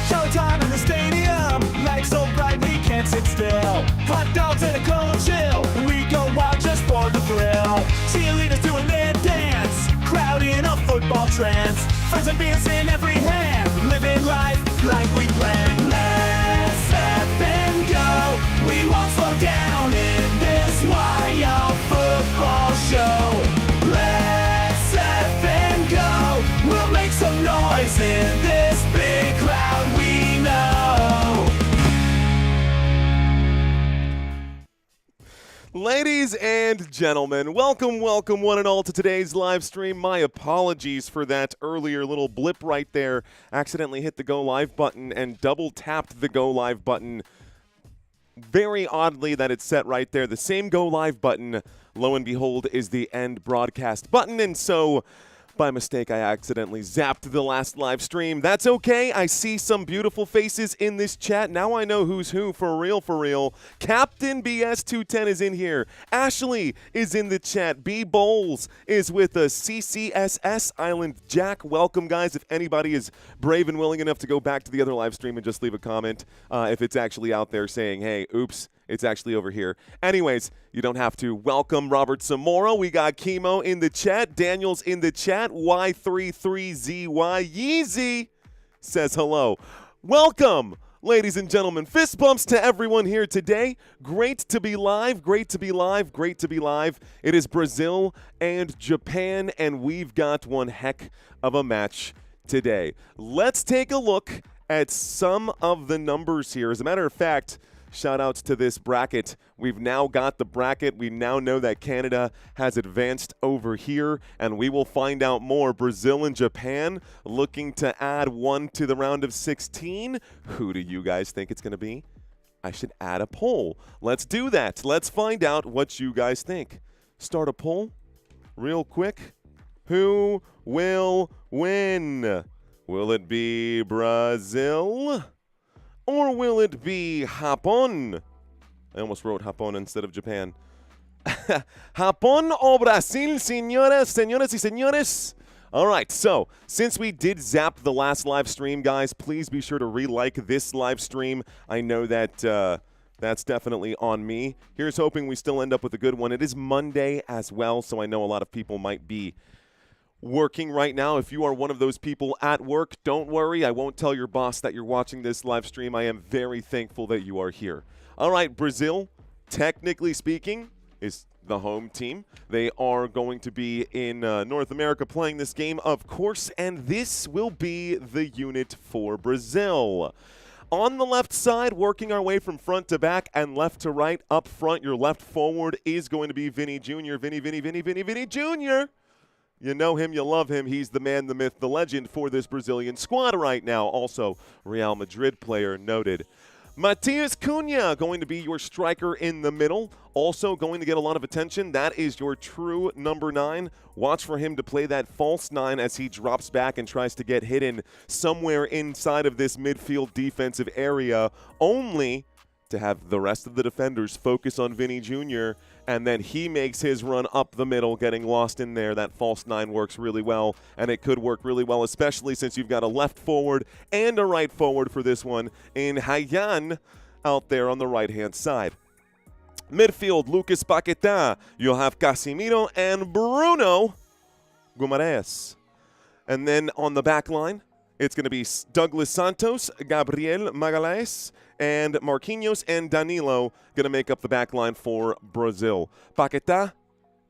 Showtime in the stadium, lights so bright we can't sit still. Hot dogs and a cold chill, we go wild just for the thrill. Cheerleaders doing their dance, crowd in a football trance. Friends and beers in every hand, living life like we planned. Let's step and go, we won't slow down in this wild football show. Let's step and go, we'll make some noise in this big crowd we know. Ladies and gentlemen, welcome one and all to today's live stream. My apologies for that earlier little blip right there. Accidentally hit the go live button and double tapped the go live button. Very oddly that it's set right there. The same go live button, lo and behold, is the end broadcast button. And so, by mistake, I accidentally zapped the last live stream. That's okay. I see some beautiful faces in this chat. Now I know who's who, for real, for real. Captain BS210 is in here. Ashley is in the chat. B Bowles is with us. CCSS Island Jack. Welcome, guys. If anybody is brave and willing enough to go back to the other live stream and just leave a comment, if it's actually out there saying, hey, oops, it's actually over here. Anyways, you don't have to. Welcome, Robert Zamora. We got Chemo in the chat. Daniel's in the chat. Y33ZY Yeezy says hello. Welcome, ladies and gentlemen. Fist bumps to everyone here today. Great to be live. Great to be live. Great to be live. It is Brazil and Japan, and we've got one heck of a match today. Let's take a look at some of the numbers here. As a matter of fact, shout outs to this bracket. We've now got the bracket. We now know that Canada has advanced over here, and we will find out more. Brazil and Japan looking to add one to the round of 16. Who do you guys think it's going to be? I should add a poll. Let's do that. Let's find out what you guys think. Start a poll real quick. Who will win? Will it be Brazil? Or will it be Japón? I almost wrote Japón instead of Japan. Japón o Brasil, señoras y señores? All right, so since we did zap the last live stream, guys, please be sure to re-like this live stream. I know that that's definitely on me. Here's hoping we still end up with a good one. It is Monday as well, so I know a lot of people might be working right now. If you are one of those people at work, don't worry. I won't tell your boss that you're watching this live stream. I am very thankful that you are here. All right, Brazil, technically speaking, is the home team. They are going to be in North America playing this game, of course, and this will be the unit for Brazil. On the left side, working our way from front to back and left to right, up front, your left forward is going to be Vinny Jr. Vinny Jr. You know him, you love him. He's the man, the myth, the legend for this Brazilian squad right now. Also, Real Madrid player noted. Matias Cunha going to be your striker in the middle. Also going to get a lot of attention. That is your true number 9. Watch for him to play that false 9 as he drops back and tries to get hidden somewhere inside of this midfield defensive area, only to have the rest of the defenders focus on Vinny Jr., and then he makes his run up the middle, getting lost in there. That false 9 works really well, and it could work really well, especially since you've got a left forward and a right forward for this one in Hayan out there on the right-hand side. Midfield, Lucas Paquetá. You'll have Casemiro and Bruno Guimaraes. And then on the back line, it's going to be Douglas Santos, Gabriel Magalhães, and Marquinhos and Danilo going to make up the back line for Brazil. Paquetá,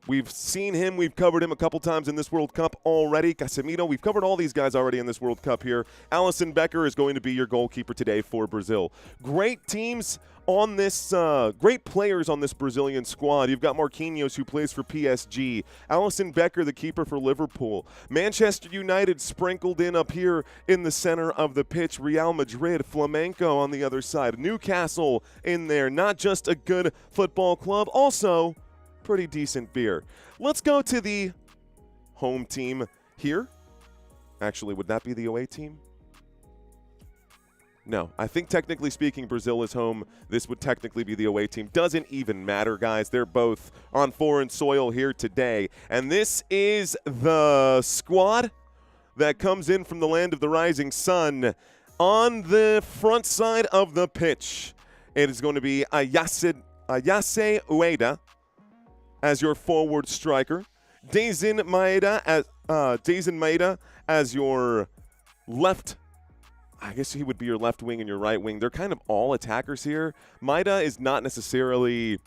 we've seen him. We've covered him a couple times in this World Cup already. Casemiro, we've covered all these guys already in this World Cup here. Alisson Becker is going to be your goalkeeper today for Brazil. Great teams on this, great players on this Brazilian squad. You've got Marquinhos, who plays for PSG. Alisson Becker, the keeper for Liverpool. Manchester United sprinkled in up here in the center of the pitch. Real Madrid, Flamenco on the other side. Newcastle in there. Not just a good football club, also pretty decent beer. Let's go to the home team here. Actually, would that be the away team? No, I think technically speaking, Brazil is home. This would technically be the away team. Doesn't even matter, guys. They're both on foreign soil here today. And this is the squad that comes in from the land of the rising sun. On the front side of the pitch, it is going to be Ayase Ueda as your forward striker. Dazen Maeda as your left. I guess he would be your left wing and your right wing. They're kind of all attackers here. Maeda is not necessarily,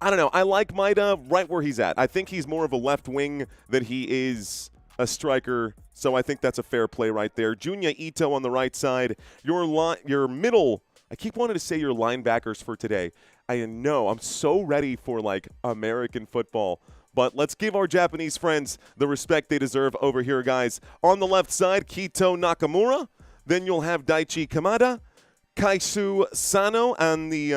I don't know. I like Maeda right where he's at. I think he's more of a left wing than he is a striker, so I think that's a fair play right there. Junya Ito on the right side. Your middle, I keep wanting to say your linebackers for today. I know, I'm so ready for, like, American football. But let's give our Japanese friends the respect they deserve over here, guys. On the left side, Kito Nakamura. Then you'll have Daichi Kamada, Kaisu Sano on the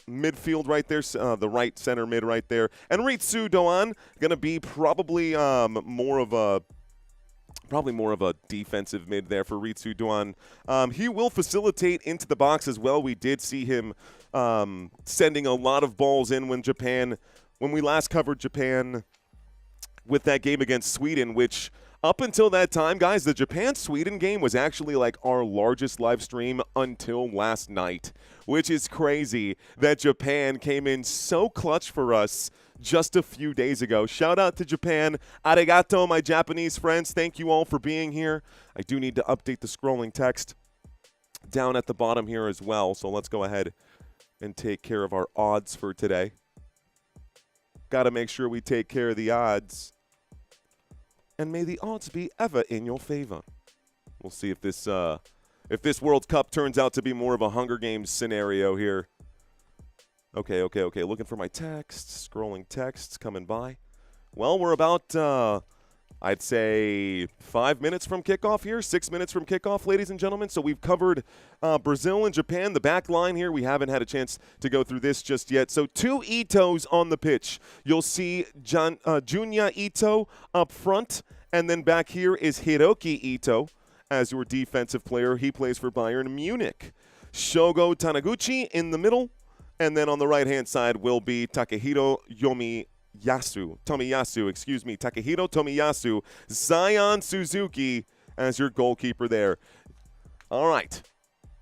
midfield right there, the right center mid right there. And Ritsu Doan, going to be probably more of a defensive mid there for Ritsu Doan. He will facilitate into the box as well. We did see him sending a lot of balls in when we last covered Japan with that game against Sweden, which up until that time, guys, the Japan-Sweden game was actually like our largest live stream until last night, which is crazy that Japan came in so clutch for us just a few days ago. Shout out to Japan. Arigato, my Japanese friends. Thank you all for being here. I do need to update the scrolling text down at the bottom here as well, so let's go ahead and take care of our odds for today. Got to make sure we take care of the odds. And may the odds be ever in your favor. We'll see if this World Cup turns out to be more of a Hunger Games scenario here. Okay. Looking for my texts, scrolling texts coming by. Well, we're about, I'd say 5 minutes from kickoff here, 6 minutes from kickoff, ladies and gentlemen. So we've covered Brazil and Japan, the back line here. We haven't had a chance to go through this just yet. So 2 Itos on the pitch. You'll see Junya Ito up front, and then back here is Hiroki Ito as your defensive player. He plays for Bayern Munich. Shogo Taniguchi in the middle, and then on the right-hand side will be Takehiro Tomiyasu, Zion Suzuki as your goalkeeper there. All right.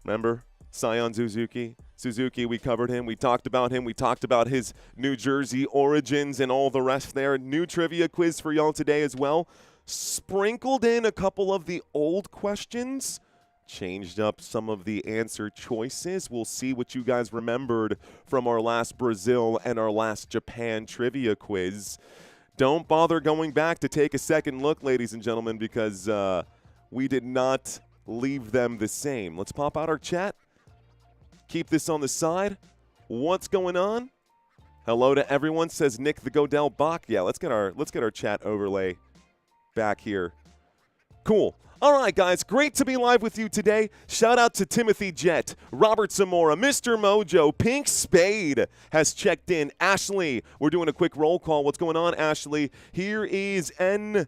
Remember Zion Suzuki, we covered him. We talked about him. We talked about his New Jersey origins and all the rest there. New trivia quiz for y'all today as well. Sprinkled in a couple of the old questions. Changed up some of the answer choices. We'll see what you guys remembered from our last Brazil and our last Japan trivia quiz. Don't bother going back to take a second look, ladies and gentlemen, because we did not leave them the same. Let's pop out our chat. Keep this on the side. What's going on? Hello to everyone, says Nick the Godell Bach. Yeah, let's get our chat overlay back here. Cool. All right, guys, great to be live with you today. Shout out to Timothy Jett, Robert Zamora, Mr. Mojo, Pink Spade has checked in. Ashley, we're doing a quick roll call. What's going on, Ashley? Here is Oiler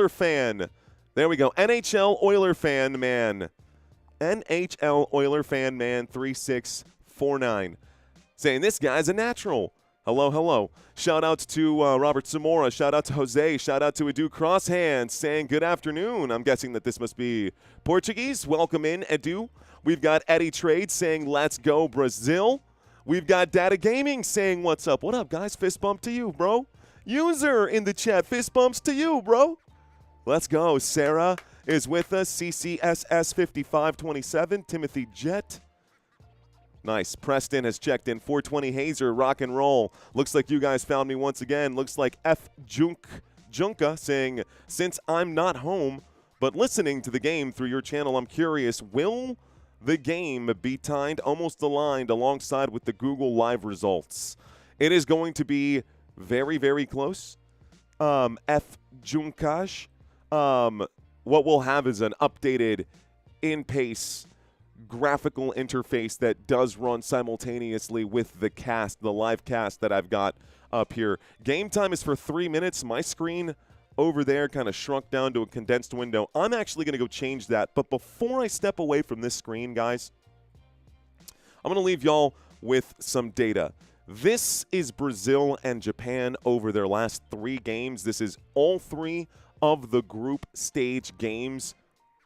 fan. There we go. NHL Oiler fan man. NHL Oiler fan man 3649. Saying this guy's a natural. Hello. Shout out to Robert Zamora. Shout out to Jose. Shout out to Edu Crosshand saying good afternoon. I'm guessing that this must be Portuguese. Welcome in, Edu. We've got Eddie Trade saying let's go Brazil. We've got Data Gaming saying what's up. What up, guys? Fist bump to you, bro. User in the chat. Fist bumps to you, bro. Let's go. Sarah is with us. CCSS5527. Timothy Jett. Nice. Preston has checked in. 420 Hazer, rock and roll. Looks like you guys found me once again. Looks like F. Junka saying, since I'm not home, but listening to the game through your channel, I'm curious, will the game be timed, almost aligned alongside with the Google Live results? It is going to be very, very close. F. Junkash. What we'll have is an updated in-pace graphical interface that does run simultaneously with the cast, the live cast that I've got up here. Game time is for 3 minutes. My screen over there kind of shrunk down to a condensed window. I'm actually going to go change that. But before I step away from this screen, guys, I'm going to leave y'all with some data. This is Brazil and Japan over their last 3 games. This is all 3 of the group stage games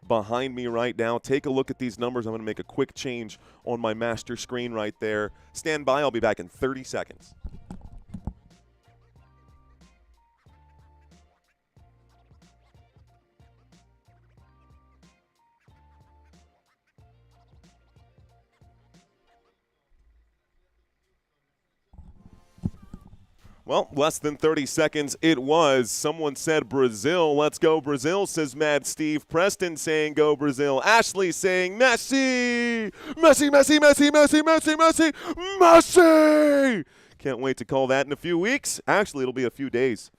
behind me right now. Take a look at these numbers. I'm going to make a quick change on my master screen right there. Stand by. I'll be back in 30 seconds. Well, less than 30 seconds it was. Someone said Brazil. Let's go Brazil, says Mad Steve. Preston saying go Brazil. Ashley saying Messi. Messi, Messi, Messi, Messi, Messi, Messi, Messi. Can't wait to call that in a few weeks. Actually, it'll be a few days.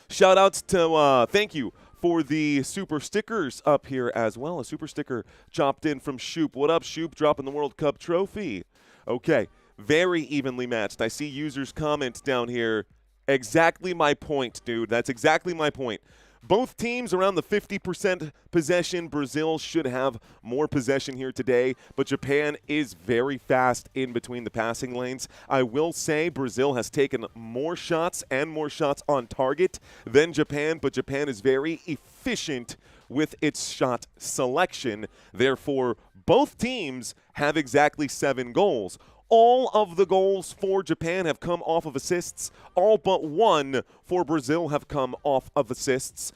Shout outs to, thank you for the super stickers up here as well. A super sticker chopped in from Shoop. What up, Shoop? Dropping the World Cup trophy. Okay. Very evenly matched. I see users' comments down here. Exactly my point, dude. That's exactly my point. Both teams around the 50% possession. Brazil should have more possession here today, but Japan is very fast in between the passing lanes. I will say Brazil has taken more shots and more shots on target than Japan, but Japan is very efficient with its shot selection. Therefore, both teams have exactly 7 goals. All of the goals for Japan have come off of assists. All but 1 for Brazil have come off of assists.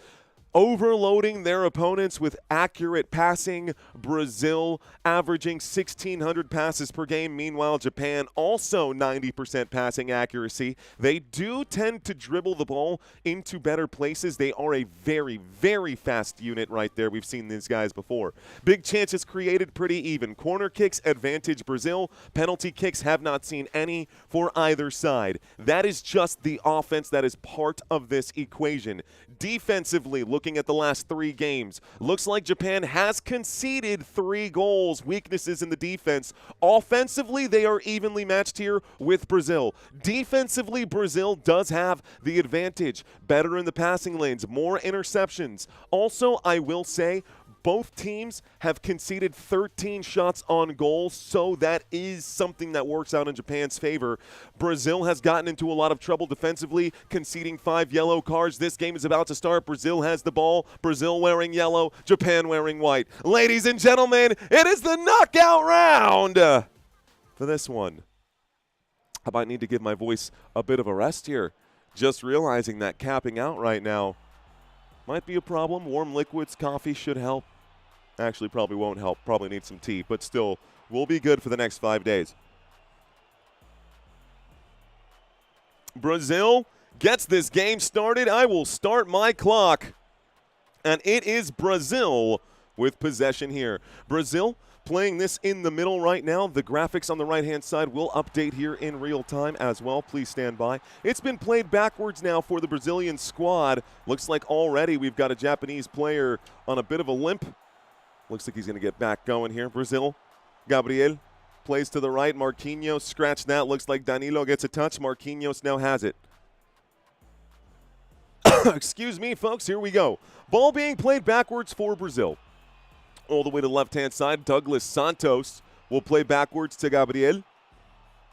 Overloading their opponents with accurate passing. Brazil averaging 1,600 passes per game. Meanwhile, Japan also 90% passing accuracy. They do tend to dribble the ball into better places. They are a very, very fast unit right there. We've seen these guys before. Big chances created, pretty even. Corner kicks, advantage Brazil. Penalty kicks, have not seen any for either side. That is just the offense that is part of this equation. Defensively, looking at the last 3 games, looks like Japan has conceded 3 goals. Weaknesses in the defense. Offensively, they are evenly matched here with Brazil. Defensively, Brazil does have the advantage. Better in the passing lanes, more interceptions. Also, I will say, both teams have conceded 13 shots on goal, so that is something that works out in Japan's favor. Brazil has gotten into a lot of trouble defensively, conceding 5 yellow cards. This game is about to start. Brazil has the ball. Brazil wearing yellow, Japan wearing white. Ladies and gentlemen, it is the knockout round for this one. I might need to give my voice a bit of a rest here. Just realizing that capping out right now might be a problem. Warm liquids, coffee should help. Actually, probably won't help. Probably need some tea, but still, we'll be good for the next 5 days. Brazil gets this game started. I will start my clock. And it is Brazil with possession here. Brazil playing this in the middle right now. The graphics on the right-hand side will update here in real time as well. Please stand by. It's been played backwards now for the Brazilian squad. Looks like already we've got a Japanese player on a bit of a limp. Looks like he's going to get back going here. Brazil, Gabriel plays to the right. Marquinhos scratched that. Looks like Danilo gets a touch. Marquinhos now has it. Excuse me, folks. Here we go. Ball being played backwards for Brazil. All the way to the left-hand side. Douglas Santos will play backwards to Gabriel.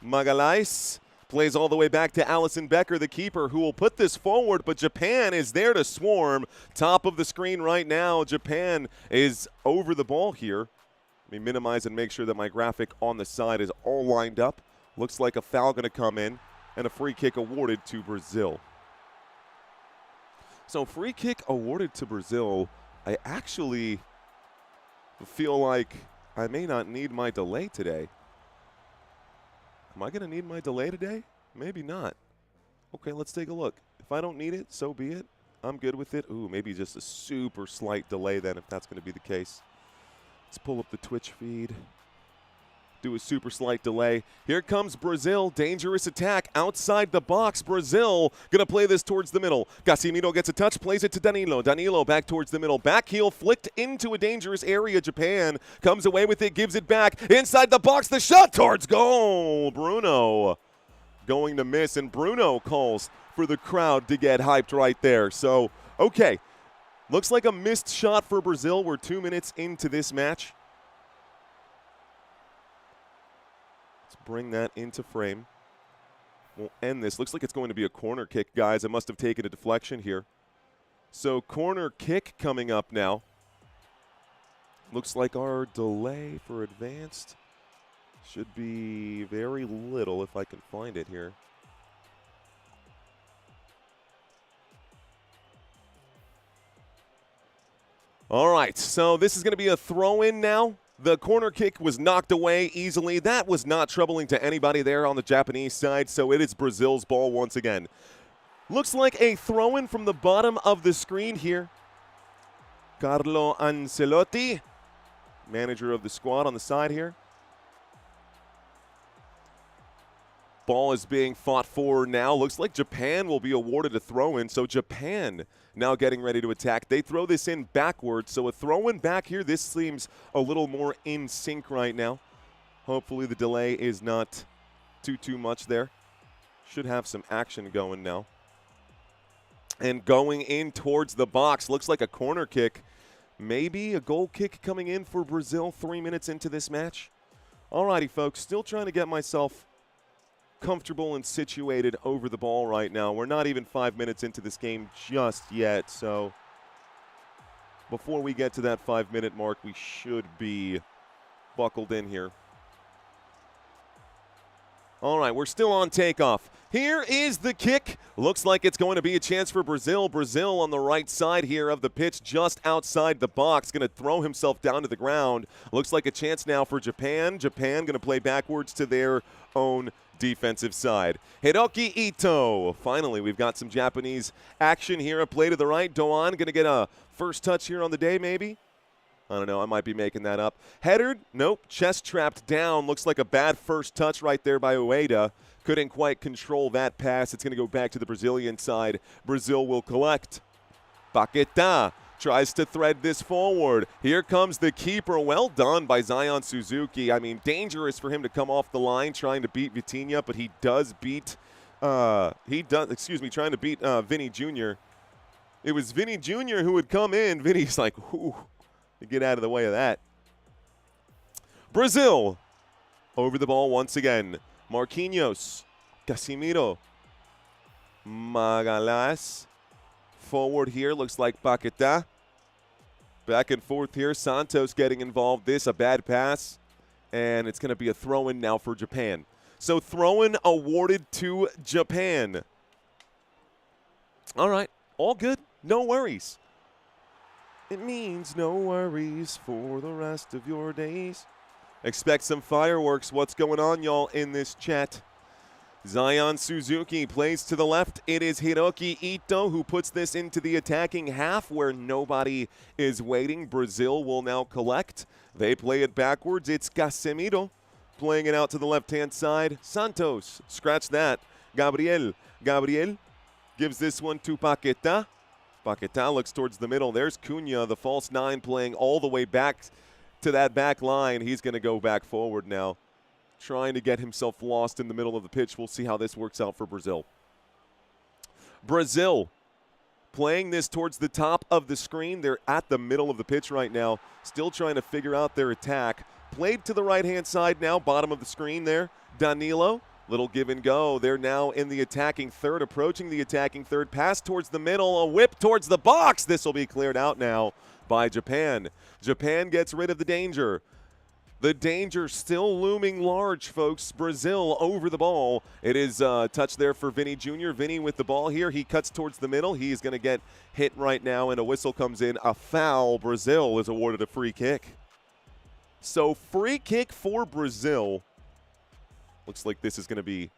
Magalhães plays all the way back to Alisson Becker, the keeper, who will put this forward, but Japan is there to swarm. Top of the screen right now, Japan is over the ball here. Let me minimize and make sure that my graphic on the side is all lined up. Looks like a foul going to come in, and a free kick awarded to Brazil. So free kick awarded to Brazil. I actually feel like I may not need my delay today. Am I going to need my delay today? Maybe not. Okay, let's take a look. If I don't need it, so be it. I'm good with it. Ooh, maybe just a super slight delay then if that's going to be the case. Let's pull up the Twitch feed. Do a super slight delay. Here comes Brazil. Dangerous attack outside the box. Brazil going to play this towards the middle. Casemiro gets a touch, plays it to Danilo. Danilo back towards the middle. Back heel flicked into a dangerous area. Japan comes away with it, gives it back. Inside the box, the shot towards goal. Bruno going to miss, and Bruno calls for the crowd to get hyped right there. So, okay. Looks like a missed shot for Brazil. We're 2 minutes into this match. Let's bring that into frame. We'll end this. Looks like it's going to be a corner kick, guys. I must have taken a deflection here. So, corner kick coming up now. Looks like our delay for advanced should be very little if I can find it here. All right, so this is going to be a throw-in now. The corner kick was knocked away easily. That was not troubling to anybody there on the Japanese side, so it is Brazil's ball once again. Looks like a throw-in from the bottom of the screen here. Carlo Ancelotti, manager of the squad on the side here. Ball is being fought for now. Looks like Japan will be awarded a throw-in, so Japan now getting ready to attack. They throw this in backwards, so a throw-in back here. This seems a little more in sync right now. Hopefully the delay is not too much there. Should have some action going now. And going in towards the box. Looks like a corner kick. Maybe a goal kick coming in for Brazil 3 minutes into this match. Alrighty, folks. Still trying to get myself comfortable and situated over the ball right now. We're not even 5 minutes into this game just yet, so before we get to that 5-minute mark, we should be buckled in here. All right, we're still on takeoff. Here is the kick. Looks like it's going to be a chance for Brazil. Brazil on the right side here of the pitch, just outside the box. Going to throw himself down to the ground. Looks like a chance now for Japan. Japan going to play backwards to their own defensive side. Hiroki Ito. Finally, we've got some Japanese action here. A play to the right. Doan going to get a first touch here on the day, maybe. I don't know. I might be making that up. Headered? Nope. Chest trapped down. Looks like a bad first touch right there by Ueda. Couldn't quite control that pass. It's going to go back to the Brazilian side. Brazil will collect. Paquetá tries to thread this forward. Here comes the keeper. Well done by Zion Suzuki. I mean, dangerous for him to come off the line trying to beat Vitinha, but he does beat trying to beat Vinny Jr. It was Vinny Jr. who would come in. Vinny's like, ooh, get out of the way of that. Brazil over the ball once again. Marquinhos, Casemiro, Magalhães. Forward here, looks like Paquetá. Back and forth here, Santos getting involved. This, a bad pass, and it's going to be a throw-in now for Japan. So throw-in awarded to Japan. All right, all good, no worries. It means no worries for the rest of your days. Expect some fireworks. What's going on, y'all, in this chat? Zion Suzuki plays to the left. It is Hiroki Ito who puts this into the attacking half where nobody is waiting. Brazil will now collect. They play it backwards. It's Casemiro playing it out to the left-hand side. Santos, scratch that. Gabriel gives this one to Paquetá. Paquetá looks towards the middle. There's Cunha, the false nine, playing all the way back to that back line. He's going to go back forward now, trying to get himself lost in the middle of the pitch. We'll see how this works out for Brazil. Brazil playing this towards the top of the screen. They're at the middle of the pitch right now, still trying to figure out their attack. Played to the right-hand side now, bottom of the screen there. Danilo, little give and go. They're now in the attacking third, approaching the attacking third. Pass towards the middle, a whip towards the box. This will be cleared out now by Japan. Japan gets rid of the danger. The danger still looming large, folks. Brazil over the ball. It is a touch there for Vinny Jr. Vinny with the ball here. He cuts towards the middle. He's going to get hit right now, and a whistle comes in. A foul. Brazil is awarded a free kick. So free kick for Brazil. Looks like this is going to be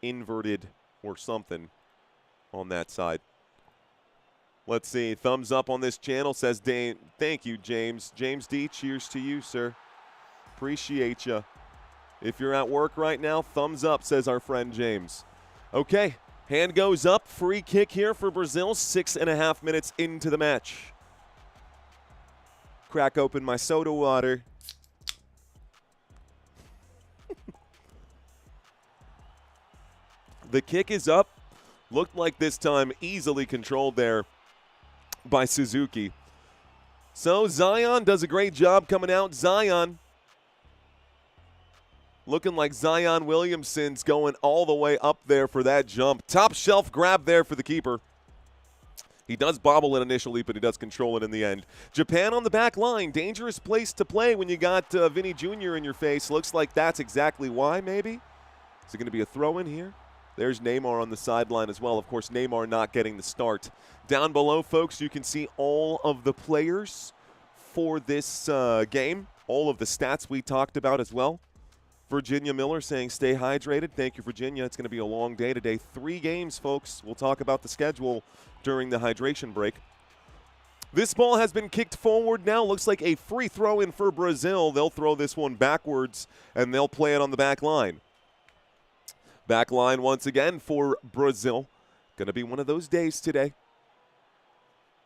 inverted or something on that side. Let's see. Thumbs up on this channel, says Dane. Thank you, James. James D, cheers to you, sir. Appreciate you. If you're at work right now, thumbs up, says our friend James. Okay, hand goes up. Free kick here for Brazil. 6.5 minutes into the match. Crack open my soda water. The kick is up. Looked like this time easily controlled there by Suzuki. So Zion does a great job coming out. Zion looking like Zion Williamson's going all the way up there for that jump. Top shelf grab there for the keeper. He does bobble it initially, but he does control it in the end. Japan on the back line. Dangerous place to play when you got Vinny Jr. in your face. Looks like that's exactly why, maybe. Is it going to be a throw in here? There's Neymar on the sideline as well. Of course, Neymar not getting the start. Down below, folks, you can see all of the players for this game. All of the stats we talked about as well. Virginia Miller saying stay hydrated. Thank you, Virginia. It's going to be a long day today. 3 games, folks. We'll talk about the schedule during the hydration break. This ball has been kicked forward now. Looks like a free throw in for Brazil. They'll throw this one backwards, and they'll play it on the back line. Back line once again for Brazil. Going to be one of those days today.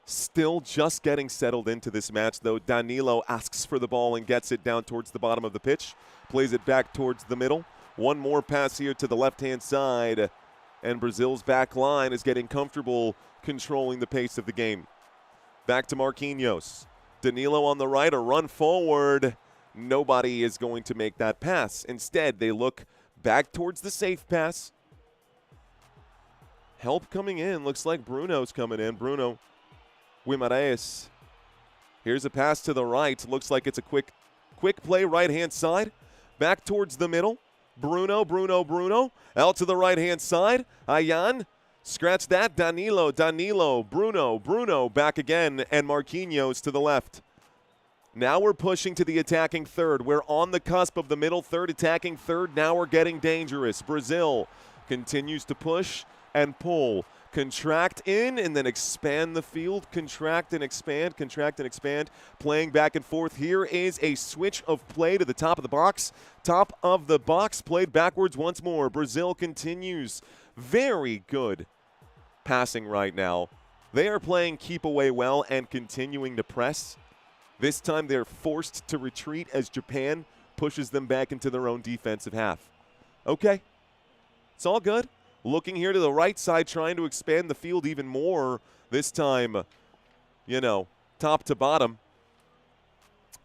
Still just getting settled into this match, though. Danilo asks for the ball and gets it down towards the bottom of the pitch. Plays it back towards the middle. One more pass here to the left-hand side. And Brazil's back line is getting comfortable controlling the pace of the game. Back to Marquinhos. Danilo on the right, a run forward. Nobody is going to make that pass. Instead, they look back towards the safe pass. Help coming in. Looks like Bruno's coming in. Bruno Guimaraes. Here's a pass to the right. Looks like it's a quick play right-hand side. Back towards the middle. Bruno. Out to the right-hand side. Ayan. Scratch that. Danilo. Bruno. Back again. And Marquinhos to the left. Now we're pushing to the attacking third. We're on the cusp of the middle third, attacking third. Now we're getting dangerous. Brazil continues to push and pull. Contract in and then expand the field. Contract and expand. Playing back and forth. Here is a switch of play to the top of the box. Top of the box played backwards once more. Brazil continues. Very good passing right now. They are playing keep away well and continuing to press. This time they're forced to retreat as Japan pushes them back into their own defensive half. Okay. It's all good. Looking here to the right side, trying to expand the field even more. This time, top to bottom.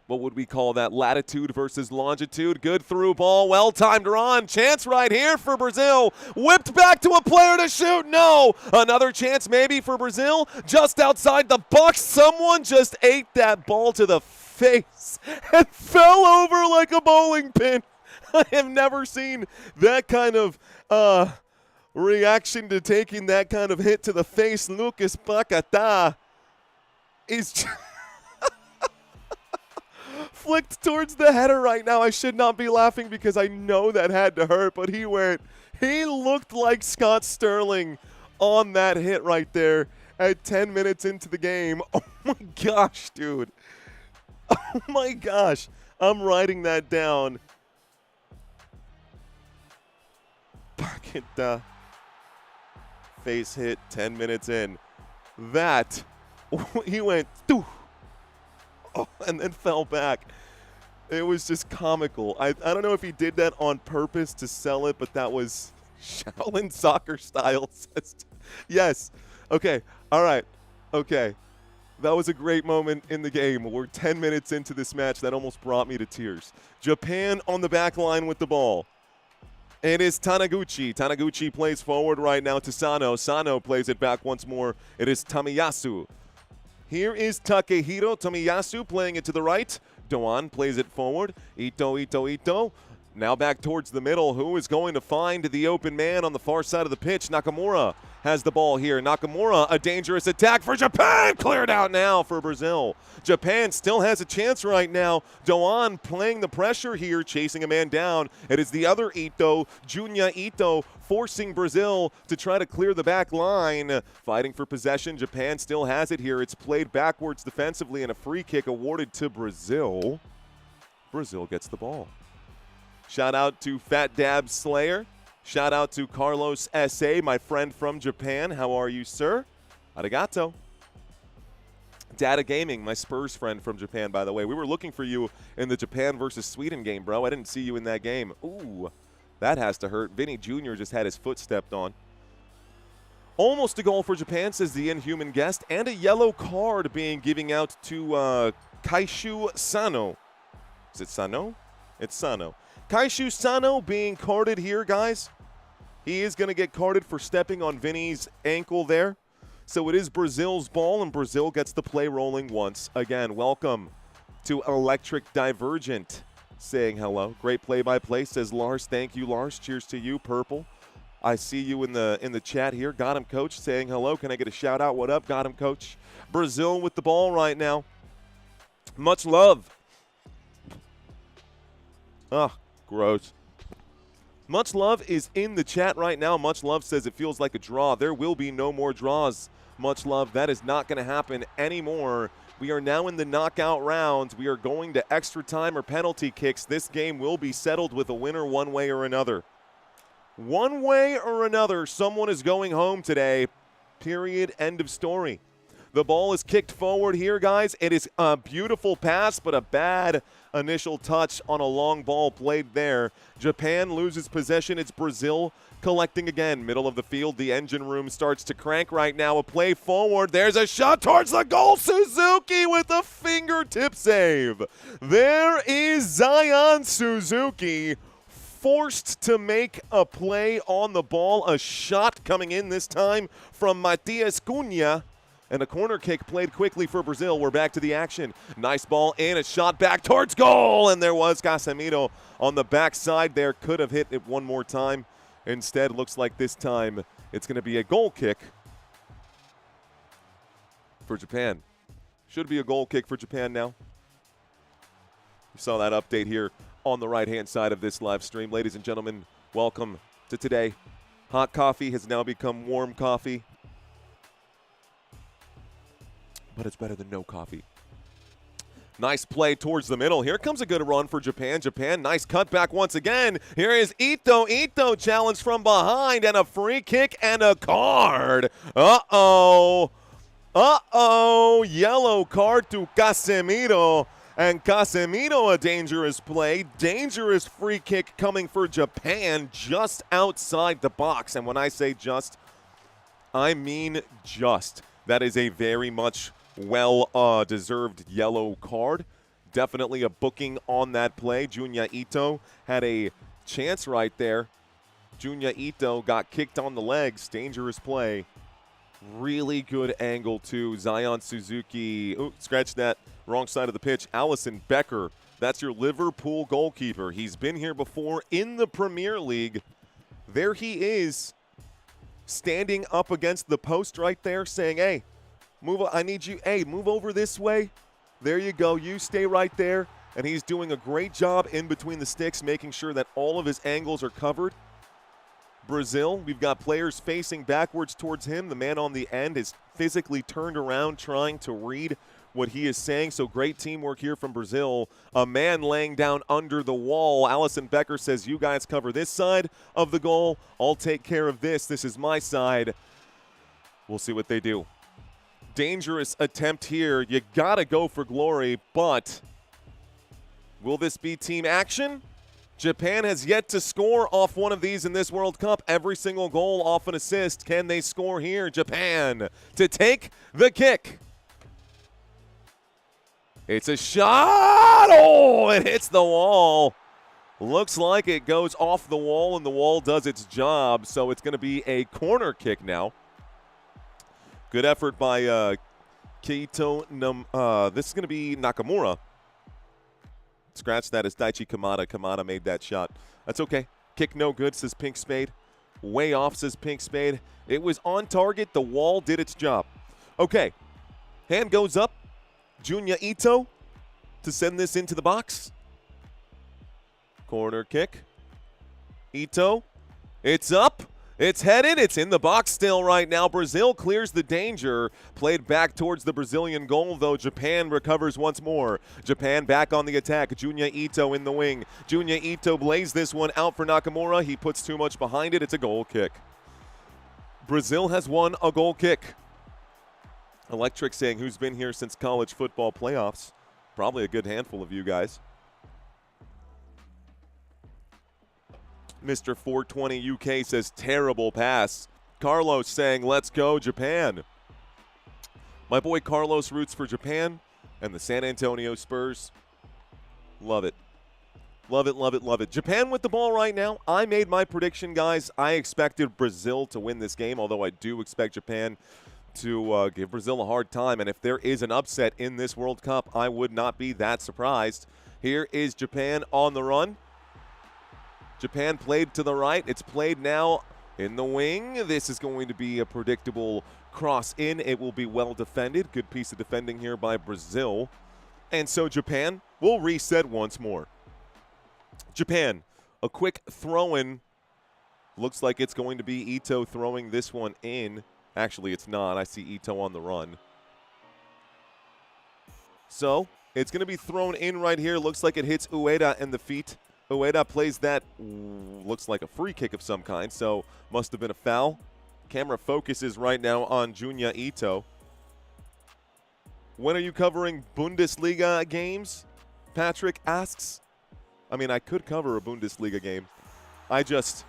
What would we call that? Latitude versus longitude. Good through ball. Well-timed run. Chance right here for Brazil. Whipped back to a player to shoot. No. Another chance maybe for Brazil. Just outside the box. Someone just ate that ball to the face and fell over like a bowling pin. I have never seen that kind of reaction to taking that kind of hit to the face. Lucas Paquetá is flicked towards the header right now. I should not be laughing because I know that had to hurt, but he looked like Scott Sterling on that hit right there at 10 minutes into the game. Oh my gosh, dude. Oh my gosh. I'm writing that down. Paquetá. Face hit 10 minutes in. That, he went, doo, and then fell back. It was just comical. I don't know if he did that on purpose to sell it, but that was Shaolin soccer style. Yes. Okay. All right. Okay. That was a great moment in the game. We're 10 minutes into this match. That almost brought me to tears. Japan on the back line with the ball. It is Taniguchi. Taniguchi plays forward right now to Sano. Sano plays it back once more. It is Tomiyasu. Here is Takehiro Tomiyasu playing it to the right. Doan plays it forward. Ito. Now back towards the middle. Who is going to find the open man on the far side of the pitch? Nakamura has the ball here. Nakamura, a dangerous attack for Japan. Cleared out now for Brazil. Japan still has a chance right now. Doan playing the pressure here, chasing a man down. It is the other Ito, Junya Ito, forcing Brazil to try to clear the back line. Fighting for possession. Japan still has it here. It's played backwards defensively and a free kick awarded to Brazil. Brazil gets the ball. Shout out to Fat Dab Slayer. Shout out to Carlos S.A., my friend from Japan. How are you, sir? Arigato. Data Gaming, my Spurs friend from Japan, by the way. We were looking for you in the Japan versus Sweden game, bro. I didn't see you in that game. Ooh, that has to hurt. Vinny Jr. just had his foot stepped on. Almost a goal for Japan, says the inhuman guest, and a yellow card being given out to Kaishu Sano. Is it Sano? It's Sano. Kaishu Sano being carded here, guys. He is going to get carded for stepping on Vinny's ankle there. So it is Brazil's ball, and Brazil gets the play rolling once again. Welcome to Electric Divergent. Saying hello. Great play-by-play, says Lars. Thank you, Lars. Cheers to you, Purple. I see you in the chat here. Got him, Coach, saying hello. Can I get a shout-out? What up? Got him, Coach. Brazil with the ball right now. Much love. Ah, gross. Much love is in the chat right now. Much love says it feels like a draw. There will be no more draws. Much love. That is not going to happen anymore. We are now in the knockout rounds. We are going to extra time or penalty kicks. This game will be settled with a winner one way or another. One way or another, someone is going home today. Period. End of story. The ball is kicked forward here, guys. It is a beautiful pass, but a bad initial touch on a long ball played there. Japan loses possession. It's Brazil collecting again. Middle of the field, the engine room starts to crank right now. A play forward. There's a shot towards the goal. Suzuki with a fingertip save. There is Zion Suzuki, forced to make a play on the ball. A shot coming in this time from Matias Cunha. And a corner kick played quickly for Brazil. We're back to the action. Nice ball in, a shot back towards goal. And there was Casemiro on the backside there. Could have hit it one more time. Instead, looks like this time it's going to be a goal kick for Japan. Should be a goal kick for Japan now. You saw that update here on the right-hand side of this live stream. Ladies and gentlemen, welcome to today. Hot coffee has now become warm coffee. But it's better than no coffee. Nice play towards the middle. Here comes a good run for Japan. Japan, nice cutback once again. Here is Ito. Ito challenged from behind, and a free kick and a card. Uh-oh. Uh-oh. Yellow card to Casemiro. And Casemiro, a dangerous play. Dangerous free kick coming for Japan just outside the box. And when I say just, I mean just. That is a very much well-deserved yellow card. Definitely a booking on that play. Junya Ito had a chance right there. Junya Ito got kicked on the legs. Dangerous play. Really good angle to Zion Suzuki. Ooh, scratch that. Wrong side of the pitch. Alisson Becker. That's your Liverpool goalkeeper. He's been here before in the Premier League. There he is, standing up against the post right there, saying, hey, I need you. Hey, move over this way. There you go. You stay right there. And he's doing a great job in between the sticks, making sure that all of his angles are covered. Brazil, we've got players facing backwards towards him. The man on the end is physically turned around trying to read what he is saying. So great teamwork here from Brazil. A man laying down under the wall. Alisson Becker says, you guys cover this side of the goal. I'll take care of this. This is my side. We'll see what they do. Dangerous attempt here. You got to go for glory, but will this be team action? Japan has yet to score off one of these in this World Cup. Every single goal off an assist. Can they score here? Japan to take the kick. It's a shot. Oh, it hits the wall. Looks like it goes off the wall, and the wall does its job. So it's going to be a corner kick now. Good effort by Keito. This is going to be Nakamura. Scratch that as Daichi Kamada. Kamada made that shot. That's okay. Kick no good, says Pink Spade. Way off, says Pink Spade. It was on target. The wall did its job. Okay. Hand goes up. Junya Ito to send this into the box. Corner kick. Ito. It's up. It's headed. It's in the box still right now. Brazil clears the danger. Played back towards the Brazilian goal, though. Japan recovers once more. Japan back on the attack. Junya Ito in the wing. Junya Ito blazed this one out for Nakamura. He puts too much behind it. It's a goal kick. Brazil has won a goal kick. Electric saying, who's been here since college football playoffs? Probably a good handful of you guys. Mr. 420 UK says, terrible pass. Carlos saying, let's go, Japan. My boy Carlos roots for Japan and the San Antonio Spurs. Love it. Love it, love it, love it. Japan with the ball right now. I made my prediction, guys. I expected Brazil to win this game, although I do expect Japan to give Brazil a hard time. And if there is an upset in this World Cup, I would not be that surprised. Here is Japan on the run. Japan played to the right. It's played now in the wing. This is going to be a predictable cross in. It will be well defended. Good piece of defending here by Brazil. And so Japan will reset once more. Japan, a quick throw-in. Looks like it's going to be Ito throwing this one in. Actually, it's not. I see Ito on the run. So it's going to be thrown in right here. Looks like it hits Ueda in the feet. Ueda plays that, looks like a free kick of some kind, so must have been a foul. Camera focuses right now on Junya Ito. When are you covering Bundesliga games? Patrick asks. I mean, I could cover a Bundesliga game. I just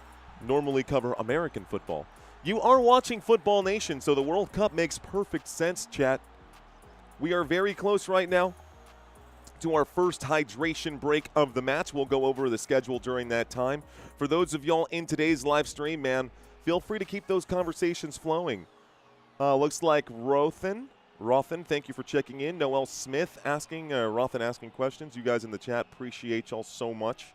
normally cover American football. You are watching Football Nation, so the World Cup makes perfect sense, chat. We are very close right now to our first hydration break of the match. We'll go over the schedule during that time. For those of y'all in today's live stream, man, feel free to keep those conversations flowing. Looks like Rothen, thank you for checking in. Noel Smith asking, Rothen asking questions. You guys in the chat, appreciate y'all so much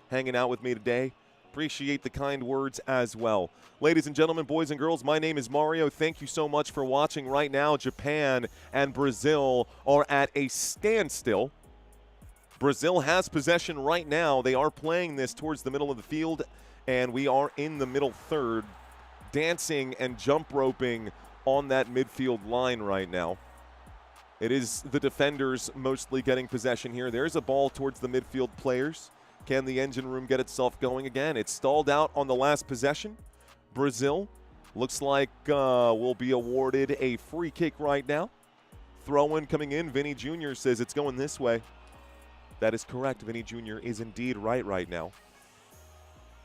hanging out with me today. Appreciate the kind words as well. Ladies and gentlemen, boys and girls, my name is Mario. Thank you so much for watching. Right now, Japan and Brazil are at a standstill. Brazil has possession right now. They are playing this towards the middle of the field, and we are in the middle third, dancing and jump roping on that midfield line right now. It is the defenders mostly getting possession here. There's a ball towards the midfield players. Can the engine room get itself going again? It's stalled out on the last possession. Brazil looks like will be awarded a free kick right now. Throw-in coming in. Vinny Jr. says it's going this way. That is correct. Vinny Jr. is indeed right now.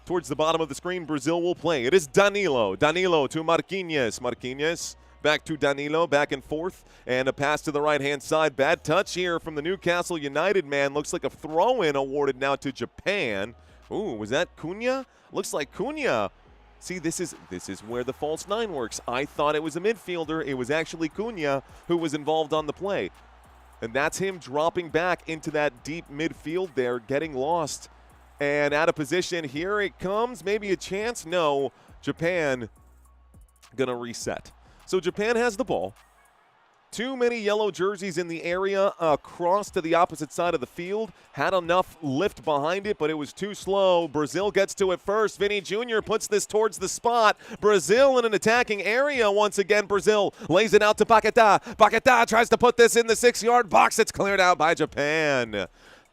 Towards the bottom of the screen, Brazil will play. It is Danilo. Danilo to Marquinhos. Marquinhos back to Danilo, back and forth. And a pass to the right-hand side. Bad touch here from the Newcastle United man. Looks like a throw-in awarded now to Japan. Ooh, was that Cunha? Looks like Cunha. See, this is where the false nine works. I thought it was a midfielder. It was actually Cunha who was involved on the play. And that's him dropping back into that deep midfield there, getting lost. And out of position, here it comes. Maybe a chance. No, Japan going to reset. So Japan has the ball. Too many yellow jerseys in the area across to the opposite side of the field. Had enough lift behind it, but it was too slow. Brazil gets to it first. Vinny Jr. puts this towards the spot. Brazil in an attacking area once again. Brazil lays it out to Paquetá. Paquetá tries to put this in the 6-yard box. It's cleared out by Japan.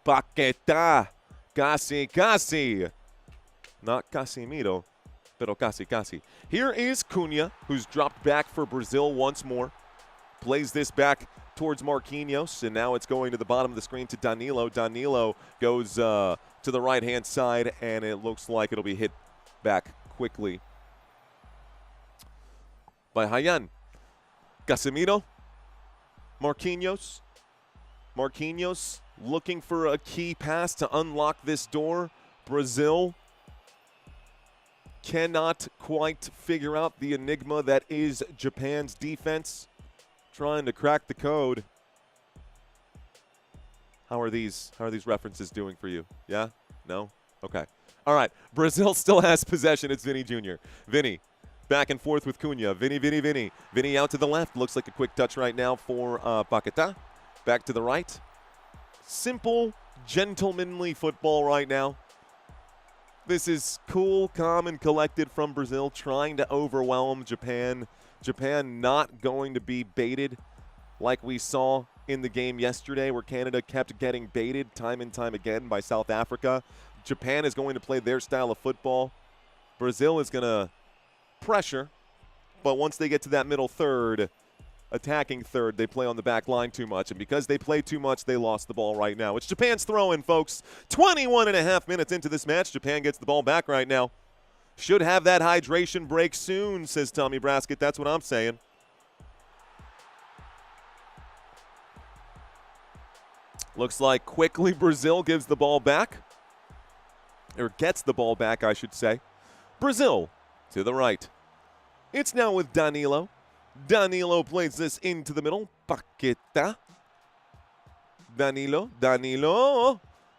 Paquetá. Casi. Not Casimiro, pero casi. Here is Cunha, who's dropped back for Brazil once more. Plays this back towards Marquinhos, and now it's going to the bottom of the screen to Danilo. Danilo goes to the right-hand side, and it looks like it'll be hit back quickly by Hayan. Casemiro. Marquinhos. Marquinhos looking for a key pass to unlock this door. Brazil cannot quite figure out the enigma that is Japan's defense. Trying to crack the code. How are these references doing for you? Yeah? No? Okay. All right. Brazil still has possession. It's Vinny Jr. Vinny back and forth with Cunha. Vinny. Vinny out to the left. Looks like a quick touch right now for Paquetá. Back to the right. Simple, gentlemanly football right now. This is cool, calm, and collected from Brazil, trying to overwhelm Japan. Japan not going to be baited like we saw in the game yesterday where Canada kept getting baited time and time again by South Africa. Japan is going to play their style of football. Brazil is going to pressure, but once they get to that middle third, attacking third, they play on the back line too much, and because they play too much, they lost the ball right now. It's Japan's throw-in, folks. 21 and a half minutes into this match. Japan gets the ball back right now. Should have that hydration break soon, says Tommy Braskett. That's what I'm saying. Looks like quickly Brazil gives the ball back. Or gets the ball back, I should say. Brazil to the right. It's now with Danilo. Danilo plays this into the middle. Paqueta. Danilo.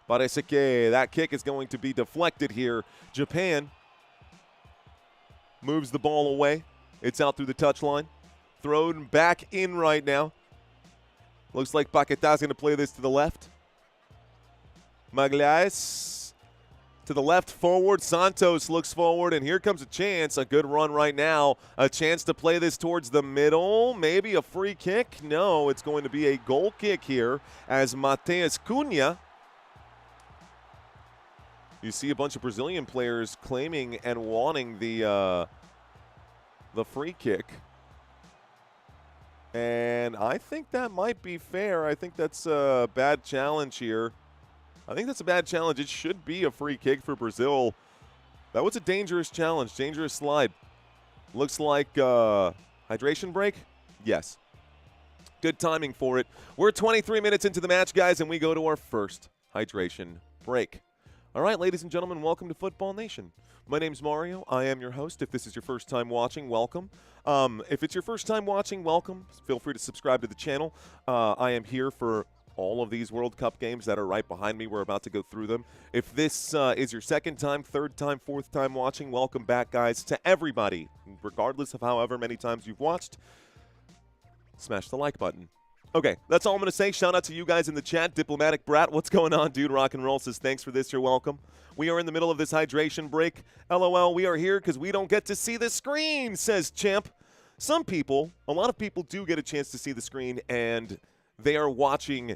Parece que that kick is going to be deflected here. Japan moves the ball away. It's out through the touchline. Thrown back in right now. Looks like Paqueta's going to play this to the left. Magalhães to the left forward. Santos looks forward, and here comes a chance. A good run right now. A chance to play this towards the middle. Maybe a free kick. No, it's going to be a goal kick here as Matheus Cunha. You see a bunch of Brazilian players claiming and wanting the free kick. And I think that might be fair. I think that's a bad challenge here. I think that's a bad challenge. It should be a free kick for Brazil. That was a dangerous challenge, dangerous slide. Looks like hydration break? Yes. Good timing for it. We're 23 minutes into the match, guys, and we go to our first hydration break. All right, ladies and gentlemen, welcome to Football Nation. My name's Mario. I am your host. If this is your first time watching, welcome. If it's your first time watching, welcome. Feel free to subscribe to the channel. I am here for all of these World Cup games that are right behind me. We're about to go through them. If this is your second time, third time, fourth time watching, welcome back, guys. To everybody, regardless of however many times you've watched, smash the like button. Okay, that's all I'm going to say. Shout out to you guys in the chat. Diplomatic Brat, what's going on, dude? Rock and Roll says, thanks for this. You're welcome. We are in the middle of this hydration break. LOL, we are here because we don't get to see the screen, says Champ. Some people, a lot of people do get a chance to see the screen, and they are watching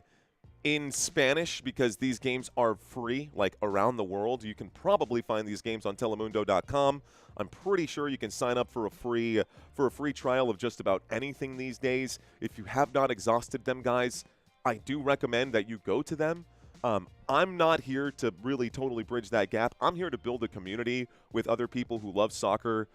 in Spanish because these games are free, like around the world. You can probably find these games on telemundo.com. I'm pretty sure you can sign up for a free trial of just about anything these days. If you have not exhausted them, guys, I do recommend that you go to them. I'm not here to really totally bridge that gap. I'm here to build a community with other people who love soccer.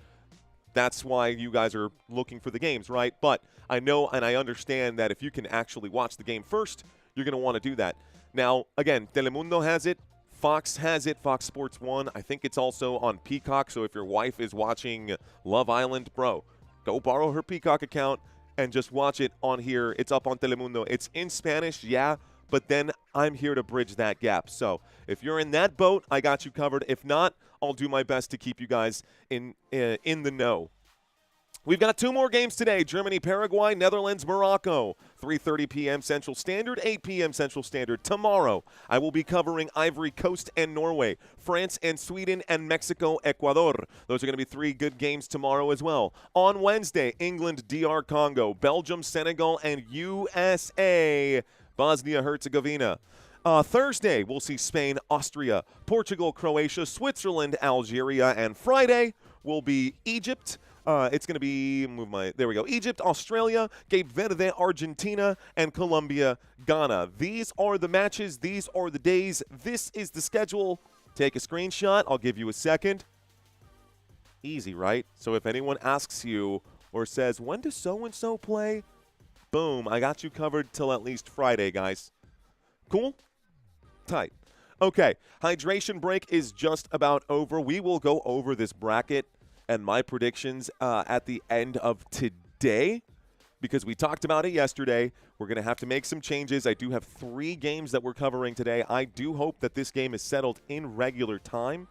That's why you guys are looking for the games, right? But I know and I understand that if you can actually watch the game first, you're going to want to do that. Now, again, Telemundo has it. Fox has it, Fox Sports 1. I think it's also on Peacock, so if your wife is watching Love Island, bro, go borrow her Peacock account and just watch it on here. It's up on Telemundo. It's in Spanish, yeah, but then I'm here to bridge that gap. So if you're in that boat, I got you covered. If not, I'll do my best to keep you guys in the know. We've got two more games today. Germany, Paraguay, Netherlands, Morocco. 3:30 p.m. Central Standard, 8 p.m. Central Standard. Tomorrow, I will be covering Ivory Coast and Norway, France and Sweden, and Mexico, Ecuador. Those are going to be three good games tomorrow as well. On Wednesday, England, DR Congo, Belgium, Senegal, and USA, Bosnia-Herzegovina. Thursday, we'll see Spain, Austria, Portugal, Croatia, Switzerland, Algeria, and Friday will be Egypt. It's going to be, there we go, Egypt, Australia, Cape Verde, Argentina, and Colombia, Ghana. These are the matches. These are the days. This is the schedule. Take a screenshot. I'll give you a second. Easy, right? So if anyone asks you or says, when does so-and-so play? Boom, I got you covered till at least Friday, guys. Cool? Tight. Okay, hydration break is just about over. We will go over this bracket and my predictions at the end of today because we talked about it yesterday. We're going to have to make some changes. I do have 3 games that we're covering today. I do hope that this game is settled in regular time.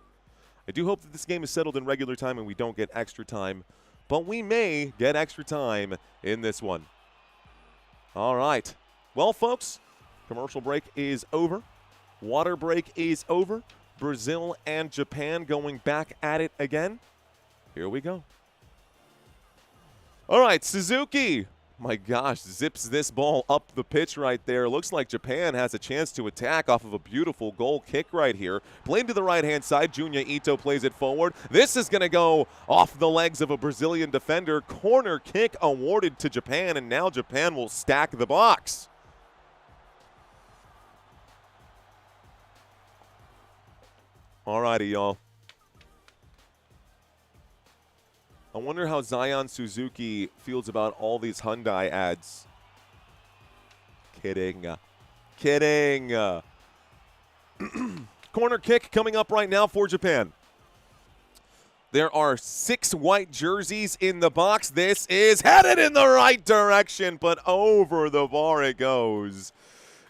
And we don't get extra time, but we may get extra time in this one. All right. Well, folks, commercial break is over. Water break is over. Brazil and Japan going back at it again. Here we go. All right, Suzuki. My gosh, zips this ball up the pitch right there. Looks like Japan has a chance to attack off of a beautiful goal kick right here. Played to the right-hand side. Junya Ito plays it forward. This is going to go off the legs of a Brazilian defender. Corner kick awarded to Japan, and now Japan will stack the box. All righty, y'all. wonder how Zion Suzuki feels about all these Hyundai ads. Kidding. Kidding. Corner kick coming up right now for Japan. There are 6 white jerseys in the box. This is headed in the right direction, but over the bar it goes.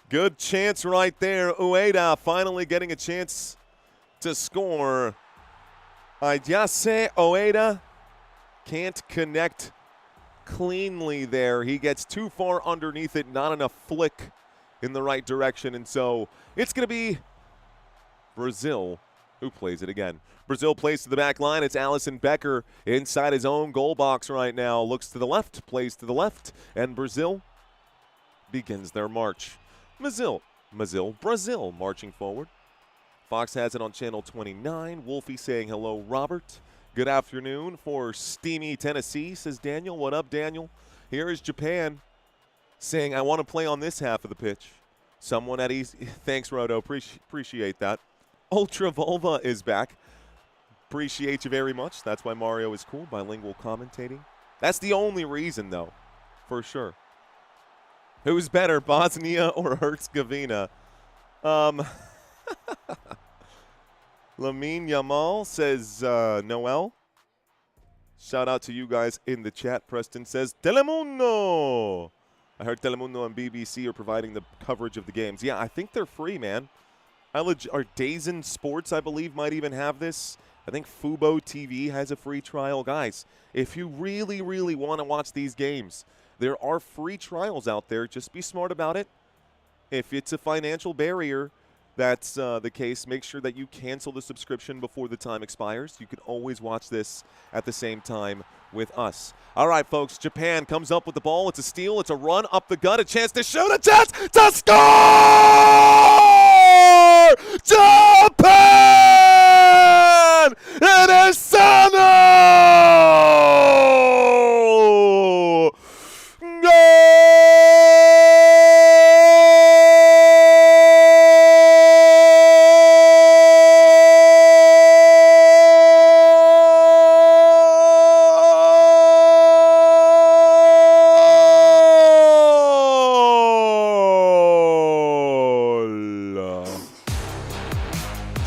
Good chance right there. Ueda finally getting a chance to score. Ayase Ueda can't connect cleanly there. He gets too far underneath it, not enough flick in the right direction, and so it's going to be Brazil who plays it again. Brazil plays to the back line. It's Alisson Becker inside his own goal box right now. Looks to the left, plays to the left, and Brazil begins their march. Brazil marching forward. Fox has it on channel 29. Wolfie saying hello, Robert. Good afternoon for steamy Tennessee, says Daniel. What up, Daniel? Here is Japan saying, I want to play on this half of the pitch. Someone at easy. Thanks, Roto. Appreciate that. Ultra Volva is back. Appreciate you very much. That's why Mario is cool. Bilingual commentating. That's the only reason, though, for sure. Who's better, Bosnia or Herzegovina? Lamine Yamal says Noel. Shout out to you guys in the chat. Preston says Telemundo. I heard Telemundo and BBC are providing the coverage of the games. Yeah, I think they're free, man. Our Dazen Sports, I believe, might even have this. I think Fubo TV has a free trial. Guys, if you really, really want to watch these games, there are free trials out there. Just be smart about it. If it's a financial barrier, that's the case, make sure that you cancel the subscription before the time expires. You can always watch this at the same time with us. All right, folks, Japan comes up with the ball. It's a steal. It's a run up the gut. A chance to shoot. A chance to score! Japan! It is Sano!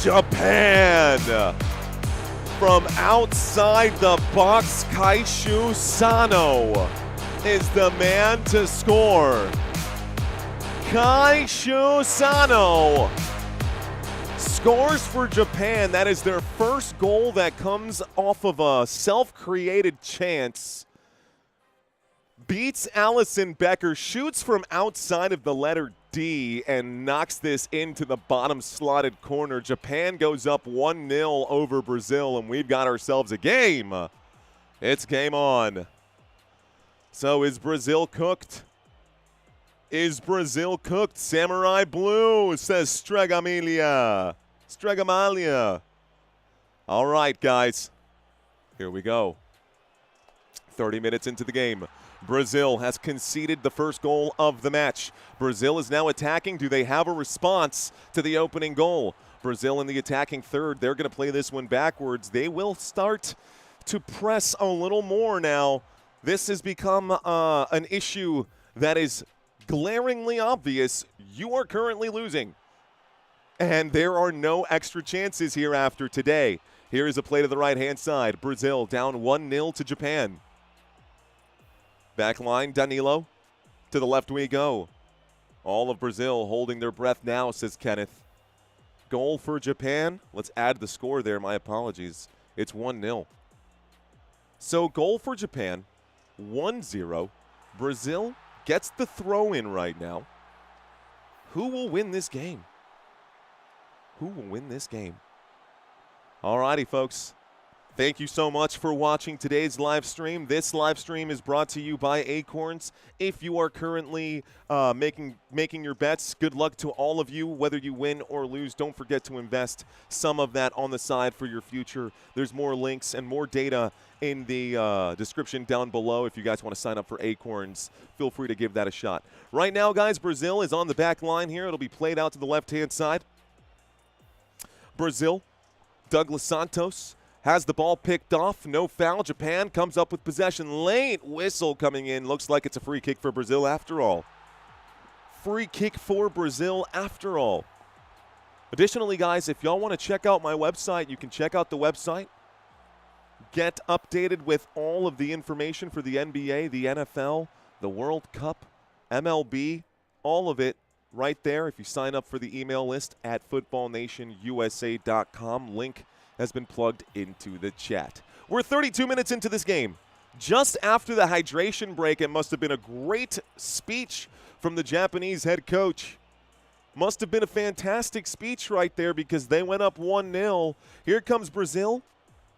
Japan from outside the box. Kaishu Sano is the man to score. Kaishu Sano scores for Japan. That is their first goal that comes off of a self-created chance. Beats Alisson Becker, shoots from outside of the letter D and knocks this into the bottom slotted corner. Japan goes up 1-0 over Brazil, and we've got ourselves a game. It's game on. So is Brazil cooked? Is Brazil cooked? Samurai Blue says Stregamalia. Stregamalia. All right, guys. Here we go. 30 minutes into the game. Brazil has conceded the first goal of the match. Brazil is now attacking. Do they have a response to the opening goal? Brazil in the attacking third. They're going to play this one backwards. They will start to press a little more now. This has become an issue that is glaringly obvious. You are currently losing. And there are no extra chances here after today. Here is a play to the right-hand side. Brazil down 1-0 to Japan. Back line, Danilo. To the left we go. All of Brazil holding their breath now, says Kenneth. Goal for Japan. Let's add the score there. My apologies. It's 1-0. So goal for Japan, 1-0. Brazil gets the throw in right now. Who will win this game? Who will win this game? All righty, folks. Thank you so much for watching today's live stream. This live stream is brought to you by Acorns. If you are currently making your bets, good luck to all of you. Whether you win or lose, don't forget to invest some of that on the side for your future. There's more links and more data in the description down below. If you guys want to sign up for Acorns, feel free to give that a shot. Right now, guys, Brazil is on the back line here. It'll be played out to the left-hand side. Brazil, Douglas Santos has the ball picked off. No foul. Japan comes up with possession late. Whistle coming in. Looks like it's a free kick for Brazil after all. Free kick for Brazil after all. Additionally, guys, if y'all want to check out my website, you can check out the website. Get updated with all of the information for the NBA, the NFL, the World Cup, MLB, all of it right there if you sign up for the email list at footballnationusa.com. Link has been plugged into the chat. We're 32 minutes into this game. Just after the hydration break, it must have been a great speech from the Japanese head coach. Must have been a fantastic speech right there because they went up 1-0. Here comes Brazil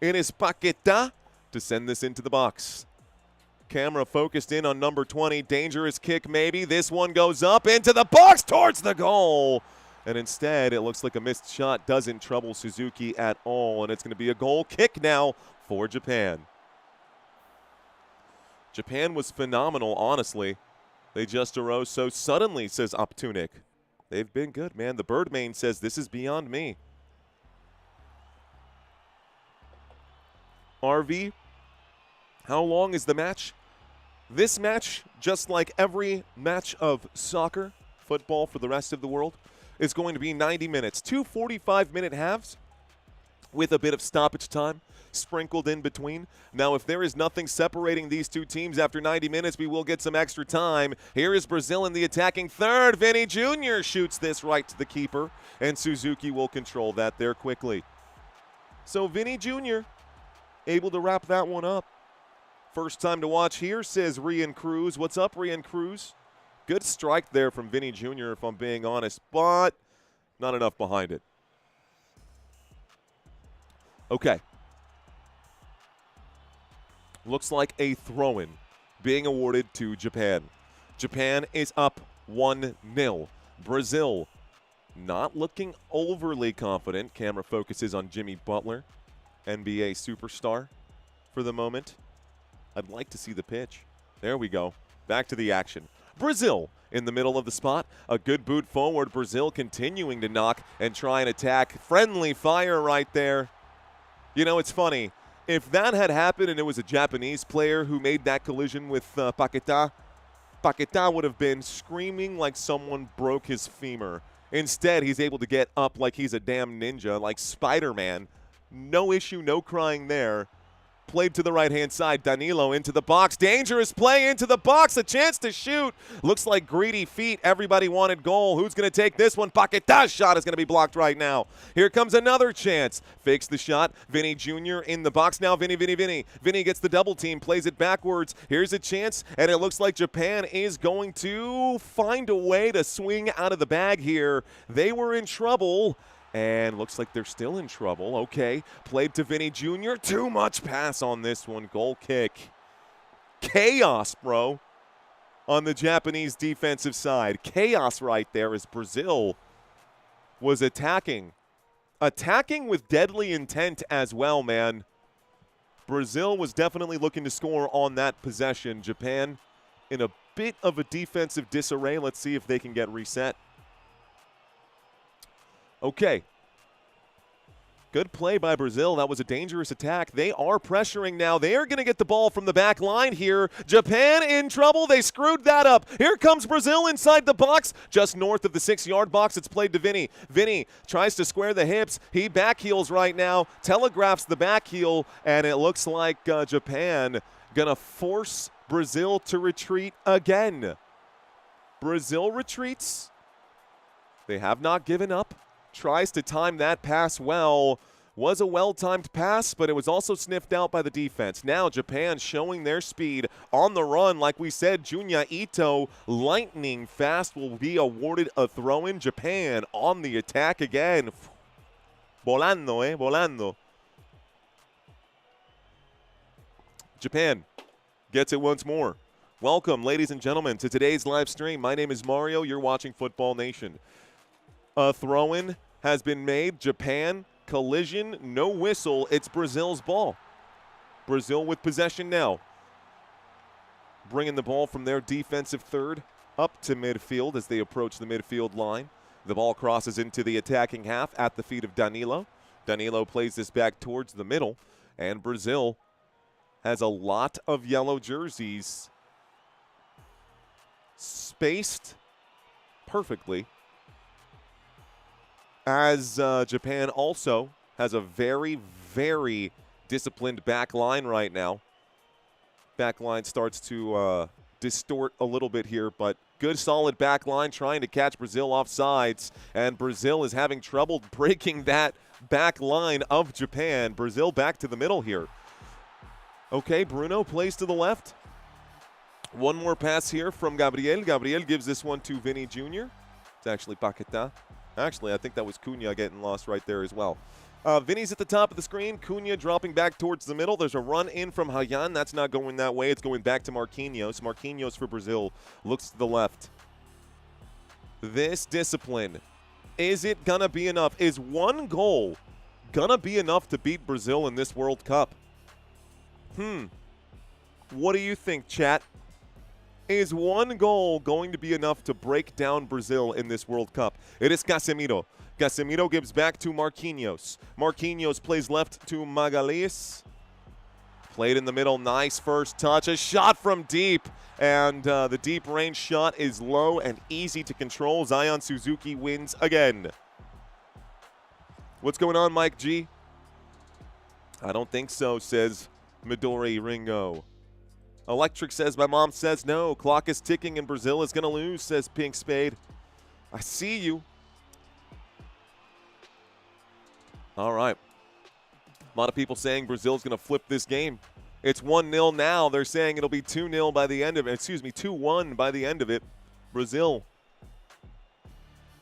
in his Paquetá to send this into the box. Camera focused in on number 20. Dangerous kick maybe. This one goes up into the box towards the goal. And instead, it looks like a missed shot doesn't trouble Suzuki at all. And it's going to be a goal kick now for Japan. Japan was phenomenal, honestly. They just arose so suddenly, says Optunik. They've been good, man. The Birdman says this is beyond me. RV, how long is the match? This match, just like every match of soccer, football for the rest of the world, is going to be 90 minutes. 2 45-minute halves with a bit of stoppage time sprinkled in between. Now, if there is nothing separating these two teams after 90 minutes, we will get some extra time. Here is Brazil in the attacking third. Vinny Jr. shoots this right to the keeper, and Suzuki will control that there quickly. So Vinny Jr. able to wrap that one up. First time to watch here, says Rian Cruz. What's up, Rian Cruz? Good strike there from Vinny Jr., if I'm being honest, but not enough behind it. Okay. Looks like a throw-in being awarded to Japan. Japan is up 1-0. Brazil not looking overly confident. Camera focuses on Jimmy Butler, NBA superstar for the moment. I'd like to see the pitch. There we go. Back to the action. Brazil in the middle of the spot. A good boot forward. Brazil continuing to knock and try and attack. Friendly fire right there. You know, it's funny. If that had happened and it was a Japanese player who made that collision with Paquetá, Paquetá would have been screaming like someone broke his femur. Instead, he's able to get up like he's a damn ninja, like Spider-Man. No issue, no crying there. Played to the right-hand side. Danilo into the box. Dangerous play into the box. A chance to shoot. Looks like greedy feet. Everybody wanted goal. Who's going to take this one? Paquetá's shot is going to be blocked right now. Here comes another chance. Fakes the shot. Vinny Jr. in the box now. Vinny. Vinny gets the double team. Plays it backwards. Here's a chance, and it looks like Japan is going to find a way to swing out of the bag here. They were in trouble. And looks like they're still in trouble. Okay, played to Vinny Jr. Too much pass on this one. Goal kick. Chaos, bro, on the Japanese defensive side. Chaos right there as Brazil was attacking. Attacking with deadly intent as well, man. Brazil was definitely looking to score on that possession. Japan in a bit of a defensive disarray. Let's see if they can get reset. Okay. Good play by Brazil. That was a dangerous attack. They are pressuring now. They are going to get the ball from the back line here. Japan in trouble. They screwed that up. Here comes Brazil inside the box. Just north of the 6-yard box. It's played to Vinny. Vinny tries to square the hips. He back heels right now. Telegraphs the back heel. And it looks like Japan going to force Brazil to retreat again. Brazil retreats. They have not given up. Tries to time that pass well. Was a well-timed pass, but it was also sniffed out by the defense. Now Japan showing their speed on the run. Like we said, Junya Ito, lightning fast, will be awarded a throw-in. Japan on the attack again. Volando, volando. Japan gets it once more. Welcome, ladies and gentlemen, to today's live stream. My name is Mario. You're watching Football Nation. A throw-in has been made. Japan, collision, no whistle. It's Brazil's ball. Brazil with possession now. Bringing the ball from their defensive third up to midfield as they approach the midfield line. The ball crosses into the attacking half at the feet of Danilo. Danilo plays this back towards the middle. And Brazil has a lot of yellow jerseys spaced perfectly, as Japan also has a very, very disciplined back line right now. Back line starts to distort a little bit here, but good solid back line trying to catch Brazil off sides, and Brazil is having trouble breaking that back line of Japan. Brazil back to the middle here. Okay, Bruno plays to the left. One more pass here from Gabriel. Gabriel gives this one to Vinny Jr. It's actually Paquetá. Actually, I think that was Cunha getting lost right there as well. Vinny's at the top of the screen. Cunha dropping back towards the middle. There's a run in from Hayan. That's not going that way. It's going back to Marquinhos. Marquinhos for Brazil looks to the left. This discipline, is it going to be enough? Is one goal going to be enough to beat Brazil in this World Cup? What do you think, chat? Is one goal going to be enough to break down Brazil in this World Cup? It is Casemiro. Casemiro gives back to Marquinhos. Marquinhos plays left to Magalhães. Played in the middle. Nice first touch. A shot from deep. And the deep range shot is low and easy to control. Zion Suzuki wins again. What's going on, Mike G? I don't think so, says Midori Ringo. Electric says, my mom says no. Clock is ticking and Brazil is going to lose, says Pink Spade. I see you. All right. A lot of people saying Brazil's going to flip this game. It's 1-0 now. They're saying it'll be 2-0 by the end of it. Excuse me, 2-1 by the end of it. Brazil.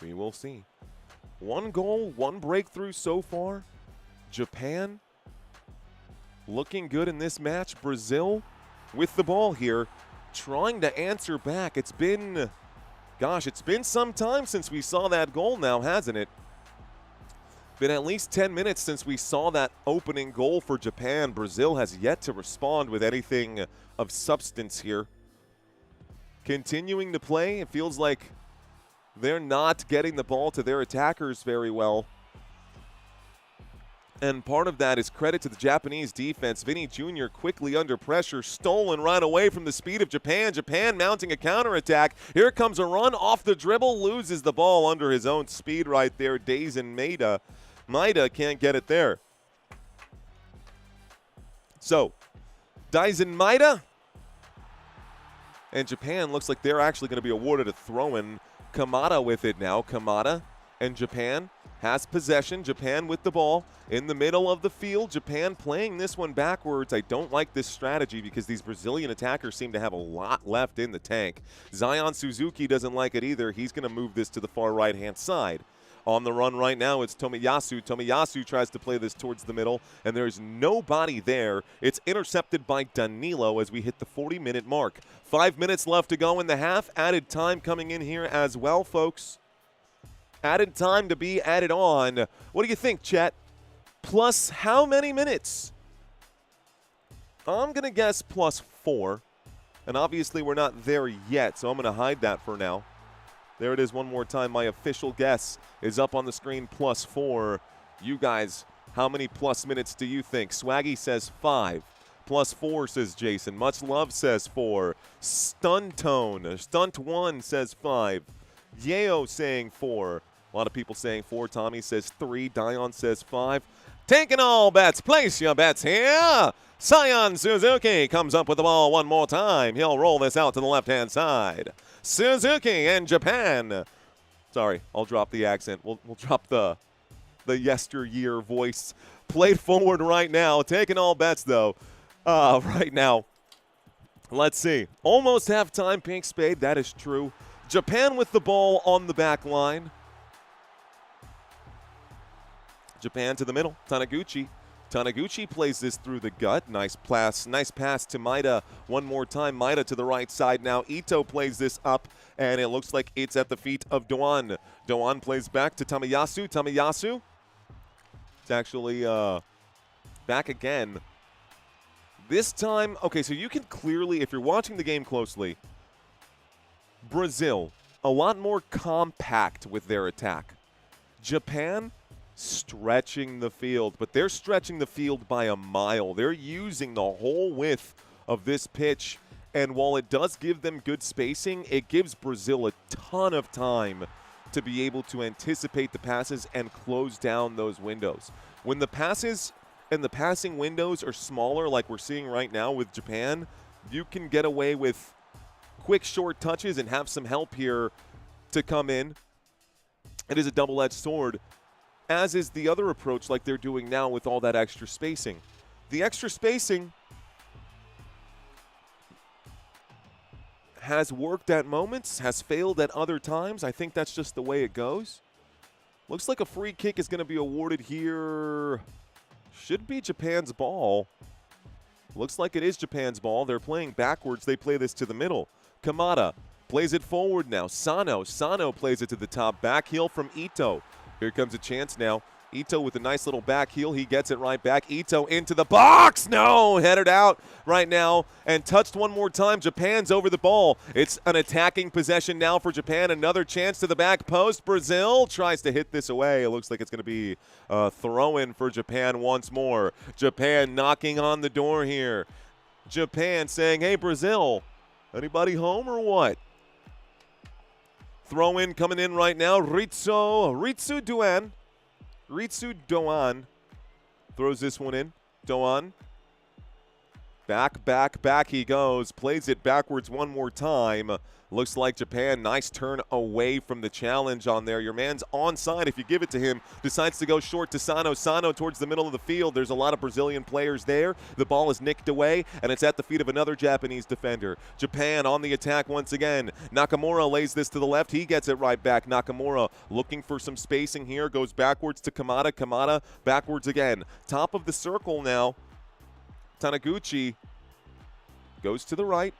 We will see. One goal, one breakthrough so far. Japan looking good in this match. Brazil with the ball here, trying to answer back. It's been some time since we saw that goal now, hasn't it? Been at least 10 minutes since we saw that opening goal for Japan. Brazil has yet to respond with anything of substance here. Continuing to play, it feels like they're not getting the ball to their attackers very well. And part of that is credit to the Japanese defense. Vinny Jr. quickly under pressure, stolen right away from the speed of Japan. Japan mounting a counterattack. Here comes a run off the dribble, loses the ball under his own speed right there. Daisen Maeda. Maeda can't get it there. So, Daisen Maeda. And Japan looks like they're actually going to be awarded a throw-in. Kamada with it now. Kamada and Japan has possession. Japan with the ball in the middle of the field. Japan playing this one backwards. I don't like this strategy because these Brazilian attackers seem to have a lot left in the tank. Zion Suzuki doesn't like it either. He's going to move this to the far right-hand side. On the run right now, it's Tomiyasu. Tomiyasu tries to play this towards the middle, and there's nobody there. It's intercepted by Danilo as we hit the 40-minute mark. 5 minutes left to go in the half. Added time coming in here as well, folks. Added time to be added on. What do you think, chat? Plus how many minutes? I'm going to guess plus 4. And obviously we're not there yet, so I'm going to hide that for now. There it is one more time. My official guess is up on the screen, plus 4. You guys, how many plus minutes do you think? Swaggy says 5. Plus 4, says Jason. Much love says 4. Stuntone. Stunt 1 says 5. Yeo saying 4. A lot of people saying 4. Tommy says 3. Dion says 5. Taking all bets. Place your bets here. Zion Suzuki comes up with the ball one more time. He'll roll this out to the left-hand side. Suzuki and Japan. Sorry, I'll drop the accent. We'll drop the yesteryear voice. Played forward right now. Taking all bets, though. Right now. Let's see. Almost halftime, Pink Spade. That is true. Japan with the ball on the back line. Japan to the middle. Taniguchi. Taniguchi plays this through the gut. Nice pass to Maeda one more time. Maeda to the right side now. Ito plays this up, and it looks like it's at the feet of Doan. Doan plays back to Tomiyasu. Tomiyasu. It's actually back again. This time, okay, so you can clearly, if you're watching the game closely, Brazil, a lot more compact with their attack. Japan, stretching the field, but they're stretching the field by a mile. They're using the whole width of this pitch, and while it does give them good spacing, it gives Brazil a ton of time to be able to anticipate the passes and close down those windows. When the passes and the passing windows are smaller, like we're seeing right now with Japan, you can get away with quick short touches and have some help here to come in. It is a double-edged sword, as is the other approach like they're doing now with all that extra spacing. The extra spacing has worked at moments, has failed at other times. I think that's just the way it goes. Looks like a free kick is going to be awarded here. Should be Japan's ball. Looks like it is Japan's ball. They're playing backwards. They play this to the middle. Kamada plays it forward now. Sano plays it to the top. Back heel from Ito. Here comes a chance now. Ito with a nice little back heel. He gets it right back. Ito into the box. No, headed out right now and touched one more time. Japan's over the ball. It's an attacking possession now for Japan. Another chance to the back post. Brazil tries to hit this away. It looks like it's going to be a throw-in for Japan once more. Japan knocking on the door here. Japan saying, hey, Brazil, anybody home or what? Throw in coming in right now. Ritsu Doan throws this one in. Doan. Back he goes. Plays it backwards one more time. Looks like Japan, nice turn away from the challenge on there. Your man's onside if you give it to him. Decides to go short to Sano. Sano towards the middle of the field. There's a lot of Brazilian players there. The ball is nicked away, and it's at the feet of another Japanese defender. Japan on the attack once again. Nakamura lays this to the left. He gets it right back. Nakamura looking for some spacing here. Goes backwards to Kamada. Kamada backwards again. Top of the circle now. Taniguchi goes to the right.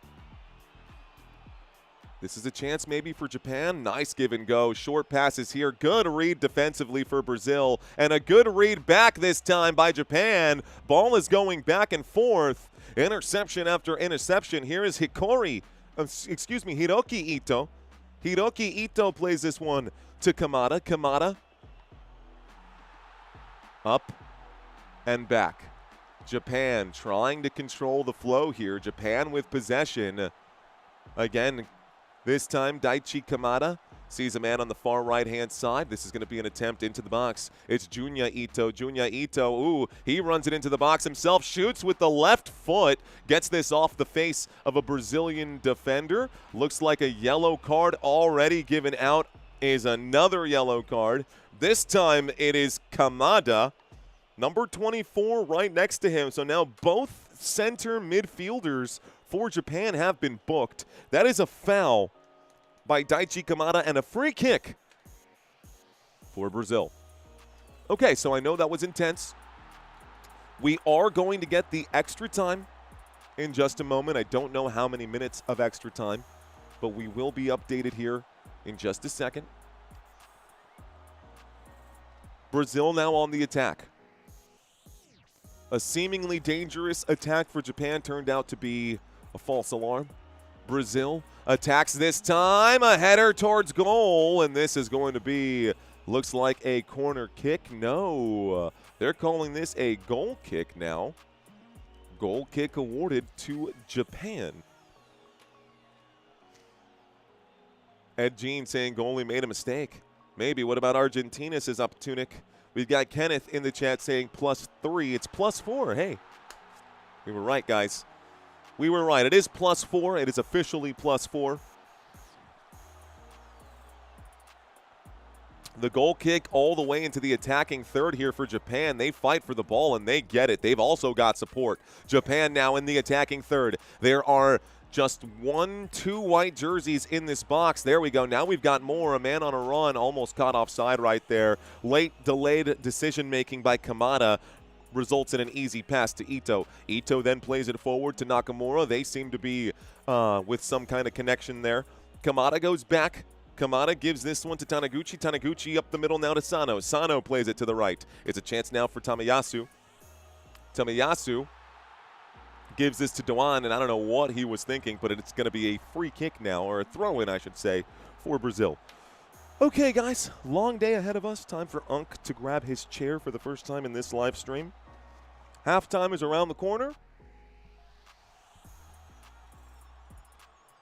This is a chance maybe for Japan. Nice give and go. Short passes here. Good read defensively for Brazil. And a good read back this time by Japan. Ball is going back and forth. Interception after interception. Here is Hiroki Ito. Hiroki Ito plays this one to Kamada. Kamada up and back. Japan trying to control the flow here. Japan with possession. Again, this time Daichi Kamada sees a man on the far right-hand side. This is going to be an attempt into the box. It's Junya Ito. Junya Ito, ooh, he runs it into the box himself. Shoots with the left foot. Gets this off the face of a Brazilian defender. Looks like a yellow card already given out. Is another yellow card. This time it is Kamada. Number 24 right next to him. So now both center midfielders for Japan have been booked. That is a foul by Daichi Kamada and a free kick for Brazil. Okay, so I know that was intense. We are going to get the extra time in just a moment. I don't know how many minutes of extra time, but we will be updated here in just a second. Brazil now on the attack. A seemingly dangerous attack for Japan turned out to be a false alarm. Brazil attacks this time. A header towards goal, and this is going to be, looks like a corner kick. No, they're calling this a goal kick now. Goal kick awarded to Japan. Ed Jean saying goalie made a mistake. Maybe. What about Argentina, says Up Tunic. We've got Kenneth in the chat saying +3. It's +4. Hey, we were right, guys. We were right. It is +4. It is officially +4. The goal kick all the way into the attacking third here for Japan. They fight for the ball, and they get it. They've also got support. Japan now in the attacking third. There are just 2 white jerseys in this box. There we go. Now we've got more. A man on a run, almost caught offside right there. Late delayed decision-making by Kamada results in an easy pass to Ito. Ito then plays it forward to Nakamura. They seem to be with some kind of connection there. Kamada goes back. Kamada gives this one to Taniguchi. Taniguchi up the middle now to Sano. Sano plays it to the right. It's a chance now for Tamayasu. Tamayasu gives this to Doan, and I don't know what he was thinking, but it's going to be a free kick now, or a throw-in, I should say, for Brazil. Okay, guys, long day ahead of us. Time for Unk to grab his chair for the first time in this live stream. Halftime is around the corner.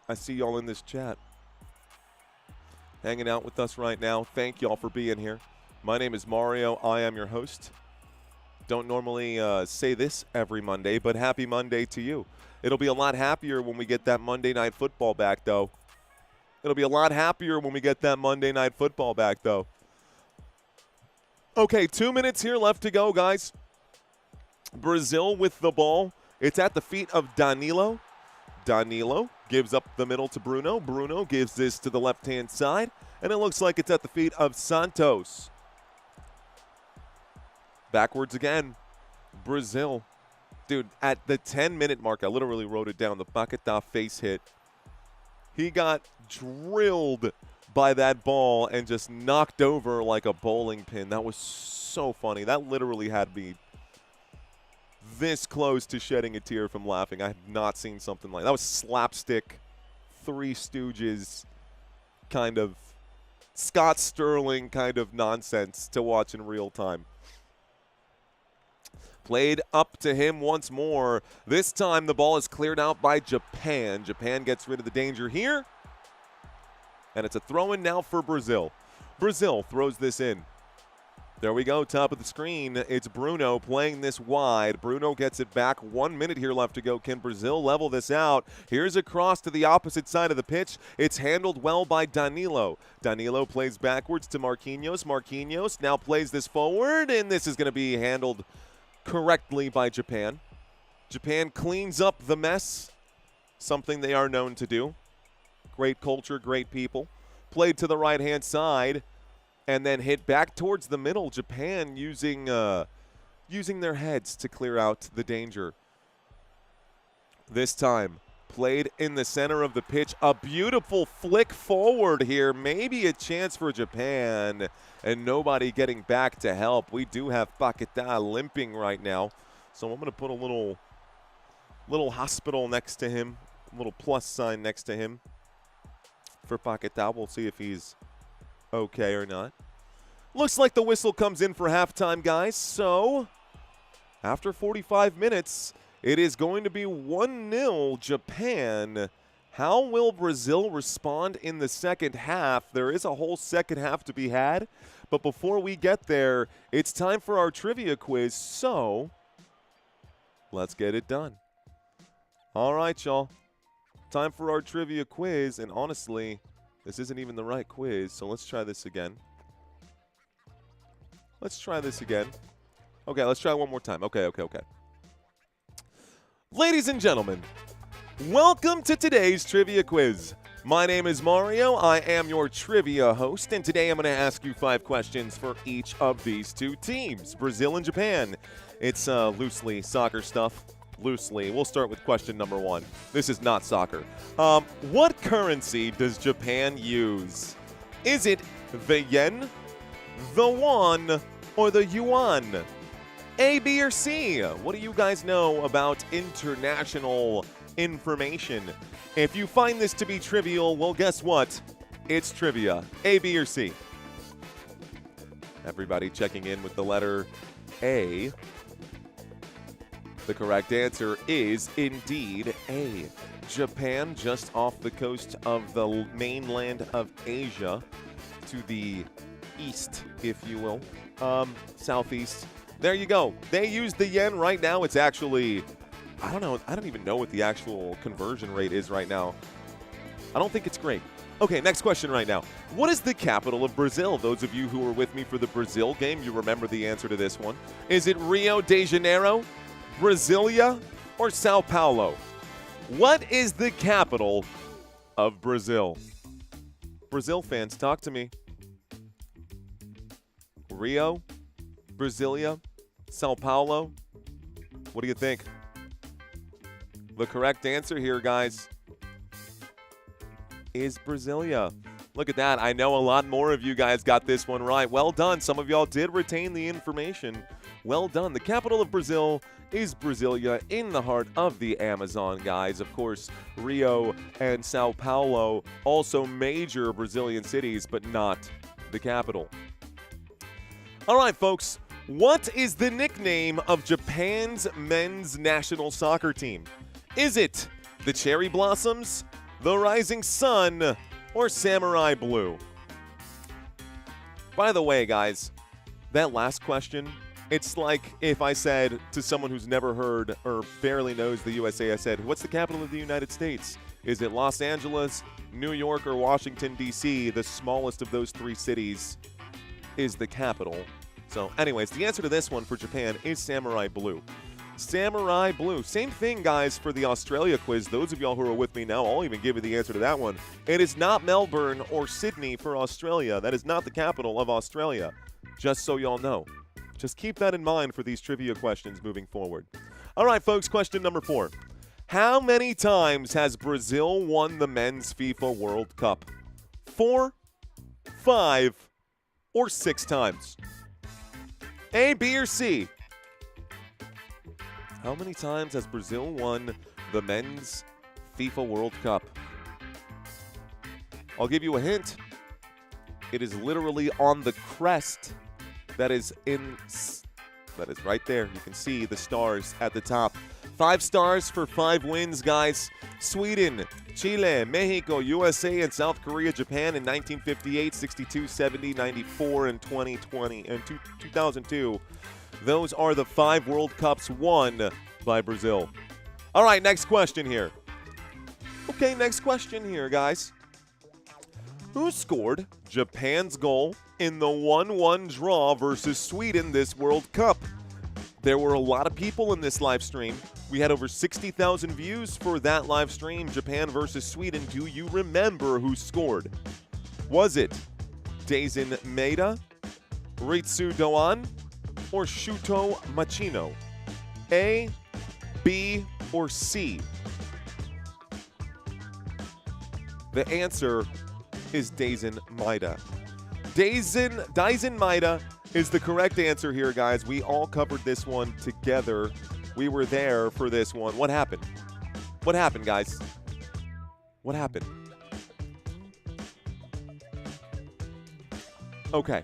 I see y'all in this chat hanging out with us right now. Thank y'all for being here. My name is Mario. I am your host. Don't normally say this every Monday, but happy Monday to you. It'll be a lot happier when we get that Monday Night Football back, though. It'll be a lot happier when we get that Monday Night Football back, though. Okay, 2 minutes here left to go, guys. Brazil with the ball. It's at the feet of Danilo. Danilo gives up the middle to Bruno. Bruno gives this to the left-hand side, and it looks like it's at the feet of Santos. Backwards again. Brazil. Dude, at the 10-minute mark, I literally wrote it down, the Paquetá face hit. He got drilled by that ball and just knocked over like a bowling pin. That was so funny. That literally had me this close to shedding a tear from laughing. I have not seen something like that. That was slapstick, Three Stooges kind of Scott Sterling kind of nonsense to watch in real time. Played up to him once more. This time the ball is cleared out by Japan. Japan gets rid of the danger here. And it's a throw-in now for Brazil. Brazil throws this in. There we go, top of the screen. It's Bruno playing this wide. Bruno gets it back. 1 minute here left to go. Can Brazil level this out? Here's a cross to the opposite side of the pitch. It's handled well by Danilo. Danilo plays backwards to Marquinhos. Marquinhos now plays this forward, and this is going to be handled correctly by Japan. Japan cleans up the mess, something they are known to do. Great culture, great people. Played to the right-hand side and then hit back towards the middle. Japan using their heads to clear out the danger. This time, played in the center of the pitch. A beautiful flick forward here. Maybe a chance for Japan. And nobody getting back to help. We do have Paquetá limping right now. So I'm going to put a little hospital next to him. A little plus sign next to him for Paquetá. We'll see if he's okay or not. Looks like the whistle comes in for halftime, guys. So after 45 minutes, it is going to be 1-0 Japan. How will Brazil respond in the second half? There is a whole second half to be had. But before we get there, it's time for our trivia quiz. So let's get it done. All right, y'all. Time for our trivia quiz. And honestly, this isn't even the right quiz. So let's try this again. Let's try this again. Okay, let's try one more time. Okay. Ladies and gentlemen, welcome to today's trivia quiz. My name is Mario. I am your trivia host, and today I'm going to ask you 5 questions for each of these two teams, Brazil and Japan. It's loosely soccer stuff. Loosely. We'll start with question number 1. This is not soccer. What currency does Japan use? Is it the yen, the won, or the yuan? A, B, or C? What do you guys know about international information? If you find this to be trivial, well, guess what? It's trivia. A, B, or C? Everybody checking in with the letter A. The correct answer is indeed A. Japan, just off the coast of the mainland of Asia, to the east, if you will, southeast. There you go. They use the yen right now. It's actually, I don't know. I don't even know what the actual conversion rate is right now. I don't think it's great. Okay, next question right now. What is the capital of Brazil? Those of you who were with me for the Brazil game, you remember the answer to this one. Is it Rio de Janeiro, Brasilia, or Sao Paulo? What is the capital of Brazil? Brazil fans, talk to me. Rio, Brasilia, Sao Paulo? What do you think? The correct answer here, guys, is Brasilia. Look at that. I know a lot more of you guys got this one right. Well done. Some of y'all did retain the information. Well done. The capital of Brazil is Brasilia, in the heart of the Amazon, guys. Of course, Rio and Sao Paulo, also major Brazilian cities, but not the capital. All right, folks. What is the nickname of Japan's men's national soccer team? Is it the Cherry Blossoms, the Rising Sun, or Samurai Blue? By the way, guys, that last question, it's like if I said to someone who's never heard or barely knows the USA, I said, what's the capital of the United States? Is it Los Angeles, New York, or Washington, D.C.? The smallest of those three cities is the capital. So anyways, the answer to this one for Japan is Samurai Blue. Samurai Blue. Same thing, guys, for the Australia quiz. Those of y'all who are with me now, I'll even give you the answer to that one. It is not Melbourne or Sydney for Australia. That is not the capital of Australia, just so y'all know. Just keep that in mind for these trivia questions moving forward. All right, folks, question number 4. How many times has Brazil won the men's FIFA World Cup? 4, 5, or 6 times? A, B, or C? How many times has Brazil won the men's FIFA World Cup? I'll give you a hint. It is literally on the crest that is right there. You can see the stars at the top. 5 stars for 5 wins, guys. Sweden, Chile, Mexico, USA, and South Korea, Japan in 1958, 62, 70, 94, and 2020, and 2002. Those are the 5 World Cups won by Brazil. All right, next question here. Okay, next question here, guys. Who scored Japan's goal in the 1-1 draw versus Sweden this World Cup? There were a lot of people in this live stream. We had over 60,000 views for that live stream, Japan versus Sweden. Do you remember who scored? Was it Daisen Maeda, Ritsu Doan, or Shuto Machino? A, B, or C? The answer is Daisen Maeda. Daisen Maeda is the correct answer here, guys. We all covered this one together. We were there for this one. What happened? What happened, guys? What happened? Okay.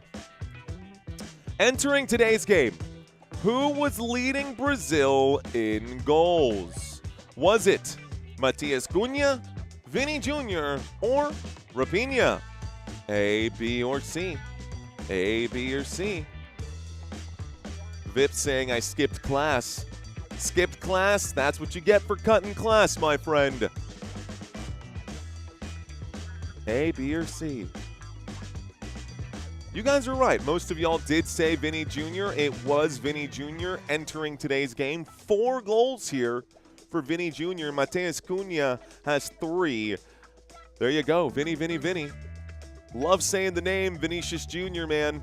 Entering today's game, who was leading Brazil in goals? Was it Matias Cunha, Vini Jr., or Rapinha? A, B, or C? A, B, or C? Vip saying I skipped class. Skipped class? That's what you get for cutting class, my friend. A, B, or C? You guys are right. Most of y'all did say Vini Jr. It was Vini Jr. entering today's game. 4 goals here for Vini Jr. Matias Cunha has 3. There you go. Vini. Love saying the name Vinicius Jr., man.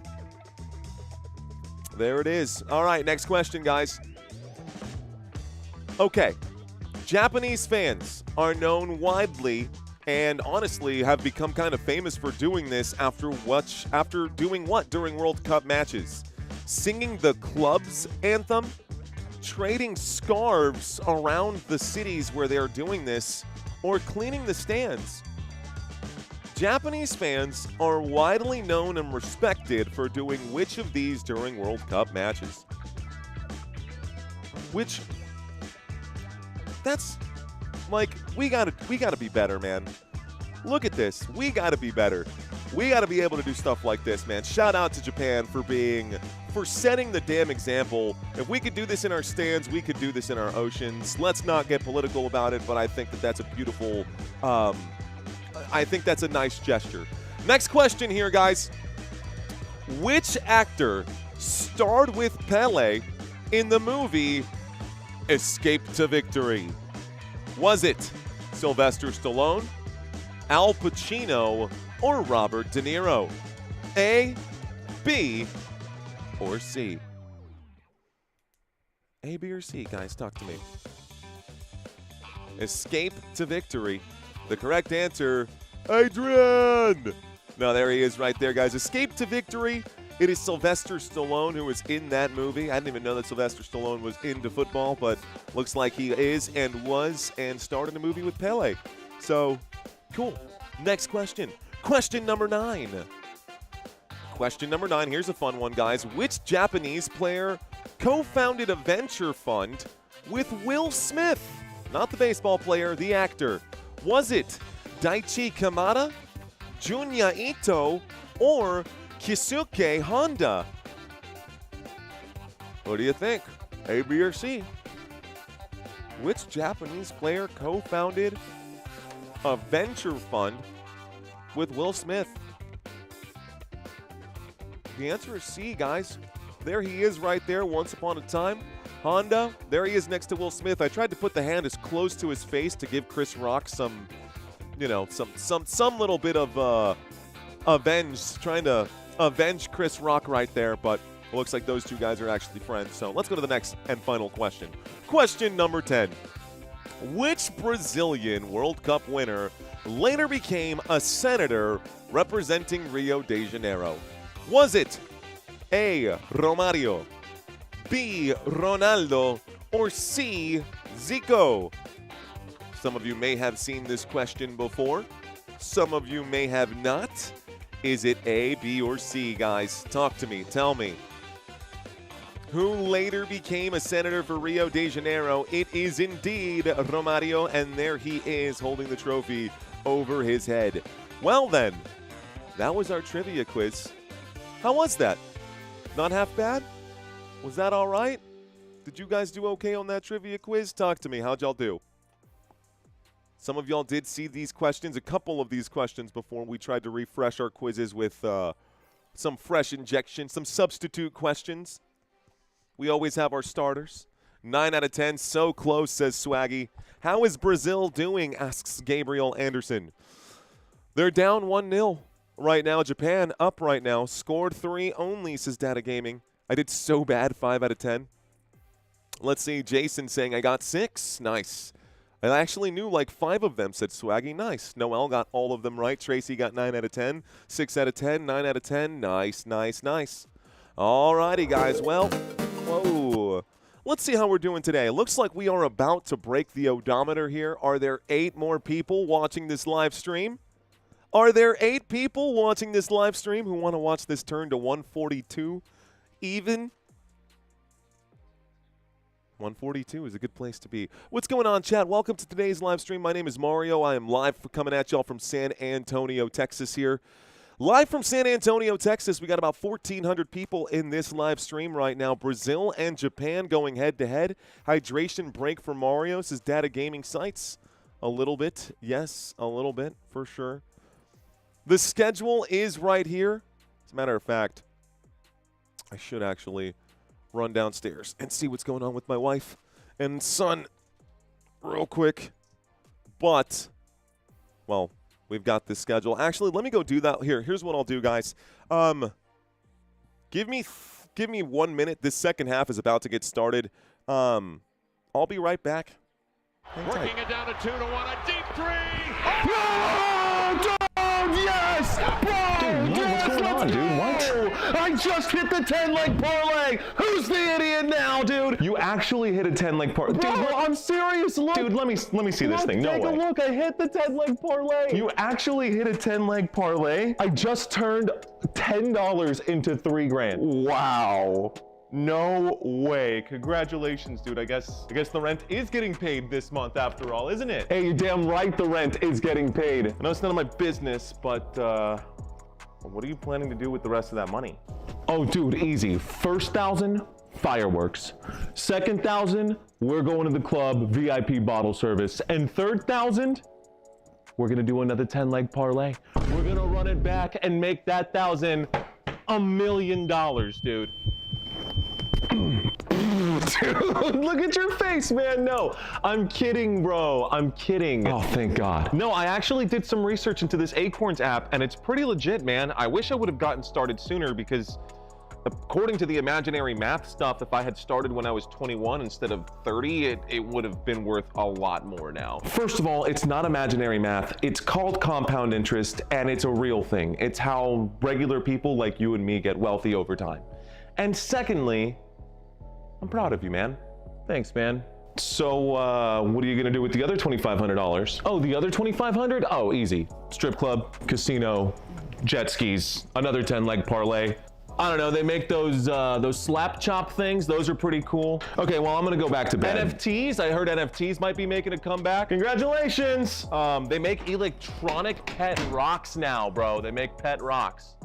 There it is. All right, next question, guys. Okay. Japanese fans are known widely and honestly have become kind of famous for doing this after doing what during World Cup matches? Singing the club's anthem, trading scarves around the cities where they are doing this, or cleaning the stands. Japanese fans are widely known and respected for doing which of these during World Cup matches? Which, that's like, we gotta be better, man. Look at this. We gotta be better. We gotta be able to do stuff like this, man. Shout out to Japan for setting the damn example. If we could do this in our stands, we could do this in our oceans. Let's not get political about it, but I think that that's a beautiful, I think that's a nice gesture. Next question here, guys. Which actor starred with Pele in the movie Escape to Victory? Was it Sylvester Stallone, Al Pacino, or Robert De Niro? A, B, or C? A, B, or C, guys? Talk to me. Escape to Victory. The correct answer, Adrian! No, there he is right there, guys. Escape to Victory. It is Sylvester Stallone who is in that movie. I didn't even know that Sylvester Stallone was into football, but looks like he is and was and starred in a movie with Pele. So, cool. Next question. Question number 9. Question number 9. Here's a fun one, guys. Which Japanese player co-founded a venture fund with Will Smith? Not the baseball player, the actor. Was it Daichi Kamada, Junya Ito, or Kisuke Honda? What do you think? A, B, or C? Which Japanese player co-founded a venture fund with Will Smith? The answer is C, guys. There he is right there, once upon a time. Honda, there he is next to Will Smith. I tried to put the hand as close to his face to give Chris Rock some, you know, some little bit of trying to avenge Chris Rock right there, but it looks like those two guys are actually friends. So let's go to the next and final question. Question number 10. Which Brazilian World Cup winner later became a senator representing Rio de Janeiro? Was it A, Romario, B, Ronaldo, or C, Zico? Some of you may have seen this question before. Some of you may have not. Is it A, B, or C, guys? Talk to me. Tell me. Who later became a senator for Rio de Janeiro? It is indeed Romario, and there he is holding the trophy over his head. Well then, that was our trivia quiz. How was that? Not half bad? Was that all right? Did you guys do okay on that trivia quiz? Talk to me. How'd y'all do? Some of y'all did see these questions, a couple of these questions before. We tried to refresh our quizzes with some fresh injection, some substitute questions. We always have our starters. 9 out of 10, so close, says Swaggy. How is Brazil doing, asks Gabriel Anderson. They're down 1-0 right now. Japan up right now. Scored 3 only, says Data Gaming. I did so bad, 5 out of 10. Let's see, Jason saying I got 6. Nice. I actually knew like 5 of them, said Swaggy. Nice. Noel got all of them right. Tracy got 9 out of 10. 6 out of 10. 9 out of 10. Nice, nice, nice. All righty, guys. Well, whoa. Let's see how we're doing today. It looks like we are about to break the odometer here. Are there 8 more people watching this live stream? Are there 8 people watching this live stream who want to watch this turn to 142 even? 142 is a good place to be. What's going on, chat? Welcome to today's live stream. My name is Mario. I am live coming at y'all from San Antonio, Texas here. Live from San Antonio, Texas. We got about 1,400 people in this live stream right now. Brazil and Japan going head-to-head. Hydration break for Mario, says Data Gaming Sites. A little bit. Yes, a little bit, for sure. The schedule is right here. As a matter of fact, I should actually run downstairs and see what's going on with my wife and son real quick. But, well, we've got this schedule. Actually, let me go do that. Here's what I'll do, guys. Give me 1 minute. This second half is about to get started. I'll be right back. Working it down to 2-1. A deep 3. No! Dude, yes! Bro, Dude, what's going on, dude? What? I just hit the 10-leg parlay. Who's the idiot now, dude? You actually hit a 10-leg parlay. Bro, Dude, I'm serious. Look. dude, let me see this thing. No Take way. a look. I hit the 10-leg parlay. You actually hit a 10-leg parlay? I just turned $10 into $3,000. Wow. No way. Congratulations, dude. I guess the rent is getting paid this month after all, isn't it? Hey, you're damn right the rent is getting paid. I know it's none of my business, but what are you planning to do with the rest of that money? Oh, dude, easy. First 1,000, fireworks. Second 1,000, we're going to the club, VIP bottle service. And third 1,000, we're gonna do another 10-leg parlay. We're gonna run it back and make that 1,000 $1 million, dude. Dude, look at your face, man. No, I'm kidding, bro. I'm kidding. Oh, thank God. No, I actually did some research into this Acorns app, and it's pretty legit, man. I wish I would have gotten started sooner because according to the imaginary math stuff, if I had started when I was 21 instead of 30, it would have been worth a lot more now. First of all, it's not imaginary math. It's called compound interest, and it's a real thing. It's how regular people like you and me get wealthy over time. And secondly, I'm proud of you, man. Thanks, man. So, what are you gonna do with the other $2,500? Oh, the other $2,500? Oh, easy. Strip club, casino, jet skis, another 10-leg parlay. I don't know, they make those slap chop things. Those are pretty cool. Okay, well, I'm gonna go back to bed. NFTs, I heard NFTs might be making a comeback. Congratulations. They make electronic pet rocks now, bro. They make pet rocks.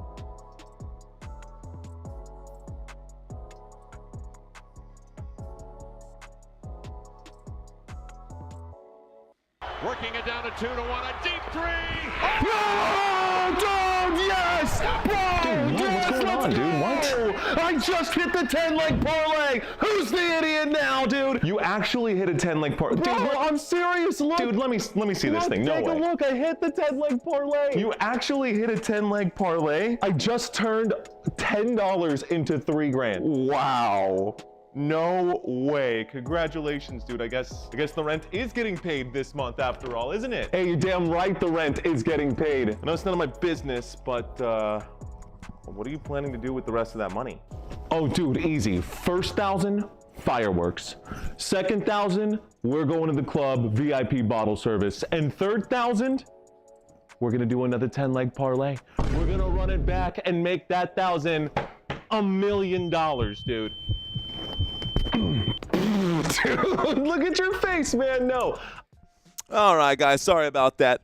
Working it down to 2-1, a deep three. Oh, dude, yes! Bro, Dude, yes, what's going on, dude? What? I just hit the 10-leg parlay. Who's the idiot now, dude? You actually hit a 10-leg parlay. Bro, Dude, I'm serious. Look. dude, let me see this thing. No Take way. a look. I hit the 10-leg parlay. You actually hit a 10-leg parlay? I just turned $10 into $3 grand. Wow. No way. Congratulations, dude. I guess the rent is getting paid this month after all, isn't it? Hey, you're damn right the rent is getting paid. I know it's none of my business, but what are you planning to do with the rest of that money? Oh, dude, easy. First 1,000, fireworks. Second 1,000, we're going to the club, VIP bottle service. And third 1,000, we're gonna do another 10-leg parlay. We're gonna run it back and make that 1,000 $1 million, dude. Dude, look at your face, man. No. All right, guys, sorry about that.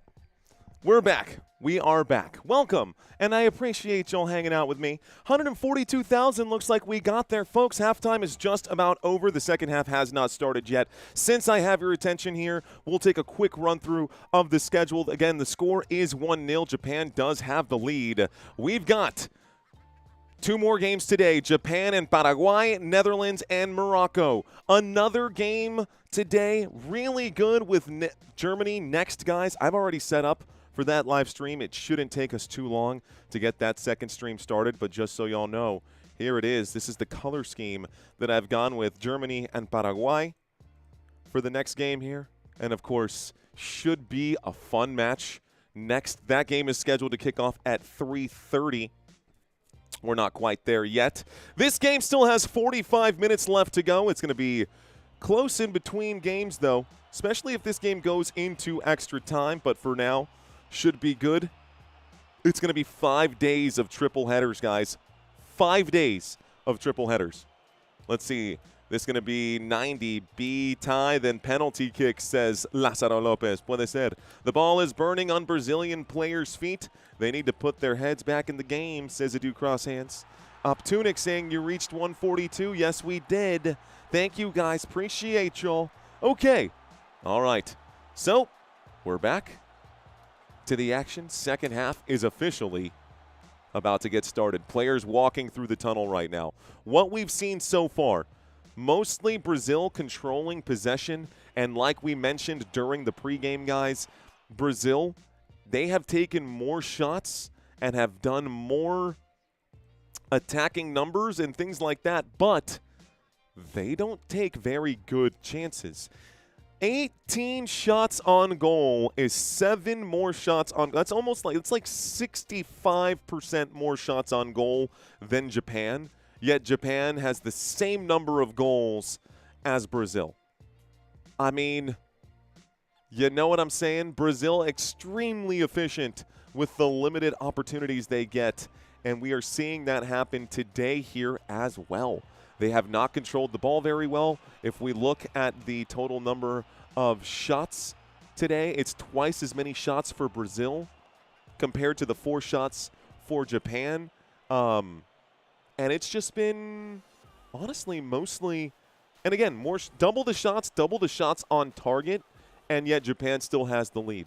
We're back. We are back. Welcome, and I appreciate y'all hanging out with me. 142,000 looks like we got there, folks. Halftime is just about over. The second half has not started yet. Since I have your attention here, we'll take a quick run-through of the schedule. Again, the score is 1-0. Japan does have the lead. We've got 2 more games today, Japan and Paraguay, Netherlands and Morocco. Another game today, really good with Germany next, guys. I've already set up for that live stream. It shouldn't take us too long to get that second stream started, but just so y'all know, here it is. This is the color scheme that I've gone with, Germany and Paraguay for the next game here. And, of course, should be a fun match. Next, that game is scheduled to kick off at 3:30. We're not quite there yet. This game still has 45 minutes left to go. It's going to be close in between games, though, especially if this game goes into extra time. But for now, should be good. It's going to be 5 days of triple headers, guys. 5 days of triple headers. Let's see. This is going to be 90. B tie, then penalty kick, says Lázaro Lopez. Puede ser. The ball is burning on Brazilian players' feet. They need to put their heads back in the game, says Edu Crosshands. Optunic saying you reached 142. Yes, we did. Thank you, guys. Appreciate y'all. Okay. All right. So, we're back to the action. Second half is officially about to get started. Players walking through the tunnel right now. What we've seen so far, mostly Brazil controlling possession, and like we mentioned during the pregame, guys, Brazil, they have taken more shots and have done more attacking numbers and things like that, but they don't take very good chances. 18 shots on goal is 7 more shots on. That's almost like, it's like 65% more shots on goal than Japan. Yet Japan has the same number of goals as Brazil. I mean, you know what I'm saying? Brazil extremely efficient with the limited opportunities they get, and we are seeing that happen today here as well. They have not controlled the ball very well. If we look at the total number of shots today, it's twice as many shots for Brazil compared to the 4 shots for Japan. And it's just been, honestly, mostly, and again, double the shots on target, and yet Japan still has the lead.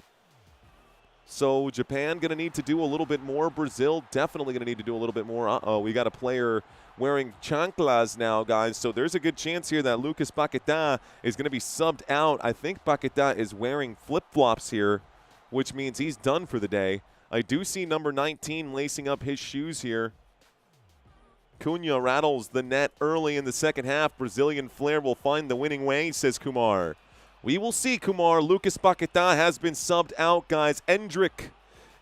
So Japan going to need to do a little bit more. Brazil definitely going to need to do a little bit more. Uh-oh, we got a player wearing chanclas now, guys. So there's a good chance here that Lucas Paquetá is going to be subbed out. I think Paquetá is wearing flip-flops here, which means he's done for the day. I do see number 19 lacing up his shoes here. Cunha rattles the net early in the second half. Brazilian flair will find the winning way, says Kumar. We will see, Kumar. Lucas Paquetá has been subbed out, guys. Endrick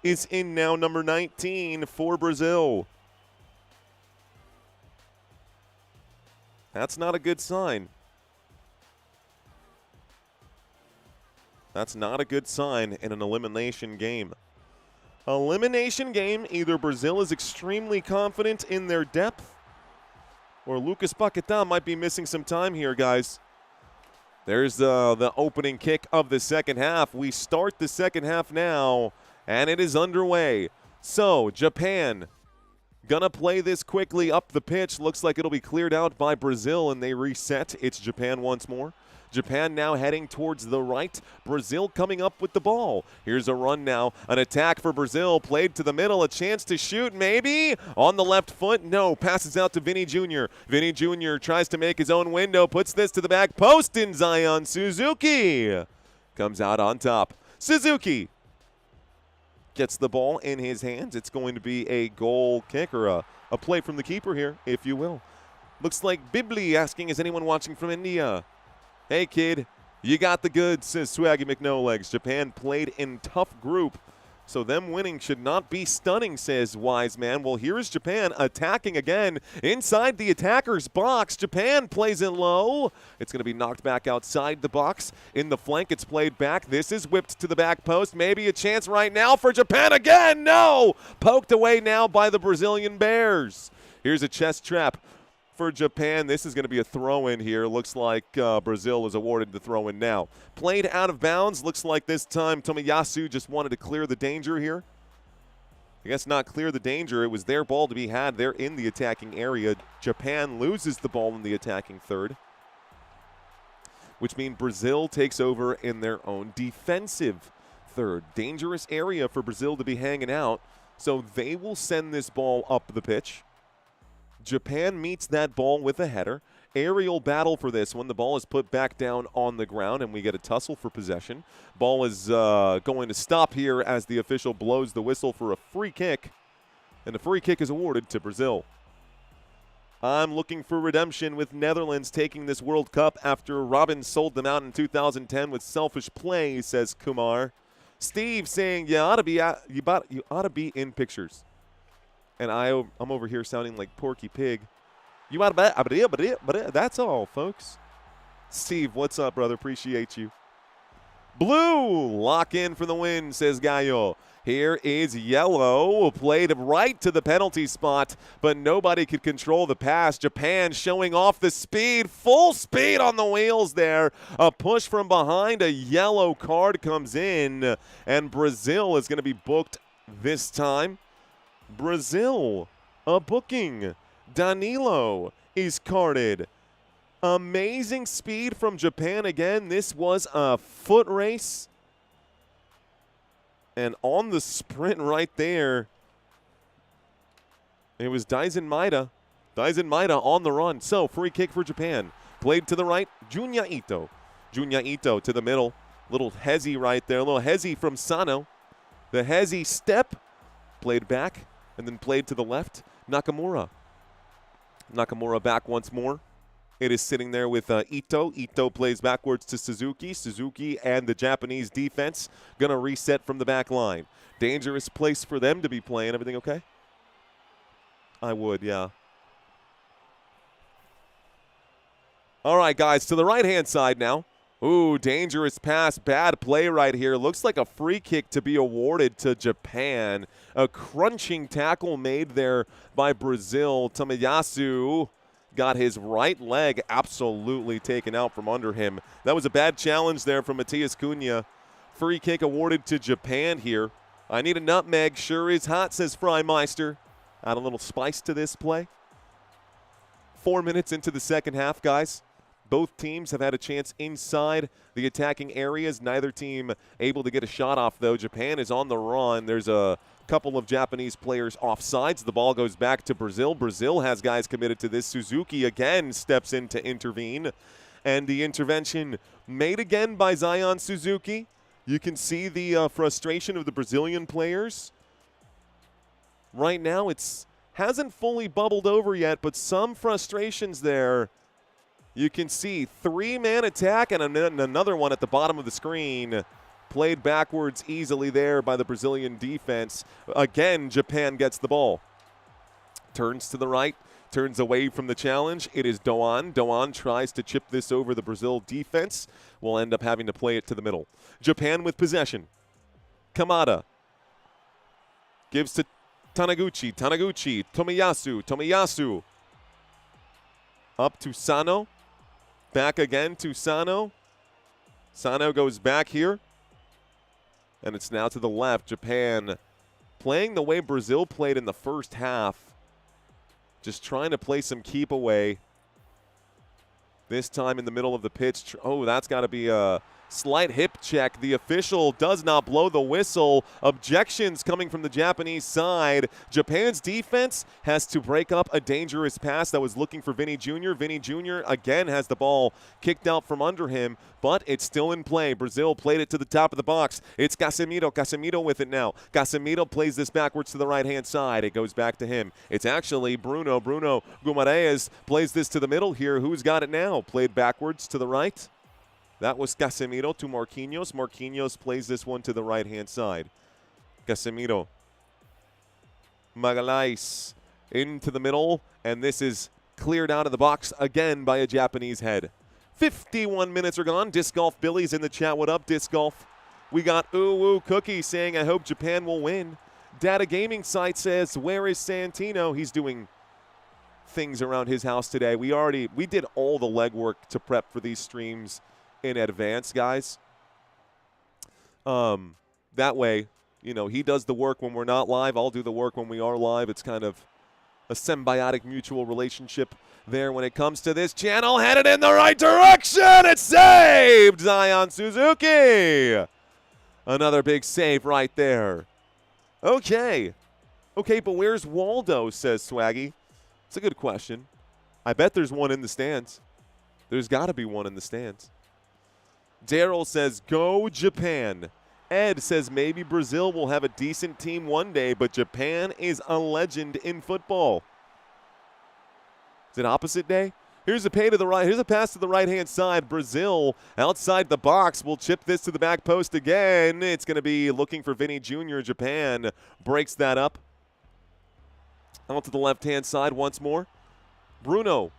is in now, number 19 for Brazil. That's not a good sign. That's not a good sign in an elimination game. Elimination game. Either Brazil is extremely confident in their depth, or Lucas Paquetá might be missing some time here, guys. There's the opening kick of the second half. We start the second half now, and it is underway. So, Japan gonna play this quickly up the pitch. Looks like it'll be cleared out by Brazil, and they reset. It's Japan once more. Japan now heading towards the right. Brazil coming up with the ball. Here's a run now. An attack for Brazil. Played to the middle. A chance to shoot, maybe. On the left foot. No. Passes out to Vini Jr. Vini Jr. tries to make his own window. Puts this to the back post, and Zion Suzuki comes out on top. Suzuki gets the ball in his hands. It's going to be a goal kick, or a play from the keeper here, if you will. Looks like Bibli asking, is anyone watching from India? Hey, kid, you got the goods, says Swaggy McNolegs. Japan played in tough group, so them winning should not be stunning, says Wise Man. Well, here's Japan attacking again inside the attacker's box. Japan plays it low. It's going to be knocked back outside the box. In the flank, it's played back. This is whipped to the back post. Maybe a chance right now for Japan again. No! Poked away now by the Brazilian Bears. Here's a chest trap for Japan. This is going to be a throw-in here. Looks like Brazil is awarded the throw-in now. Played out of bounds. Looks like this time Tomiyasu just wanted to clear the danger here. I guess not clear the danger. It was their ball to be had. They're in the attacking area. Japan loses the ball in the attacking third, which means Brazil takes over in their own defensive third. Dangerous area for Brazil to be hanging out, so they will send this ball up the pitch. Japan meets that ball with a header. Aerial battle for this one. The ball is put back down on the ground, and we get a tussle for possession. Ball is going to stop here as the official blows the whistle for a free kick, and the free kick is awarded to Brazil. I'm looking for redemption with Netherlands taking this World Cup after Robin sold them out in 2010 with selfish play, says Kumar. Steve saying you ought to be in pictures. And I'm over here sounding like Porky Pig. You ought to be, that's all, folks. Steve, what's up, brother? Appreciate you. Blue, lock in for the win, says Gallo. Here is yellow, played right to the penalty spot, but nobody could control the pass. Japan showing off the speed, full speed on the wheels there. A push from behind, a yellow card comes in, and Brazil is going to be booked this time. Brazil, a booking. Danilo is carded. Amazing speed from Japan again. This was a foot race. And on the sprint right there, it was Daisen Maeda. Daisen Maeda on the run. So, free kick for Japan. Played to the right, Junya Ito. Junya Ito to the middle. Little hezzy right there. A little hezzy from Sano. The hezzy step. Played back. And then played to the left, Nakamura. Nakamura back once more. It is sitting there with Ito. Ito plays backwards to Suzuki. Suzuki and the Japanese defense going to reset from the back line. Dangerous place for them to be playing. Everything okay? I would, yeah. All right, guys, to the right-hand side now. Ooh, dangerous pass, bad play right here. Looks like a free kick to be awarded to Japan. A crunching tackle made there by Brazil. Tomiyasu got his right leg absolutely taken out from under him. That was a bad challenge there from Matias Cunha. Free kick awarded to Japan here. I need a nutmeg, sure is hot, says Frymeister. Add a little spice to this play. 4 minutes into the second half, guys. Both teams have had a chance inside the attacking areas. Neither team able to get a shot off, though. Japan is on the run. There's a couple of Japanese players offsides. The ball goes back to Brazil. Brazil has guys committed to this. Suzuki again steps in to intervene. And the intervention made again by Zion Suzuki. You can see the frustration of the Brazilian players. Right now, it hasn't fully bubbled over yet, but some frustrations there. You can see 3-man attack and another one at the bottom of the screen. Played backwards easily there by the Brazilian defense. Again, Japan gets the ball. Turns to the right, turns away from the challenge. It is Doan. Doan tries to chip this over the Brazil defense. Will end up having to play it to the middle. Japan with possession. Kamada. Gives to Taniguchi. Taniguchi. Tomiyasu. Tomiyasu. Up to Sano. Back again to Sano. Sano goes back here. And it's now to the left. Japan playing the way Brazil played in the first half. Just trying to play some keep away. This time in the middle of the pitch. Oh, that's got to be a slight hip check. The official does not blow the whistle. Objections coming from the Japanese side. Japan's defense has to break up a dangerous pass that was looking for Vinny Jr. Vinny Jr. again has the ball kicked out from under him, but it's still in play. Brazil played it to the top of the box. It's Casemiro. Casemiro with it now. Casemiro plays this backwards to the right-hand side. It goes back to him. It's actually Bruno. Bruno Guimaraes plays this to the middle here. Who's got it now? Played backwards to the right. That was Casemiro to Marquinhos. Marquinhos plays this one to the right-hand side. Casemiro. Magalhães into the middle, and this is cleared out of the box again by a Japanese head. 51 minutes are gone. Disc Golf Billy's in the chat. What up, Disc Golf? We got Ooh Cookie saying, I hope Japan will win. Data Gaming Site says, where is Santino? He's doing things around his house today. We did all the legwork to prep for these streams in advance, guys. That way, you know, he does the work when we're not live. I'll do the work when we are live. It's kind of a symbiotic mutual relationship there when it comes to this channel. Headed in the right direction. It's saved. Zion Suzuki. Another big save right there. Okay, but where's Waldo, says Swaggy. It's a good question. I bet there's one in the stands. There's got to be one in the stands. Daryl says, go Japan. Ed says maybe Brazil will have a decent team one day, but Japan is a legend in football. Is it opposite day? Here's a pay to the right. Here's a pass to the right-hand side. Brazil outside the box will chip this to the back post again. It's going to be looking for Vinny Jr. Japan breaks that up. Out to the left-hand side once more. Bruno.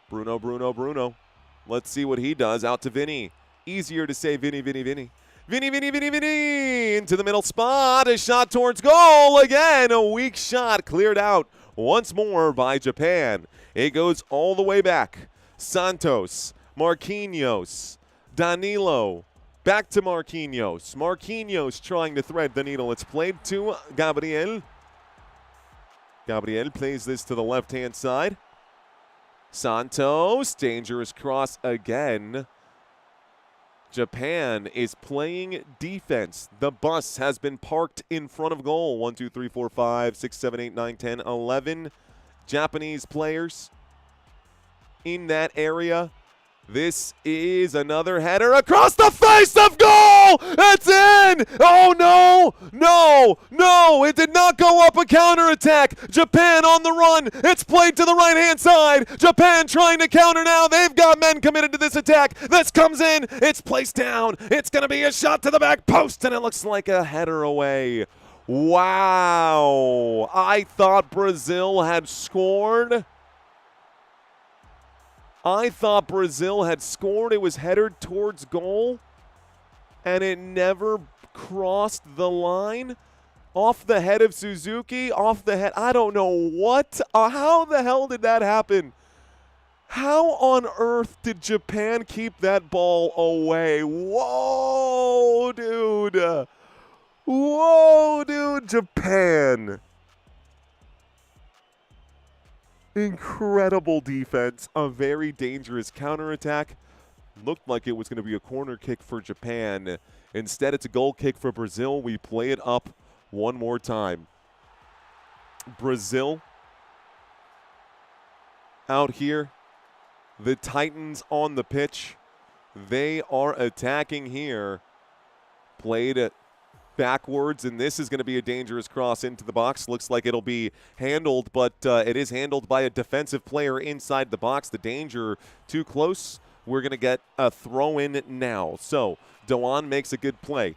Bruno. Let's see what he does. Out to Vinny. Easier to say Vinny. Vinny. Into the middle spot. A shot towards goal. Again, a weak shot cleared out once more by Japan. It goes all the way back. Santos, Marquinhos, Danilo. Back to Marquinhos. Marquinhos trying to thread the needle. It's played to Gabriel. Gabriel plays this to the left-hand side. Santos, dangerous cross again. Japan is playing defense. The bus has been parked in front of goal. 1, 2, 3, 4, 5, 6, 7, 8, 9, 10, 11 Japanese players in that area. This is another header across the face of goal. It's in. Oh, no. It did not go up a counterattack. Japan on the run. It's played to the right-hand side. Japan trying to counter now. They've got men committed to this attack. This comes in. It's placed down. It's going to be a shot to the back post, and it looks like a header away. Wow. I thought Brazil had scored. It was headed towards goal, and it never crossed the line. Off the head of Suzuki, off the head. I don't know what. How the hell did that happen? How on earth did Japan keep that ball away? Whoa, dude, Japan. Incredible defense, a very dangerous counterattack. Looked like it was going to be a corner kick for Japan. Instead, it's a goal kick for Brazil. We play it up one more time. Brazil out here. The Titans on the pitch. They are attacking here. Played it backwards, and this is going to be a dangerous cross into the box. Looks like it'll be handled, but it is handled by a defensive player inside the box. The danger too close. We're going to get a throw-in now. So Doan makes a good play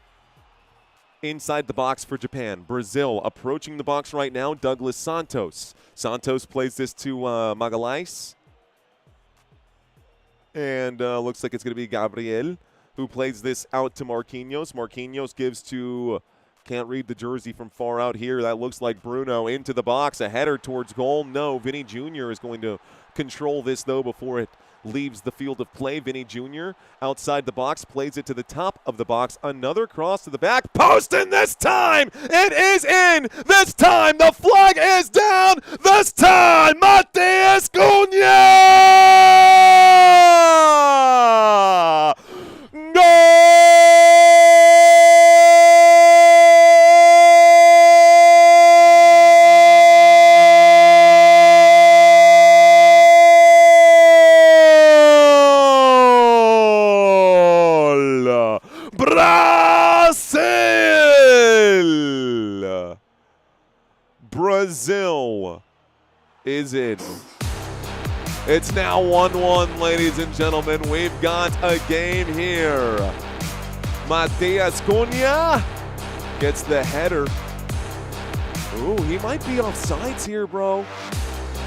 inside the box for Japan. Brazil approaching the box right now. Douglas Santos. Santos plays this to Magalhães. And looks like it's going to be Gabriel, who plays this out to Marquinhos. Marquinhos gives to Can't read the jersey from far out here. That looks like Bruno into the box. A header towards goal. No, Vinny Jr. is going to control this, though, before it leaves the field of play. Vinny Jr. outside the box, plays it to the top of the box. Another cross to the back post, and this time it is in. This time the flag is down. This time Matias Cunha! Brazil is in. It's now 1-1, ladies and gentlemen. We've got a game here. Matias Cunha gets the header. Ooh, he might be offsides here, bro.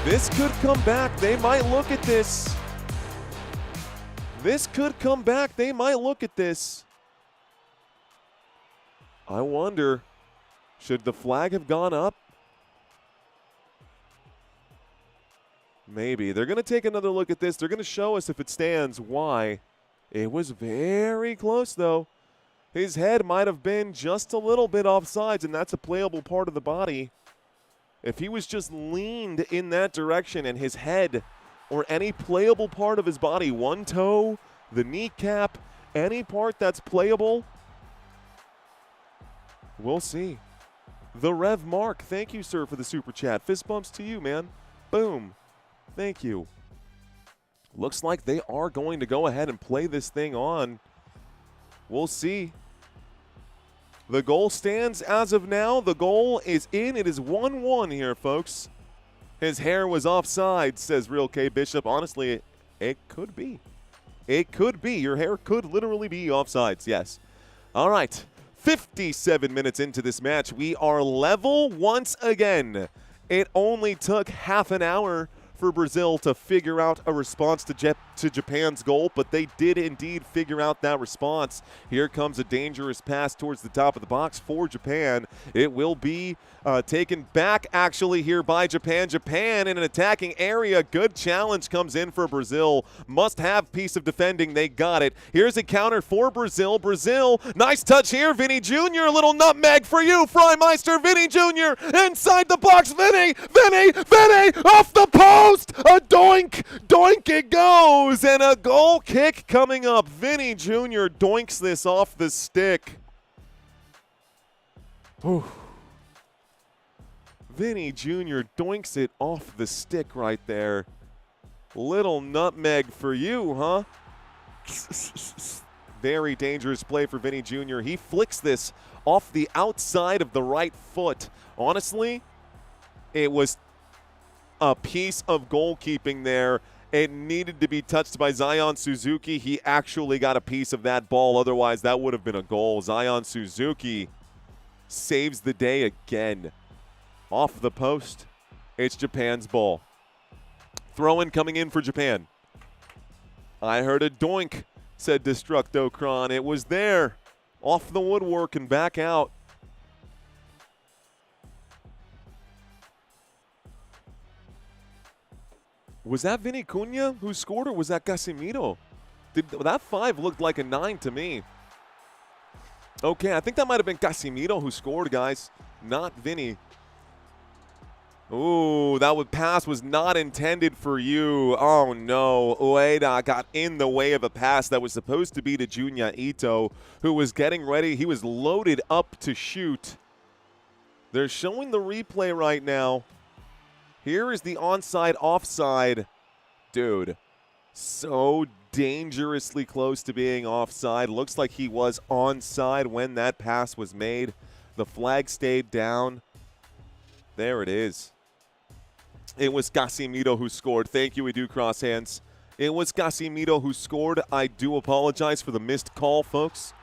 This could come back. They might look at this. This could come back. They might look at this. I wonder, should the flag have gone up? Maybe. They're going to take another look at this. They're going to show us if it stands why. It was very close, though. His head might have been just a little bit offsides, and that's a playable part of the body. If he was just leaned in that direction and his head or any playable part of his body, one toe, the kneecap, any part that's playable, we'll see. The Rev Mark, thank you, sir, for the super chat. Fist bumps to you, man. Boom. Thank you. Looks like they are going to go ahead and play this thing on. We'll see. The goal stands as of now. The goal is in. It is 1-1 here, folks. His hair was offside, says Real K Bishop. Honestly, it could be. It could be. Your hair could literally be offsides, yes. All right. 57 minutes into this match. We are level once again. It only took half an hour for Brazil to figure out a response to Japan's goal, but they did indeed figure out that response. Here comes a dangerous pass towards the top of the box for Japan. It will be taken back actually here by Japan. Japan in an attacking area. Good challenge comes in for Brazil. Must have piece of defending. They got it. Here's a counter for Brazil. Brazil, nice touch here. Vinny Jr., a little nutmeg for you, Freimeister. Vinny Jr. inside the box. Vinny, off the post. A doink, it goes, and a goal kick coming up. Vinny Jr. doinks this off the stick. Whew. Vinny Jr. doinks it off the stick right there. Little nutmeg for you, huh? Very dangerous play for Vinny Jr. He flicks this off the outside of the right foot. Honestly, it was a piece of goalkeeping there. It needed to be touched by Zion Suzuki. He actually got a piece of that ball. Otherwise, that would have been a goal. Zion Suzuki saves the day again. Off the post. It's Japan's ball. Throw-in coming in for Japan. I heard a doink, said Destructocron. It was there. Off the woodwork and back out. Was that Vinny Cunha who scored, or was that Casemiro? That 5 looked like a 9 to me. Okay, I think that might have been Casemiro who scored, guys, not Vinny. Ooh, that pass was not intended for you. Oh, no. Ueda got in the way of a pass that was supposed to be to Junya Ito, who was getting ready. He was loaded up to shoot. They're showing the replay right now. Here is the onside offside. Dude, so dangerously close to being offside. Looks like he was onside when that pass was made. The flag stayed down. There it is. It was Casemiro who scored. Thank you, we do cross hands. It was Casemiro who scored. I do apologize for the missed call, folks.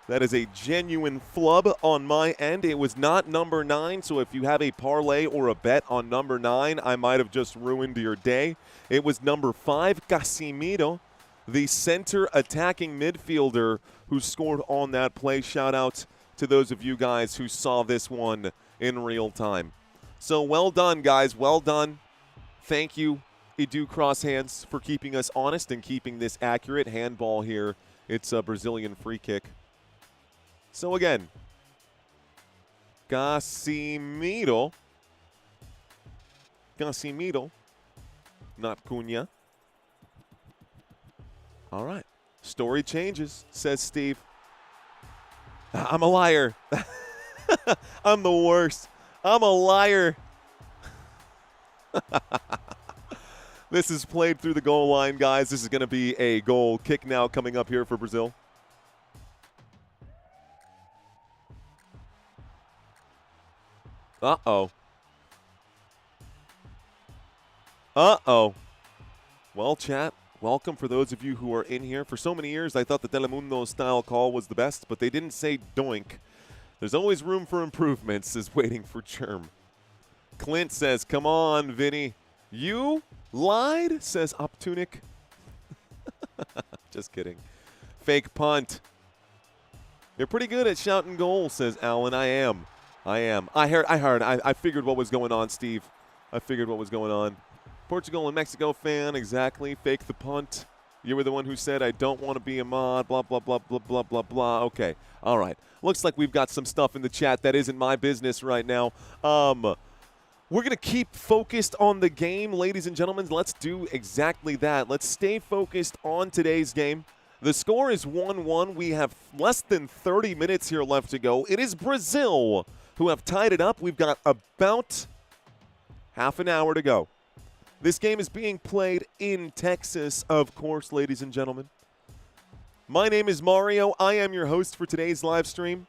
That is a genuine flub on my end. It was not number 9, so if you have a parlay or a bet on number 9, I might have just ruined your day. It was number 5, Casemiro, the center attacking midfielder who scored on that play. Shout out to those of you guys who saw this one in real time. So well done, guys. Well done. Thank you, Edu Crosshands, for keeping us honest and keeping this accurate. Handball here. It's a Brazilian free kick. So again, Casimiro, not Cunha. All right. Story changes, says Steve. I'm a liar. I'm the worst. I'm a liar. This is played through the goal line, guys. This is going to be a goal kick now coming up here for Brazil. Uh-oh. Uh-oh. Well, chat, welcome for those of you who are in here. For so many years, I thought the Telemundo style call was the best, but they didn't say doink. There's always room for improvements, is waiting for Germ. Clint says, come on, Vinny. You lied, says Optunic. Just kidding. Fake punt. You're pretty good at shouting goal, says Alan. I am. I figured what was going on, Steve. I figured what was going on. Portugal and Mexico fan, exactly. Fake the punt. You were the one who said, I don't want to be a mod, blah, blah, blah, blah, blah, blah, blah. Okay. All right. Looks like we've got some stuff in the chat that isn't my business right now. We're going to keep focused on the game, ladies and gentlemen. Let's do exactly that. Let's stay focused on today's game. The score is 1-1. We have less than 30 minutes here left to go. It is Brazil who have tied it up. We've got about half an hour to go. This game is being played in Texas, of course, ladies and gentlemen. My name is Mario. I am your host for today's live stream.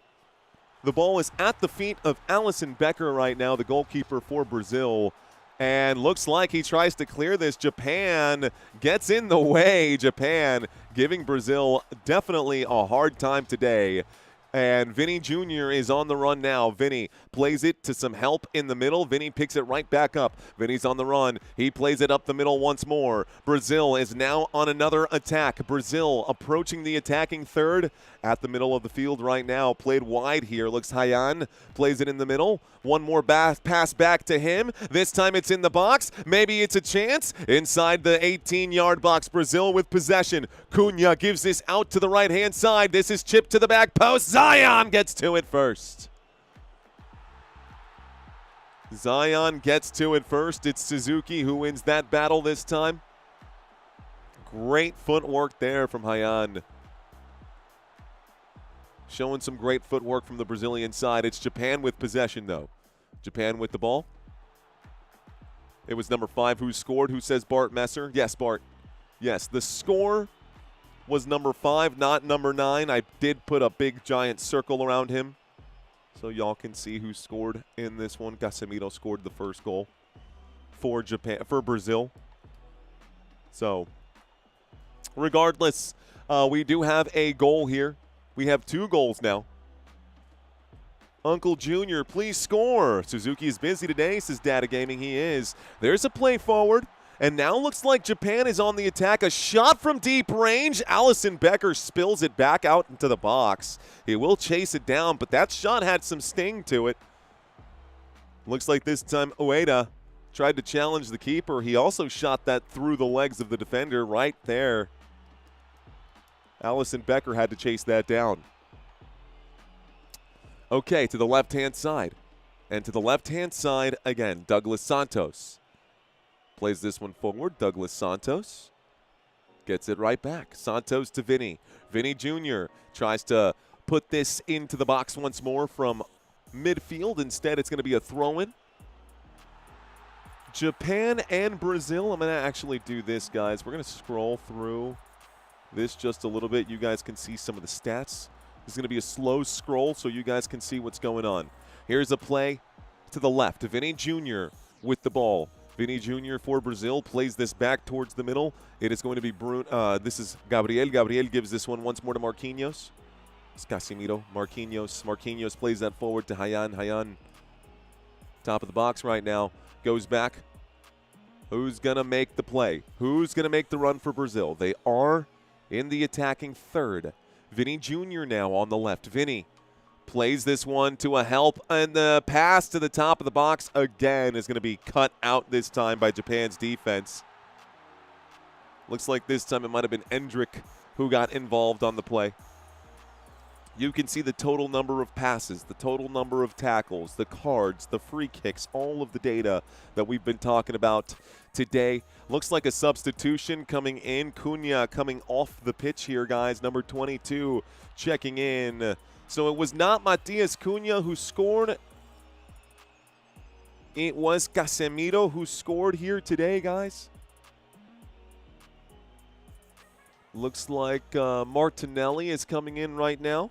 The ball is at the feet of Alisson Becker right now, the goalkeeper for Brazil. And looks like he tries to clear this. Japan gets in the way. Japan giving Brazil definitely a hard time today. And Vinny Jr. is on the run now. Vinny plays it to some help in the middle. Vinny picks it right back up. Vinny's on the run. He plays it up the middle once more. Brazil is now on another attack. Brazil approaching the attacking third at the middle of the field right now. Played wide here. Looks Hayan plays it in the middle. One more pass back to him. This time it's in the box. Maybe it's a chance. Inside the 18-yard box, Brazil with possession. Cunha gives this out to the right-hand side. This is chipped to the back post. Zion gets to it first. Zion gets to it first. It's Suzuki who wins that battle this time. Great footwork there from Hayan. Showing some great footwork from the Brazilian side. It's Japan with possession, though. Japan with the ball. It was number 5 who scored. Who says Bart Messer? Yes, Bart. Yes, the score was number 5, not number 9. I did put a big giant circle around him so y'all can see who scored in this one. Casemiro scored the first goal for Brazil. So, regardless, we do have a goal here. We have 2 goals now. Uncle Junior, please score. Suzuki is busy today, says Data Gaming. He is. There's a play forward. And now looks like Japan is on the attack. A shot from deep range. Alisson Becker spills it back out into the box. He will chase it down, but that shot had some sting to it. Looks like this time Ueda tried to challenge the keeper. He also shot that through the legs of the defender right there. Alisson Becker had to chase that down. Okay, to the left-hand side. And to the left-hand side again, Douglas Santos. Plays this one forward. Douglas Santos gets it right back. Santos to Vinny. Vinny Jr. tries to put this into the box once more from midfield. Instead, it's going to be a throw-in. Japan and Brazil. I'm going to actually do this, guys. We're going to scroll through this just a little bit. You guys can see some of the stats. This is going to be a slow scroll so you guys can see what's going on. Here's a play to the left. Vinny Jr. with the ball. Vinny Jr. for Brazil plays this back towards the middle. It is going to be this is Gabriel. Gabriel gives this one once more to Marquinhos. It's Casemiro. Marquinhos. Marquinhos plays that forward to Hayan. Hayan, top of the box right now. Goes back. Who's going to make the play? Who's going to make the run for Brazil? They are in the attacking third. Vinny Jr. now on the left. Vinny Plays this one to a help, and the pass to the top of the box again is going to be cut out this time by Japan's defense. Looks like this time it might have been Endrick who got involved on the play. You can see the total number of passes, the total number of tackles, the cards, the free kicks, all of the data that we've been talking about today. Looks like a substitution coming in. Cunha coming off the pitch here, guys. Number 22 checking in. So it was not Matias Cunha who scored. It was Casemiro who scored here today, guys. Looks like Martinelli is coming in right now.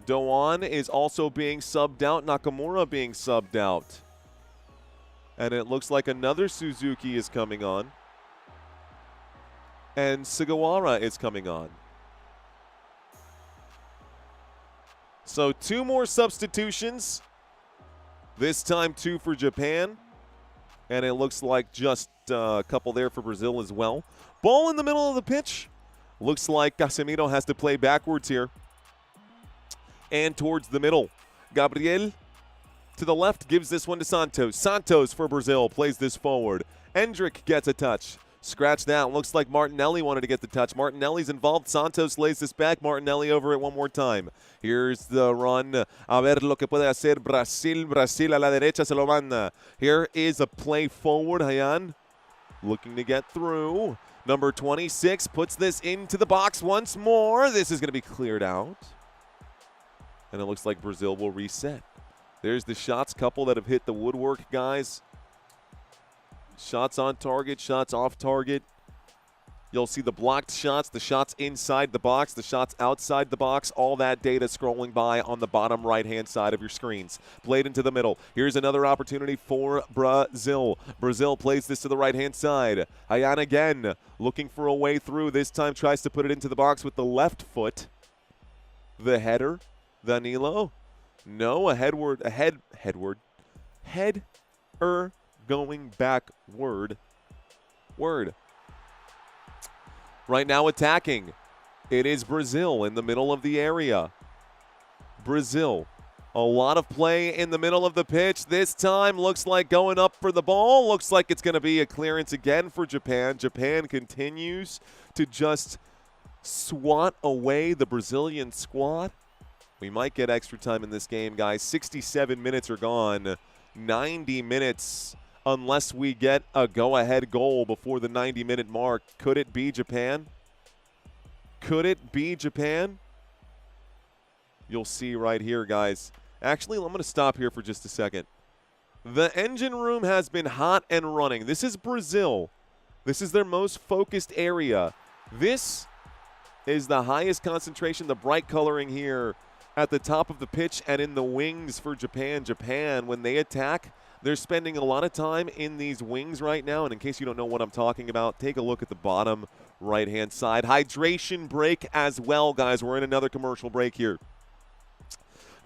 Doan is also being subbed out. Nakamura being subbed out. And it looks like another Suzuki is coming on. And Sugawara is coming on. So 2 more substitutions. This time 2 for Japan. And it looks like just a couple there for Brazil as well. Ball in the middle of the pitch. Looks like Casemiro has to play backwards here. And towards the middle. Gabriel to the left gives this one to Santos. Santos for Brazil plays this forward. Endrick gets a touch. Scratch that. Looks like Martinelli wanted to get the touch. Martinelli's involved. Santos lays this back. Martinelli over it one more time. Here's the run. A ver lo que puede hacer Brasil. Brasil a la derecha se lo manda. Here is a play forward. Hayan looking to get through. Number 26 puts this into the box once more. This is going to be cleared out. And it looks like Brazil will reset. There's the shots, couple that have hit the woodwork, guys. Shots on target, shots off target. You'll see the blocked shots, the shots inside the box, the shots outside the box, all that data scrolling by on the bottom right-hand side of your screens. Played into the middle. Here's another opportunity for Brazil. Brazil plays this to the right-hand side. Hayan again, looking for a way through. This time tries to put it into the box with the left foot. The header. Danilo. No, header going backward. Right now attacking. It is Brazil in the middle of the area. Brazil. A lot of play in the middle of the pitch. This time looks like going up for the ball. Looks like it's going to be a clearance again for Japan. Japan continues to just swat away the Brazilian squad. We might get extra time in this game, guys. 67 minutes are gone. 90 minutes unless we get a go-ahead goal before the 90-minute mark. Could it be Japan? Could it be Japan? You'll see right here, guys. Actually, I'm going to stop here for just a second. The engine room has been hot and running. This is Brazil. This is their most focused area. This is the highest concentration, the bright coloring here at the top of the pitch and in the wings for Japan. Japan, when they attack, they're spending a lot of time in these wings right now. And in case you don't know what I'm talking about, take a look at the bottom right-hand side. Hydration break as well, guys. We're in another commercial break here.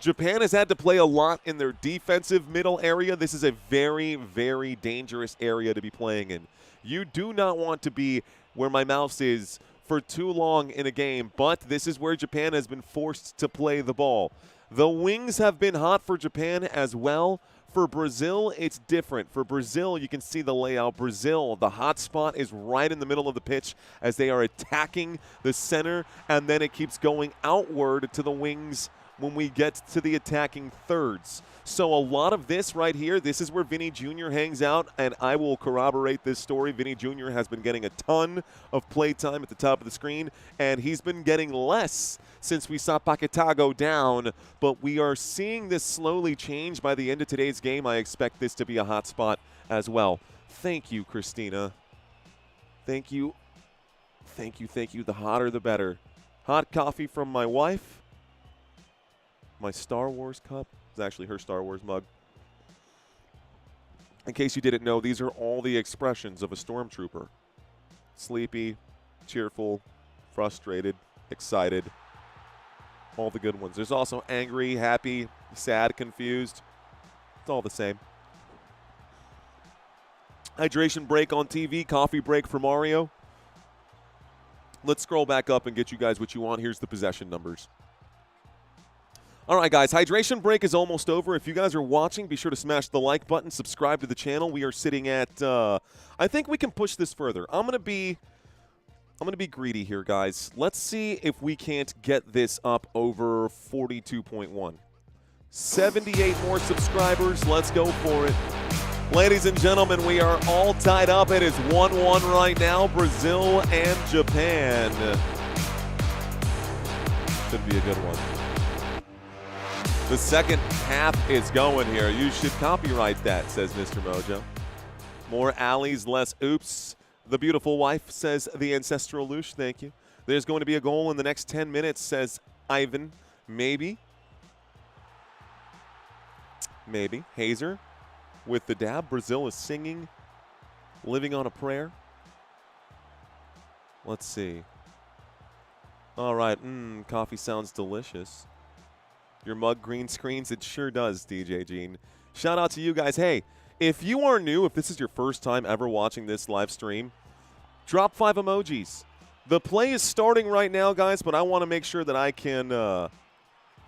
Japan has had to play a lot in their defensive middle area. This is a very, very dangerous area to be playing in. You do not want to be where my mouse is for too long in a game, but this is where Japan has been forced to play the ball. The wings have been hot for Japan as well. For Brazil, it's different. For Brazil, you can see the layout. Brazil, the hot spot is right in the middle of the pitch as they are attacking the center, and then it keeps going outward to the wings when we get to the attacking thirds. So a lot of this right here, this is where Vinny Jr. hangs out, and I will corroborate this story. Vinny Jr. has been getting a ton of play time at the top of the screen, and he's been getting less since we saw Paquetá go down, but we are seeing this slowly change by the end of today's game. I expect this to be a hot spot as well. Thank you, Christina. Thank you. Thank you, thank you. The hotter, the better. Hot coffee from my wife. My Star Wars cup. It's actually her Star Wars mug. In case you didn't know, these are all the expressions of a stormtrooper. Sleepy, cheerful, frustrated, excited. All the good ones. There's also angry, happy, sad, confused. It's all the same. Hydration break on TV, coffee break for Mario. Let's scroll back up and get you guys what you want. Here's the possession numbers. All right, guys, hydration break is almost over. If you guys are watching, be sure to smash the like button, subscribe to the channel. We are sitting at, I think we can push this further. I'm gonna be greedy here, guys. Let's see if we can't get this up over 42.1. 78 more subscribers. Let's go for it. Ladies and gentlemen, we are all tied up. It is 1-1 right now, Brazil and Japan. Should be a good one. The second half is going here. You should copyright that, says Mr. Mojo. More alleys, less oops. The beautiful wife, says the ancestral Lush. Thank you. There's going to be a goal in the next 10 minutes, says Ivan. Maybe. Maybe. Hazer with the dab. Brazil is singing, living on a prayer. Let's see. All right. Coffee sounds delicious. Your mug green screens? It sure does, DJ Gene. Shout out to you guys. Hey, if you are new, if this is your first time ever watching this live stream, drop 5 emojis. The play is starting right now, guys, but I want to make sure that I can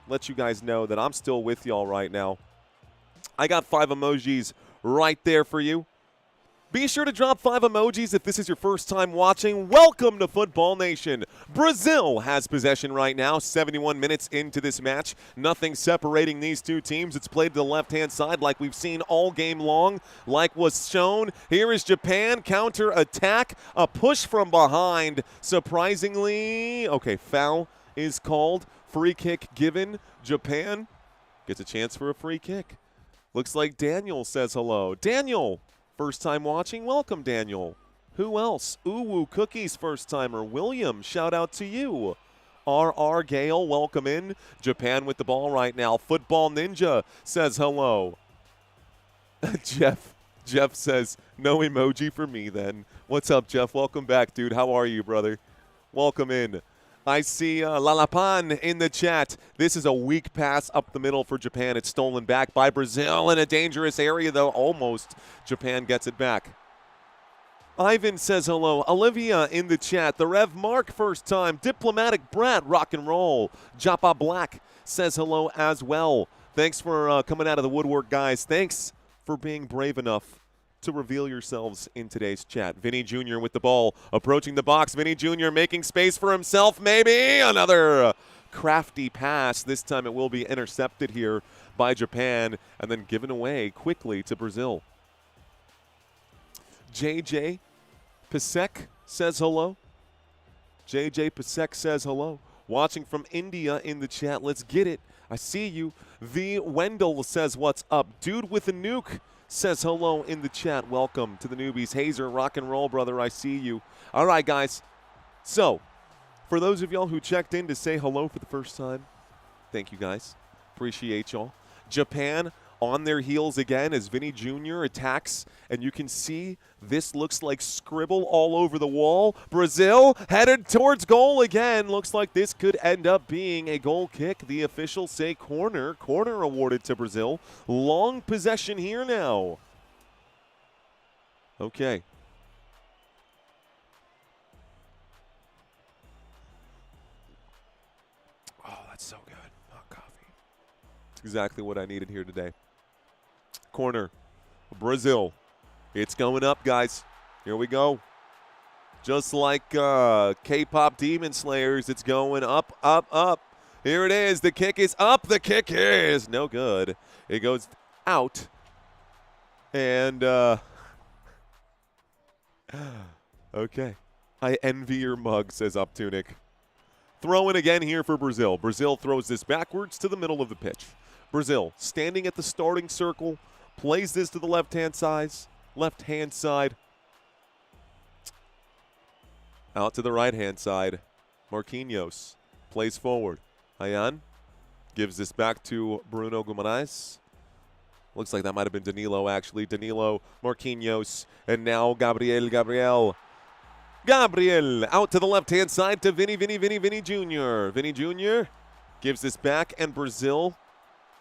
let you guys know that I'm still with y'all right now. I got 5 emojis right there for you. Be sure to drop 5 emojis if this is your first time watching. Welcome to Football Nation. Brazil has possession right now, 71 minutes into this match. Nothing separating these two teams. It's played to the left-hand side like we've seen all game long, like was shown. Here is Japan, counter-attack, a push from behind. Surprisingly, okay, foul is called. Free kick given. Japan gets a chance for a free kick. Looks like Daniel says hello. Daniel! First time watching? Welcome, Daniel. Who else? Uwu Cookies, first timer. William, shout out to you. R.R. Gale, welcome in. Japan with the ball right now. Football Ninja says hello. Jeff says, no emoji for me then. What's up, Jeff? Welcome back, dude. How are you, brother? Welcome in. I see Lalapan in the chat. This is a weak pass up the middle for Japan. It's stolen back by Brazil in a dangerous area, though. Almost. Japan gets it back. Ivan says hello. Olivia in the chat. The Rev Mark, first time. Diplomatic Brat, rock and roll. Japa Black says hello as well. Thanks for coming out of the woodwork, guys. Thanks for being brave enough to reveal yourselves in today's chat. Vinny Jr. with the ball, approaching the box. Vinny Jr. making space for himself, maybe. Another crafty pass. This time it will be intercepted here by Japan and then given away quickly to Brazil. JJ Pasek says hello. JJ Pasek says hello. Watching from India in the chat. Let's get it. I see you. The Wendell says what's up. Dude with a nuke says hello in the chat. Welcome to the newbies. Hazer, rock and roll, brother. I see you. All right, guys. So, for those of y'all who checked in to say hello for the first time, thank you, guys. Appreciate y'all. Japan on their heels again as Vinny Jr. attacks, and you can see this looks like scribble all over the wall. Brazil headed towards goal again. Looks like this could end up being a goal kick. The officials say corner. Corner awarded to Brazil. Long possession here now. Okay. Oh, that's so good. Hot coffee. It's exactly what I needed here today. Corner. Brazil. It's going up, guys. Here we go. Just like K-pop Demon Slayers, it's going up, up, up. Here it is. The kick is up. The kick is no good. It goes out. And, okay. I envy your mug, says Uptunic. Throw in again here for Brazil. Brazil throws this backwards to the middle of the pitch. Brazil standing at the starting circle. Plays this to the left-hand side. Out to the right-hand side. Marquinhos plays forward. Ayan gives this back to Bruno Guimarães. Looks like that might have been Danilo, actually. Danilo, Marquinhos, and now Gabriel out to the left-hand side to Vinny Jr. Vinny Jr. gives this back, and Brazil,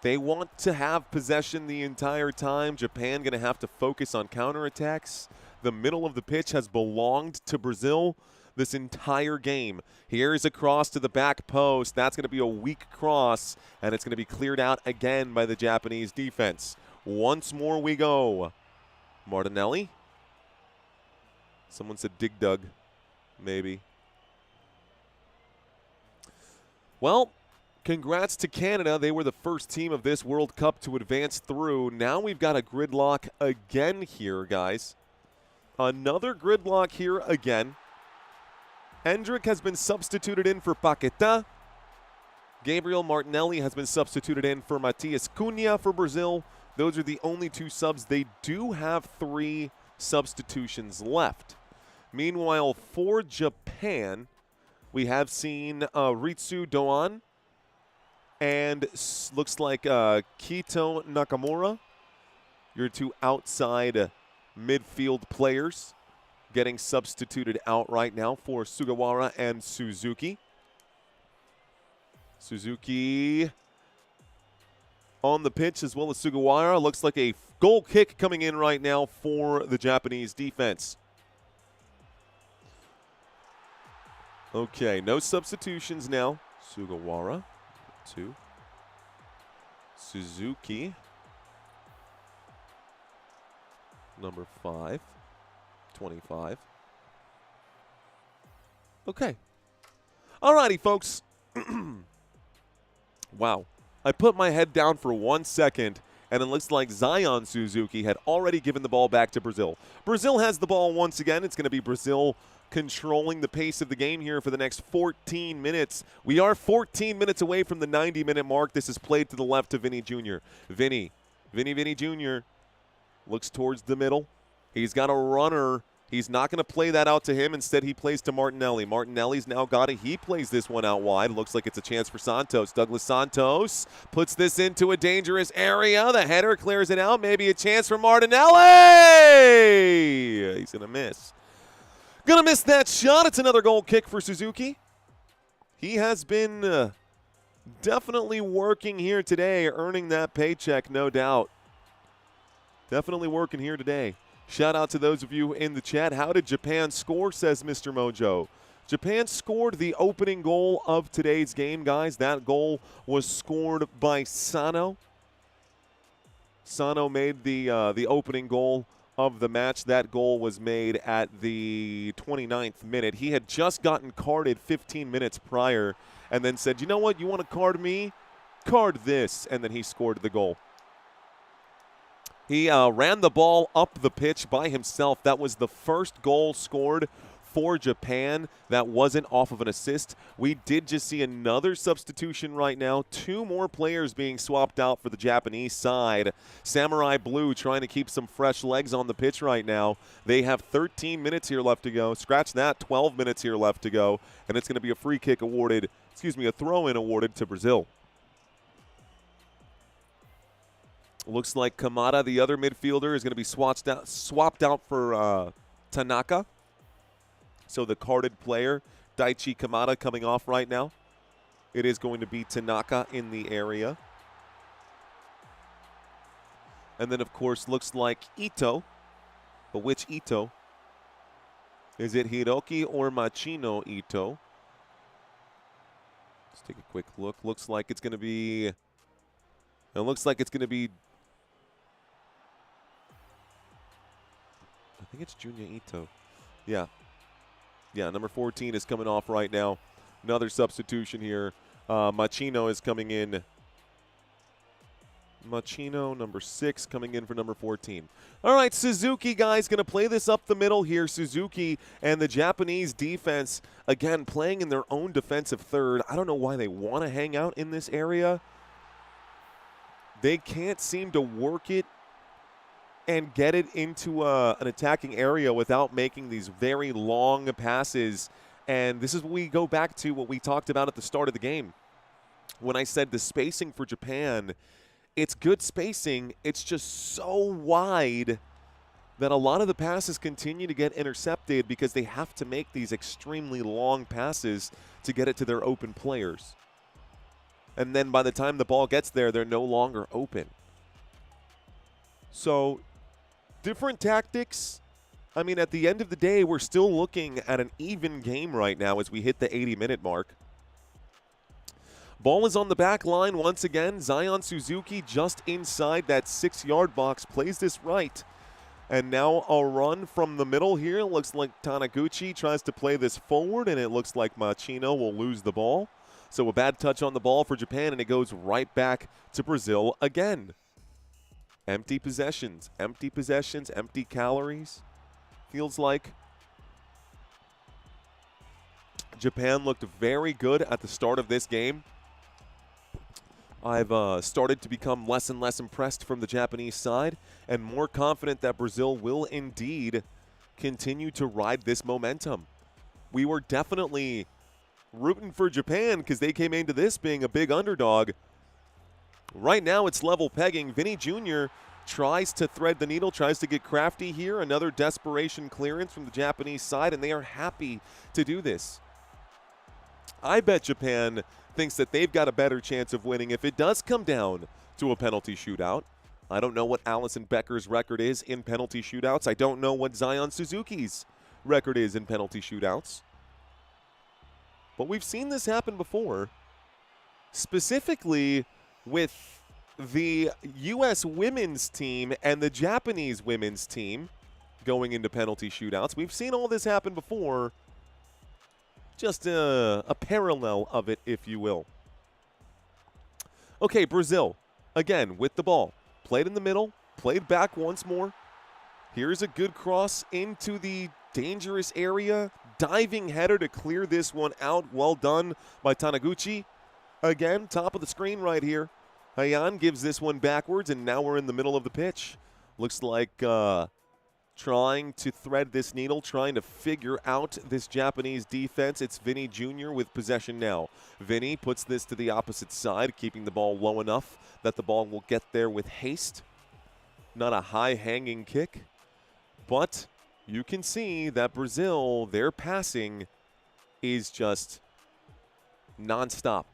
they want to have possession the entire time. Japan going to have to focus on counterattacks. The middle of the pitch has belonged to Brazil. this entire game. Here's a cross to the back post. That's going to be a weak cross, and it's going to be cleared out again by the Japanese defense. Once more we go. Martinelli. Someone said Dig Dug, maybe. Well, congrats to Canada. They were the first team of this World Cup to advance through. Now we've got a gridlock again here, guys. Another gridlock here again. Hendrick has been substituted in for Paquetá. Gabriel Martinelli has been substituted in for Matias Cunha for Brazil. Those are the only 2 subs. They do have 3 substitutions left. Meanwhile, for Japan, we have seen Ritsu Doan and looks like Kito Nakamura, your 2 outside midfield players, getting substituted out right now for Sugawara and Suzuki. Suzuki on the pitch as well as Sugawara. Looks like a goal kick coming in right now for the Japanese defense. Okay, no substitutions now. Sugawara, 2. Suzuki, number 5, 25. Okay. Alrighty, folks. Wow. I put my head down for 1 second, and it looks like Zion Suzuki had already given the ball back to Brazil. Brazil has the ball once again. It's going to be Brazil controlling the pace of the game here for the next 14 minutes. We are 14 minutes away from the 90-minute mark. This is played to the left to Vinny Jr. Vinny Jr. looks towards the middle. He's got a runner. He's not going to play that out to him. Instead, he plays to Martinelli. Martinelli's now got it. He plays this one out wide. Looks like it's a chance for Santos. Douglas Santos puts this into a dangerous area. The header clears it out. Maybe a chance for Martinelli. He's going to miss. Going to miss that shot. It's another goal kick for Suzuki. He has been definitely working here today, earning that paycheck, no doubt. Definitely working here today. Shout out to those of you in the chat. How did Japan score, says Mr. Mojo. Japan scored the opening goal of today's game, guys. That goal was scored by Sano. Sano made the opening goal of the match. That goal was made at the 29th minute. He had just gotten carded 15 minutes prior and then said, you know what, you want to card me? Card this. And then he scored the goal. He ran the ball up the pitch by himself. That was the first goal scored for Japan that wasn't off of an assist. We did just see another substitution right now. 2 more players being swapped out for the Japanese side. Samurai Blue trying to keep some fresh legs on the pitch right now. They have 13 minutes here left to go. Scratch that, 12 minutes here left to go. And it's going to be a free kick awarded, a throw-in awarded to Brazil. Looks like Kamada, the other midfielder, is going to be swapped out for Tanaka. So the carded player, Daichi Kamada, coming off right now. It is going to be Tanaka in the area. And then, of course, looks like Ito. But which Ito? Is it Hiroki or Machino Ito? Let's take a quick look. Looks like it's going to be... It looks like it's going to be... I think it's Junya Ito. Yeah. Yeah, number 14 is coming off right now. Another substitution here. Machino is coming in. Machino, number 6, coming in for number 14. All right, Suzuki, guys, going to play this up the middle here. Suzuki and the Japanese defense, again, playing in their own defensive third. I don't know why they want to hang out in this area. They can't seem to work it and get it into an attacking area without making these very long passes. And this is what we go back to what we talked about at the start of the game. When I said the spacing for Japan, it's good spacing. It's just so wide that a lot of the passes continue to get intercepted because they have to make these extremely long passes to get it to their open players. And then by the time the ball gets there, they're no longer open. So different tactics, I mean, at the end of the day, we're still looking at an even game right now as we hit the 80-minute mark. Ball is on the back line once again. Zion Suzuki just inside that 6-yard box, plays this right. And now a run from the middle here. It looks like Taniguchi tries to play this forward, and it looks like Machino will lose the ball. So a bad touch on the ball for Japan, and it goes right back to Brazil again. Empty possessions, empty calories. Feels like Japan looked very good at the start of this game. I've started to become less and less impressed from the Japanese side and more confident that Brazil will indeed continue to ride this momentum. We were definitely rooting for Japan because they came into this being a big underdog. Right now it's level pegging. Vinny Jr. tries to thread the needle, tries to get crafty here. Another desperation clearance from the Japanese side, and they are happy to do this. I bet Japan thinks that they've got a better chance of winning if it does come down to a penalty shootout. I don't know what Alison Becker's record is in penalty shootouts. I don't know what Zion Suzuki's record is in penalty shootouts. But we've seen this happen before, specifically with the U.S. women's team and the Japanese women's team going into penalty shootouts. We've seen all this happen before. Just a parallel of it, if you will. Okay, Brazil, again, with the ball. Played in the middle, played back once more. Here's a good cross into the dangerous area. Diving header to clear this one out. Well done by Taniguchi. Again, top of the screen right here. Hayan gives this one backwards, and now we're in the middle of the pitch. Looks like trying to thread this needle, trying to figure out this Japanese defense. It's Vinny Jr. with possession now. Vinny puts this to the opposite side, keeping the ball low enough that the ball will get there with haste. Not a high-hanging kick, but you can see that Brazil, their passing is just nonstop.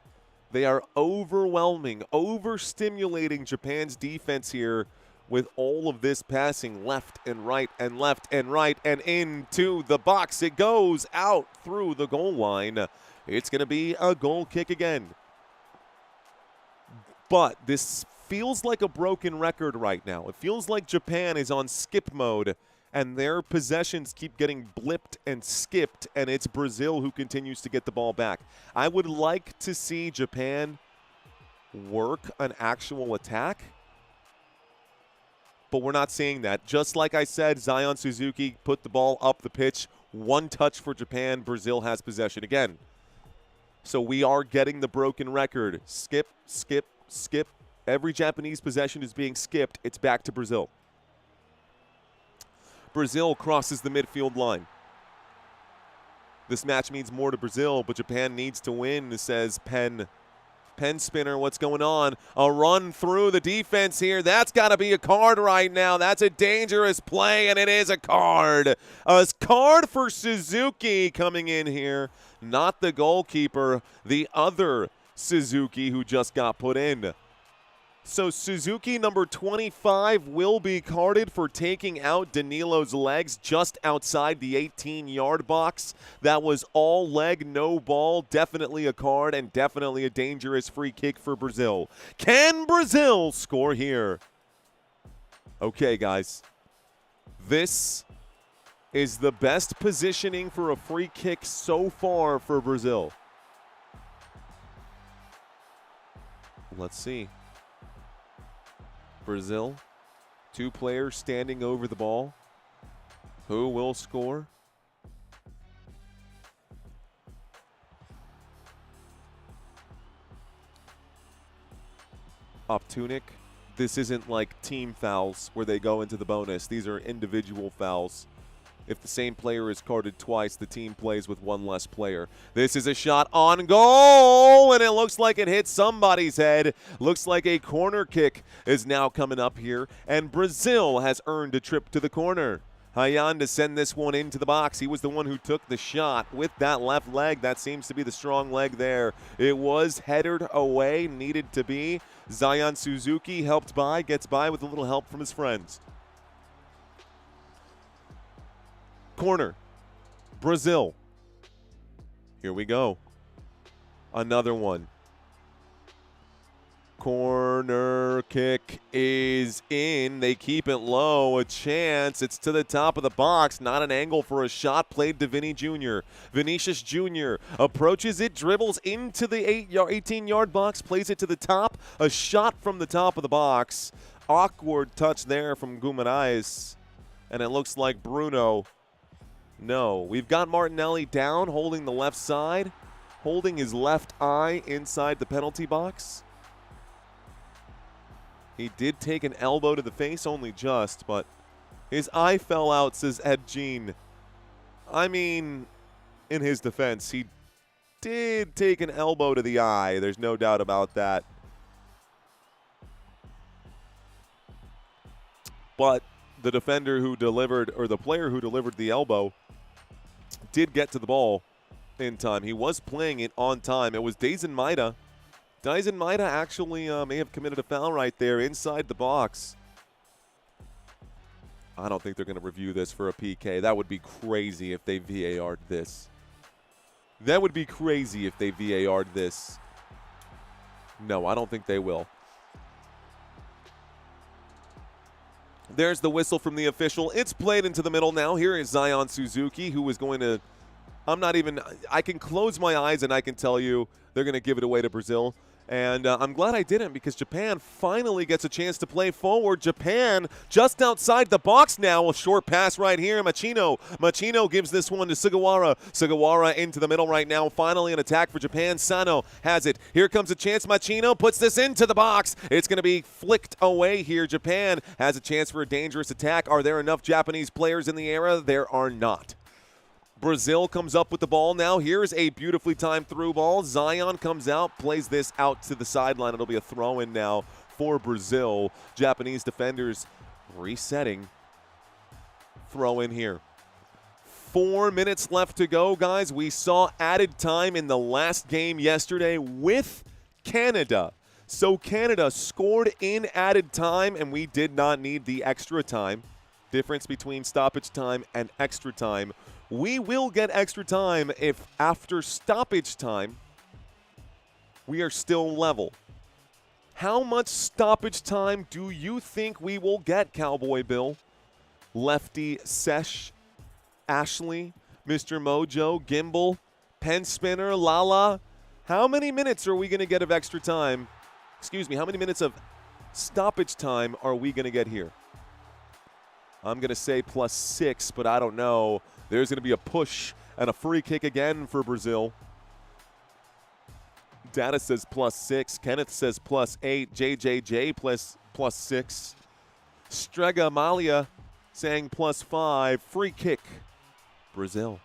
They are overwhelming, overstimulating Japan's defense here with all of this passing left and right and left and right and into the box. It goes out through the goal line. It's going to be a goal kick again. But this feels like a broken record right now. It feels like Japan is on skip mode, and their possessions keep getting blipped and skipped, and it's Brazil who continues to get the ball back. I would like to see Japan work an actual attack, but we're not seeing that. Just like I said, Zion Suzuki put the ball up the pitch. One touch for Japan. Brazil has possession again. So we are getting the broken record. Skip, skip, skip. Every Japanese possession is being skipped. It's back to Brazil. Brazil crosses the midfield line. This match means more to Brazil, but Japan needs to win, says Pen Spinner. What's going on? A run through the defense here. That's got to be a card right now. That's a dangerous play, and it is a card. A card for Suzuki coming in here. Not the goalkeeper, the other Suzuki who just got put in. So Suzuki, number 25, will be carded for taking out Danilo's legs just outside the 18-yard box. That was all leg, no ball. Definitely a card and definitely a dangerous free kick for Brazil. Can Brazil score here? Okay, guys. This is the best positioning for a free kick so far for Brazil. Let's see. Brazil, two players standing over the ball. Who will score? Optunic. This isn't like team fouls where they go into the bonus. These are individual fouls. If the same player is carded twice, the team plays with one less player. This is a shot on goal, and it looks like it hit somebody's head. Looks like a corner kick is now coming up here, and Brazil has earned a trip to the corner. Hayan to send this one into the box. He was the one who took the shot with that left leg. That seems to be the strong leg there. It was headed away, needed to be. Zion Suzuki helped by, gets by with a little help from his friends. Corner. Brazil. Here we go. Another one. Corner kick is in. They keep it low. A chance. It's to the top of the box. Not an angle for a shot played to Vinny Jr. Vinicius Jr. approaches it, dribbles into the 18-yard box, plays it to the top. A shot from the top of the box. Awkward touch there from Guimaraes. And it looks like Bruno. No. We've got Martinelli down, holding the left side, holding his left eye inside the penalty box. He did take an elbow to the face, only just, but his eye fell out, says Ed Jean. I mean, in his defense, he did take an elbow to the eye. There's no doubt about that. But the defender who delivered, or the player who delivered the elbow, did get to the ball in time. He was playing it on time. It was Daisen Maida. Daisen Maida actually may have committed a foul right there inside the box. I don't think they're going to review this for a PK. That would be crazy if they VAR'd this. That would be crazy if they VAR'd this. No, I don't think they will. There's the whistle from the official. It's played into the middle now. Here is Zion Suzuki, who is going to, I can close my eyes and I can tell you they're going to give it away to Brazil. And I'm glad I didn't, because Japan finally gets a chance to play forward. Japan just outside the box now. A short pass right here. Machino. Machino gives this one to Sugawara. Sugawara into the middle right now. Finally an attack for Japan. Sano has it. Here comes a chance. Machino puts this into the box. It's going to be flicked away here. Japan has a chance for a dangerous attack. Are there enough Japanese players in the area? There are not. Brazil comes up with the ball now. Here's a beautifully timed through ball. Zion comes out, plays this out to the sideline. It'll be a throw-in now for Brazil. Japanese defenders resetting. Throw in here. 4 minutes left to go, guys. We saw added time in the last game yesterday with Canada. So Canada scored in added time, and we did not need the extra time. Difference between stoppage time and extra time. We will get extra time if after stoppage time we are still level. How much stoppage time do you think we will get, Cowboy Bill? Lefty, Sesh, Ashley, Mr. Mojo, Gimbal, Pen Spinner, Lala. How many minutes are we going to get of extra time? Excuse me, how many minutes of stoppage time are we going to get here? I'm going to say +6, but I don't know. There's going to be a push and a free kick again for Brazil. Data says +6. Kenneth says +8. JJJ +6. Strega Amalia saying +5. Free kick, Brazil.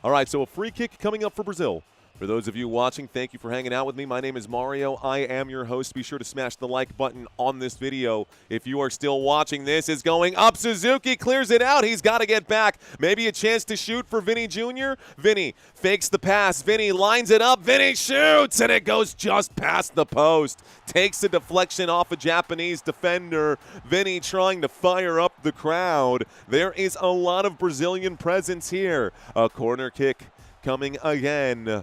All right, so a free kick coming up for Brazil. For those of you watching, thank you for hanging out with me. My name is Mario. I am your host. Be sure to smash the like button on this video. If you are still watching, this is going up. Suzuki clears it out. He's got to get back. Maybe a chance to shoot for Vinny Jr. Vinny fakes the pass. Vinny lines it up. Vinny shoots, and it goes just past the post. Takes a deflection off a Japanese defender. Vinny trying to fire up the crowd. There is a lot of Brazilian presence here. A corner kick coming again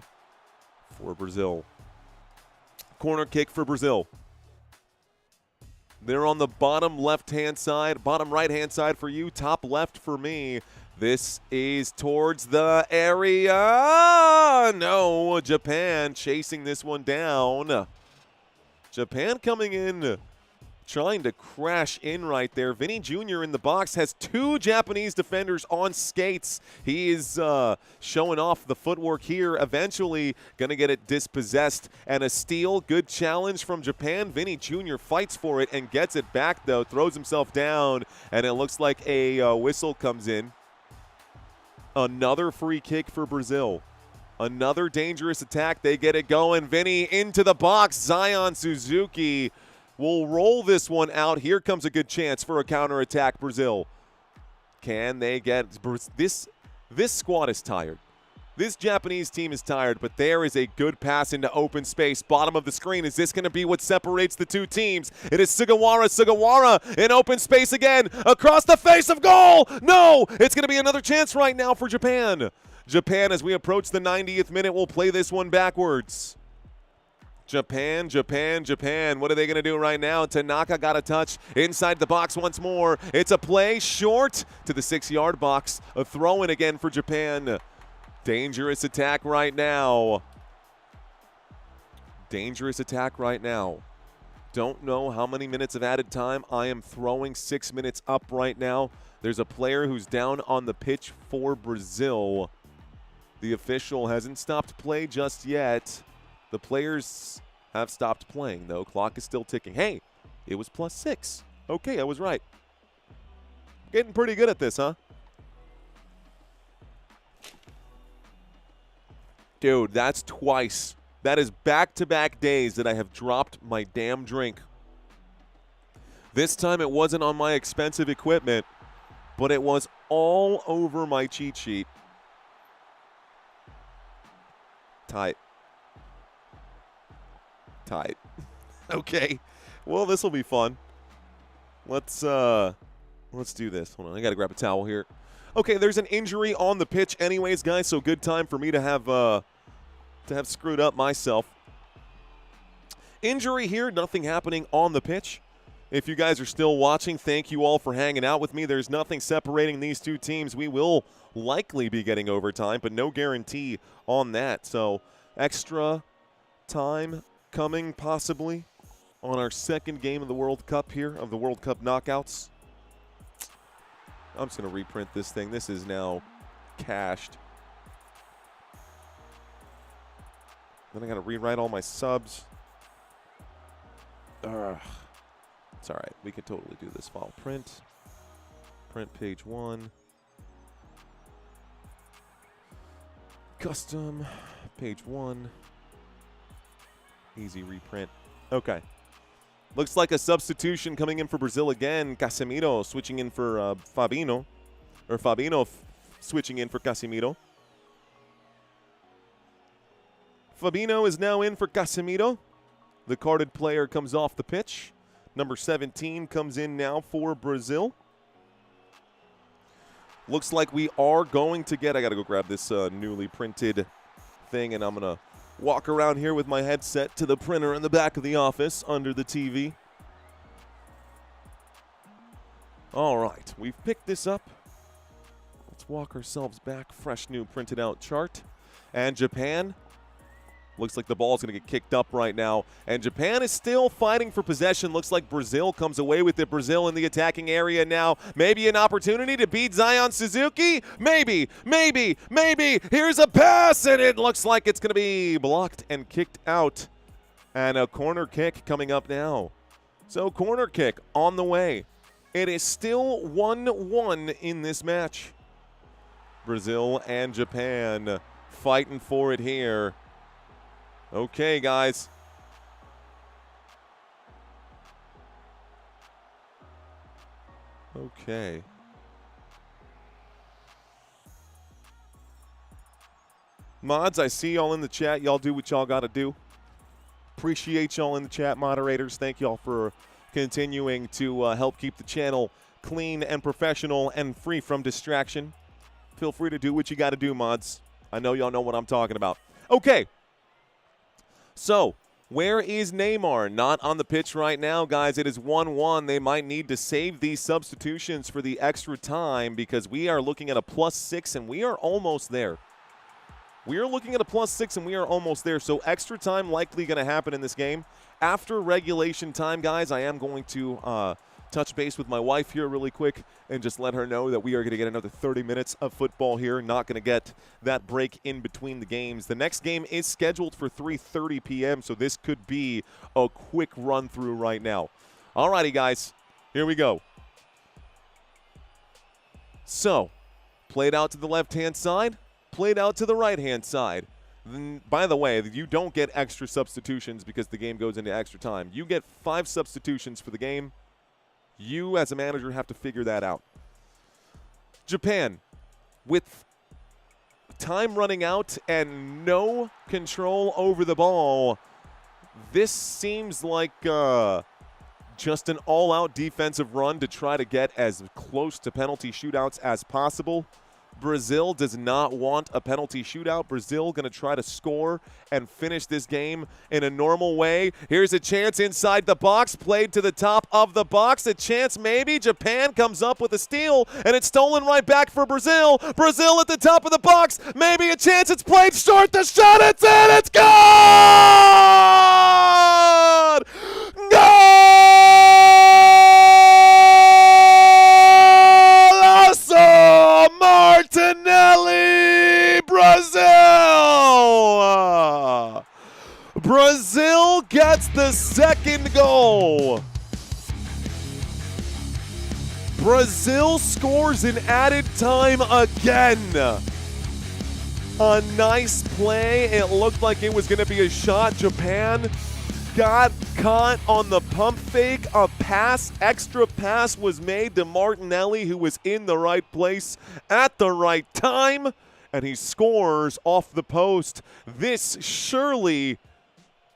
for Brazil. Corner kick for Brazil. They're on the bottom left-hand side, bottom right-hand side for you, top left for me. This is towards the area. No, Japan chasing this one down. Japan coming in, trying to crash in right there. Vinny Jr. in the box has 2 Japanese defenders on skates. He is showing off the footwork here. Eventually going to get it dispossessed. And a steal. Good challenge from Japan. Vinny Jr. fights for it and gets it back, though. Throws himself down. And it looks like a whistle comes in. Another free kick for Brazil. Another dangerous attack. They get it going. Vinny into the box. Zion Suzuki will roll this one out. Here comes a good chance for a counterattack, Brazil. Can they get this? This squad is tired. This Japanese team is tired, but there is a good pass into open space. Bottom of the screen. Is this going to be what separates the two teams? It is Sugawara. Sugawara in open space again. Across the face of goal. No! It's going to be another chance right now for Japan. Japan, as we approach the 90th minute, will play this one backwards. Japan, Japan, Japan. What are they going to do right now? Tanaka got a touch inside the box once more. It's a play short to the 6-yard box. A throw in again for Japan. Dangerous attack right now. Dangerous attack right now. Don't know how many minutes of added time. I am throwing 6 minutes up right now. There's a player who's down on the pitch for Brazil. The official hasn't stopped play just yet. The players have stopped playing, though. Clock is still ticking. Hey, it was +6. Okay, I was right. Getting pretty good at this, huh? Dude, that's twice. That is back-to-back days that I have dropped my damn drink. This time it wasn't on my expensive equipment, but it was all over my cheat sheet. Tight. Tight. Okay. Well, this will be fun. Let's do this. Hold on. I got to grab a towel here. Okay, there's an injury on the pitch anyways, guys, so good time for me to have screwed up myself. Injury here, nothing happening on the pitch. If you guys are still watching, thank you all for hanging out with me. There's nothing separating these two teams. We will likely be getting overtime, but no guarantee on that. So extra time coming possibly on our second game of the World Cup here, of the World Cup knockouts. I'm just going to reprint this thing. This is now cached. Then I got to rewrite all my subs. Ugh. It's all right. We can totally do this. File print. Print page 1. Custom page 1. Easy reprint. Okay. Looks like a substitution coming in for Brazil again. Casemiro switching in for Fabinho. Or Fabinho switching in for Casemiro. Fabinho is now in for Casemiro. The carded player comes off the pitch. Number 17 comes in now for Brazil. Looks like we are going to get... I got to go grab this newly printed thing, and I'm going to walk around here with my headset to the printer in the back of the office under the TV. All right, we've picked this up. Let's walk ourselves back. Fresh new printed out chart. And Japan... Looks like the ball's going to get kicked up right now. And Japan is still fighting for possession. Looks like Brazil comes away with it. Brazil in the attacking area now. Maybe an opportunity to beat Zion Suzuki? Maybe, maybe, maybe. Here's a pass, and it looks like it's going to be blocked and kicked out. And a corner kick coming up now. So corner kick on the way. It is still 1-1 in this match. Brazil and Japan fighting for it here. Okay, guys. Okay. Mods, I see y'all in the chat. Y'all do what y'all got to do. Appreciate y'all in the chat, moderators. Thank y'all for continuing to help keep the channel clean and professional and free from distraction. Feel free to do what you got to do, mods. I know y'all know what I'm talking about. Okay. So, where is Neymar? Not on the pitch right now, guys. It is 1-1. They might need to save these substitutions for the extra time because we are looking at a +6, and we are almost there. We are looking at a +6, and we are almost there. So, extra time likely going to happen in this game. After regulation time, guys, I am going to touch base with my wife here really quick and just let her know that we are going to get another 30 minutes of football here. Not going to get that break in between the games. The next game is scheduled for 3:30 p.m., so this could be a quick run-through right now. All righty, guys. Here we go. So, played out to the left-hand side, played out to the right-hand side. By the way, you don't get extra substitutions because the game goes into extra time. You get 5 substitutions for the game. You, as a manager, have to figure that out. Japan, with time running out and no control over the ball. This seems like just an all-out defensive run to try to get as close to penalty shootouts as possible. Brazil does not want a penalty shootout. Brazil going to try to score and finish this game in a normal way. Here's a chance inside the box, played to the top of the box. A chance maybe. Japan comes up with a steal, and it's stolen right back for Brazil. Brazil at the top of the box. Maybe a chance. It's played short. The shot, it's in. It's good! Martinelli, Brazil! Brazil gets the second goal. Brazil scores in added time again. A nice play. It looked like it was going to be a shot. Japan got caught on the pump fake. A pass, extra pass was made to Martinelli, who was in the right place at the right time, and he scores off the post. This surely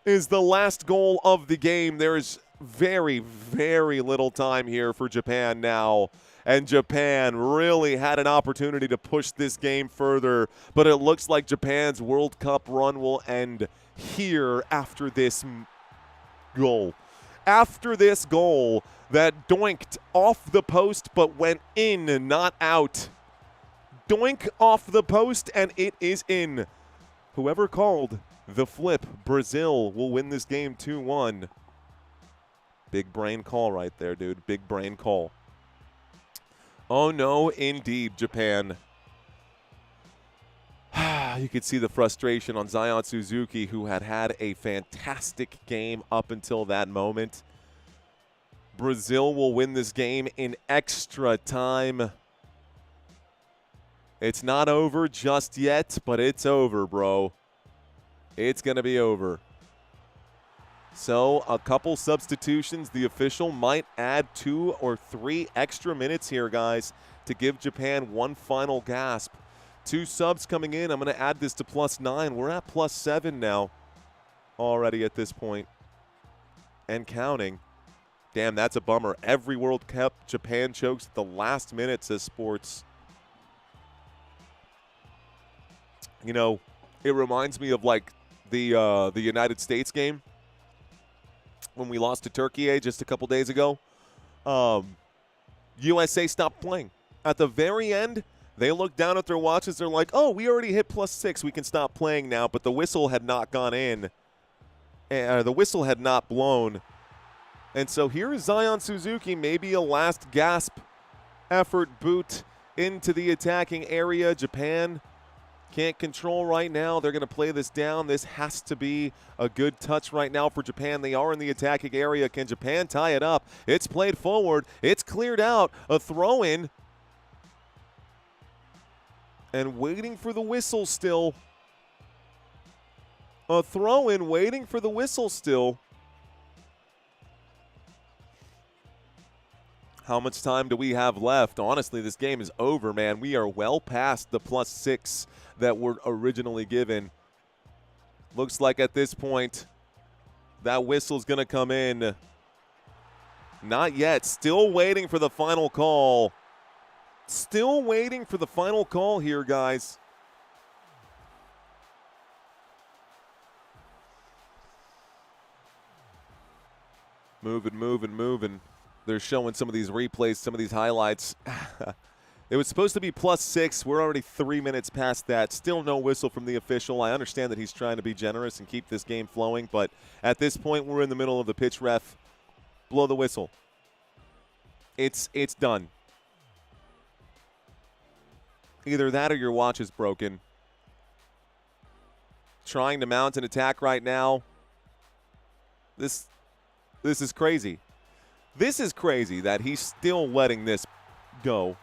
is the last goal of the game. There's very, very little time here for Japan now, and Japan really had an opportunity to push this game further, but it looks like Japan's World Cup run will end here after this goal. After this goal that doinked off the post but went in and not out. Doink off the post and it is in. Whoever called the flip, Brazil will win this game 2-1. Big brain call right there, dude. Big brain call. Oh no, indeed, Japan. You could see the frustration on Zion Suzuki, who had a fantastic game up until that moment. Brazil will win this game in extra time. It's not over just yet, but it's over, bro. It's going to be over. So a couple substitutions. The official might add 2 or 3 extra minutes here, guys, to give Japan one final gasp. 2 subs coming in. I'm going to add this to +9. We're at +7 now already at this point. And counting. Damn, that's a bummer. Every World Cup, Japan chokes at the last minute, says Sports. You know, it reminds me of like the United States game when we lost to Turkey just a couple days ago. USA stopped playing. At the very end, they looked down at their watches. They're like, oh, we already hit +6. We can stop playing now. But the whistle had not gone in. The whistle had not blown. And so here is Zion Suzuki, maybe a last gasp effort boot into the attacking area. Japan can't control right now. They're going to play this down. This has to be a good touch right now for Japan. They are in the attacking area. Can Japan tie it up? It's played forward. It's cleared out. A throw-in. And waiting for the whistle still. A throw-in, waiting for the whistle still. How much time do we have left? Honestly, this game is over, man. We are well past the +6 that were originally given. Looks like at this point, that whistle's going to come in. Not yet. Still waiting for the final call. Still waiting for the final call here, guys. Moving. They're showing some of these replays, some of these highlights. It was supposed to be +6. We're already 3 minutes past that. Still no whistle from the official. I understand that he's trying to be generous and keep this game flowing, but at this point, we're in the middle of the pitch ref. Blow the whistle. It's done. Either that or your watch is broken. Trying to mount an attack right now. This is crazy. This is crazy that he's still letting this go.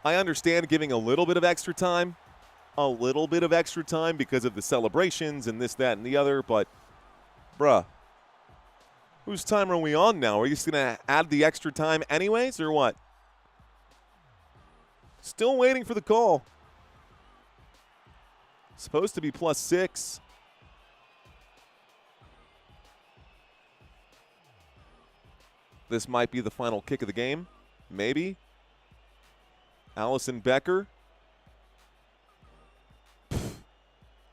I understand giving a little bit of extra time. A little bit of extra time because of the celebrations and this, that, and the other, but, bruh, whose time are we on now? Are you just going to add the extra time anyways, or what? Still waiting for the call. Supposed to be +6. This might be the final kick of the game. Maybe. Allison Becker.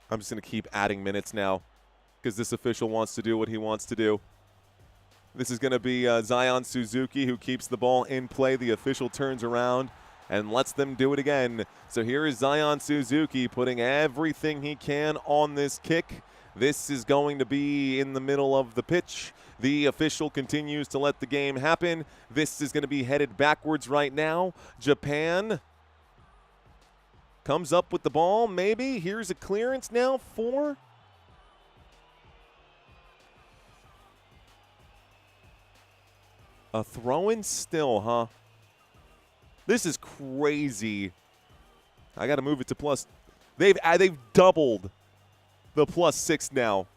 I'm just going to keep adding minutes now because this official wants to do what he wants to do. This is going to be Zion Suzuki who keeps the ball in play. The official turns around and lets them do it again. So here is Zion Suzuki putting everything he can on this kick. This is going to be in the middle of the pitch. The official continues to let the game happen. This is going to be headed backwards right now. Japan comes up with the ball, maybe. Here's a clearance now for a throw-in still, huh? This is crazy. I got to move it to plus. They've doubled the +6 now.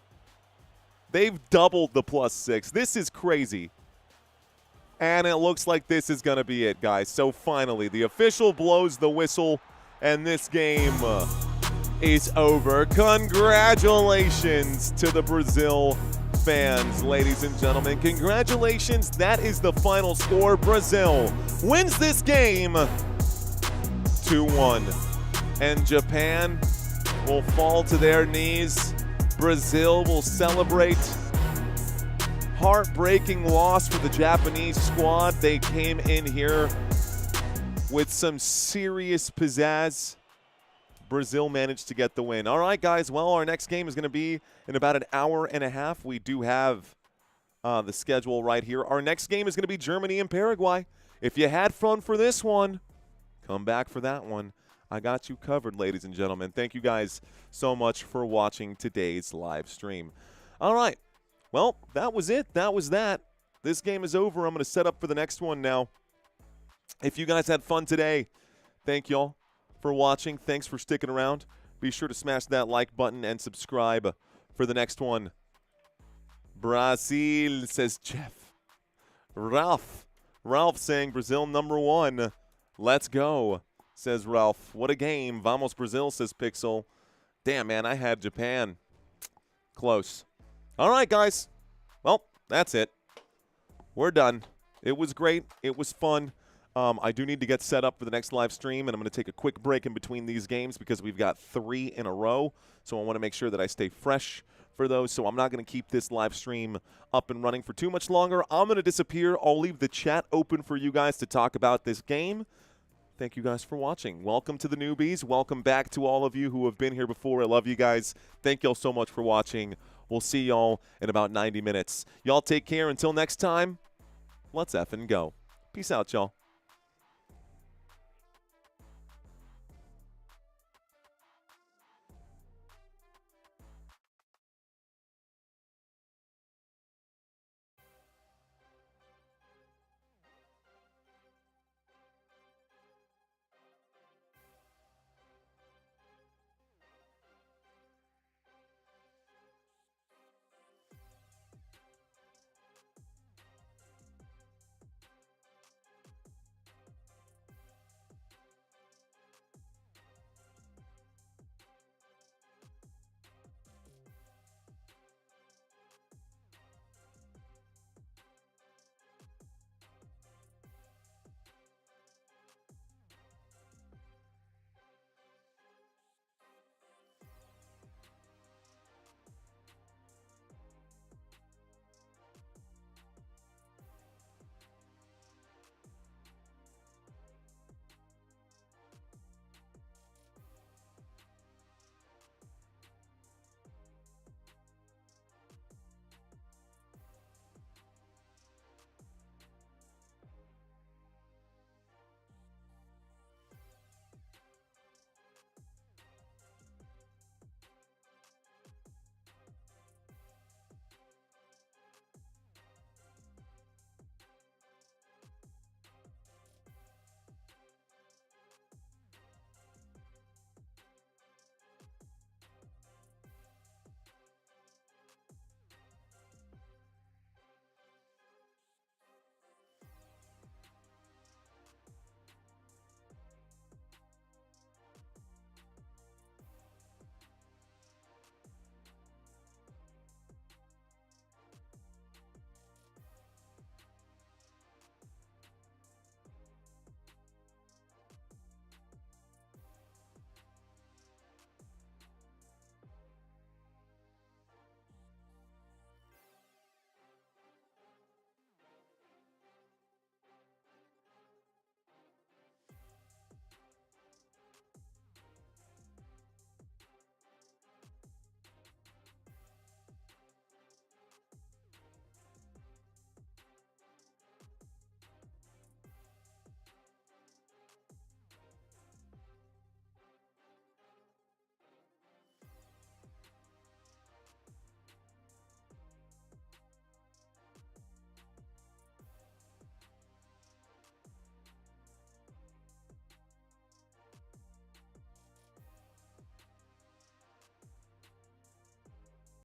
They've doubled the +6. This is crazy. And it looks like this is going to be it, guys. So finally, the official blows the whistle, and this game is over. Congratulations to the Brazil fans, ladies and gentlemen. Congratulations. That is the final score. Brazil wins this game 2-1. And Japan will fall to their knees. Brazil will celebrate. Heartbreaking loss for the Japanese squad. They came in here with some serious pizzazz. Brazil managed to get the win. All right, guys. Well, our next game is going to be in about an hour and a half. We do have the schedule right here. Our next game is going to be Germany and Paraguay. If you had fun for this one, come back for that one. I got you covered, ladies and gentlemen. Thank you guys so much for watching today's live stream. All right. Well, that was it. That was that. This game is over. I'm going to set up for the next one now. If you guys had fun today, thank y'all for watching. Thanks for sticking around. Be sure to smash that like button and subscribe for the next one. Brazil, says Jeff. Ralph saying Brazil #1. Let's go, says Ralph. What a game. Vamos Brazil, says Pixel. Damn, man, I had Japan. Close. All right, guys. Well, that's it. We're done. It was great. It was fun. I do need to get set up for the next live stream, and I'm going to take a quick break in between these games because we've got 3 in a row. So I want to make sure that I stay fresh for those. So I'm not going to keep this live stream up and running for too much longer. I'm going to disappear. I'll leave the chat open for you guys to talk about this game. Thank you guys for watching. Welcome to the newbies. Welcome back to all of you who have been here before. I love you guys. Thank y'all so much for watching. We'll see y'all in about 90 minutes. Y'all take care. Until next time, let's effing go. Peace out, y'all.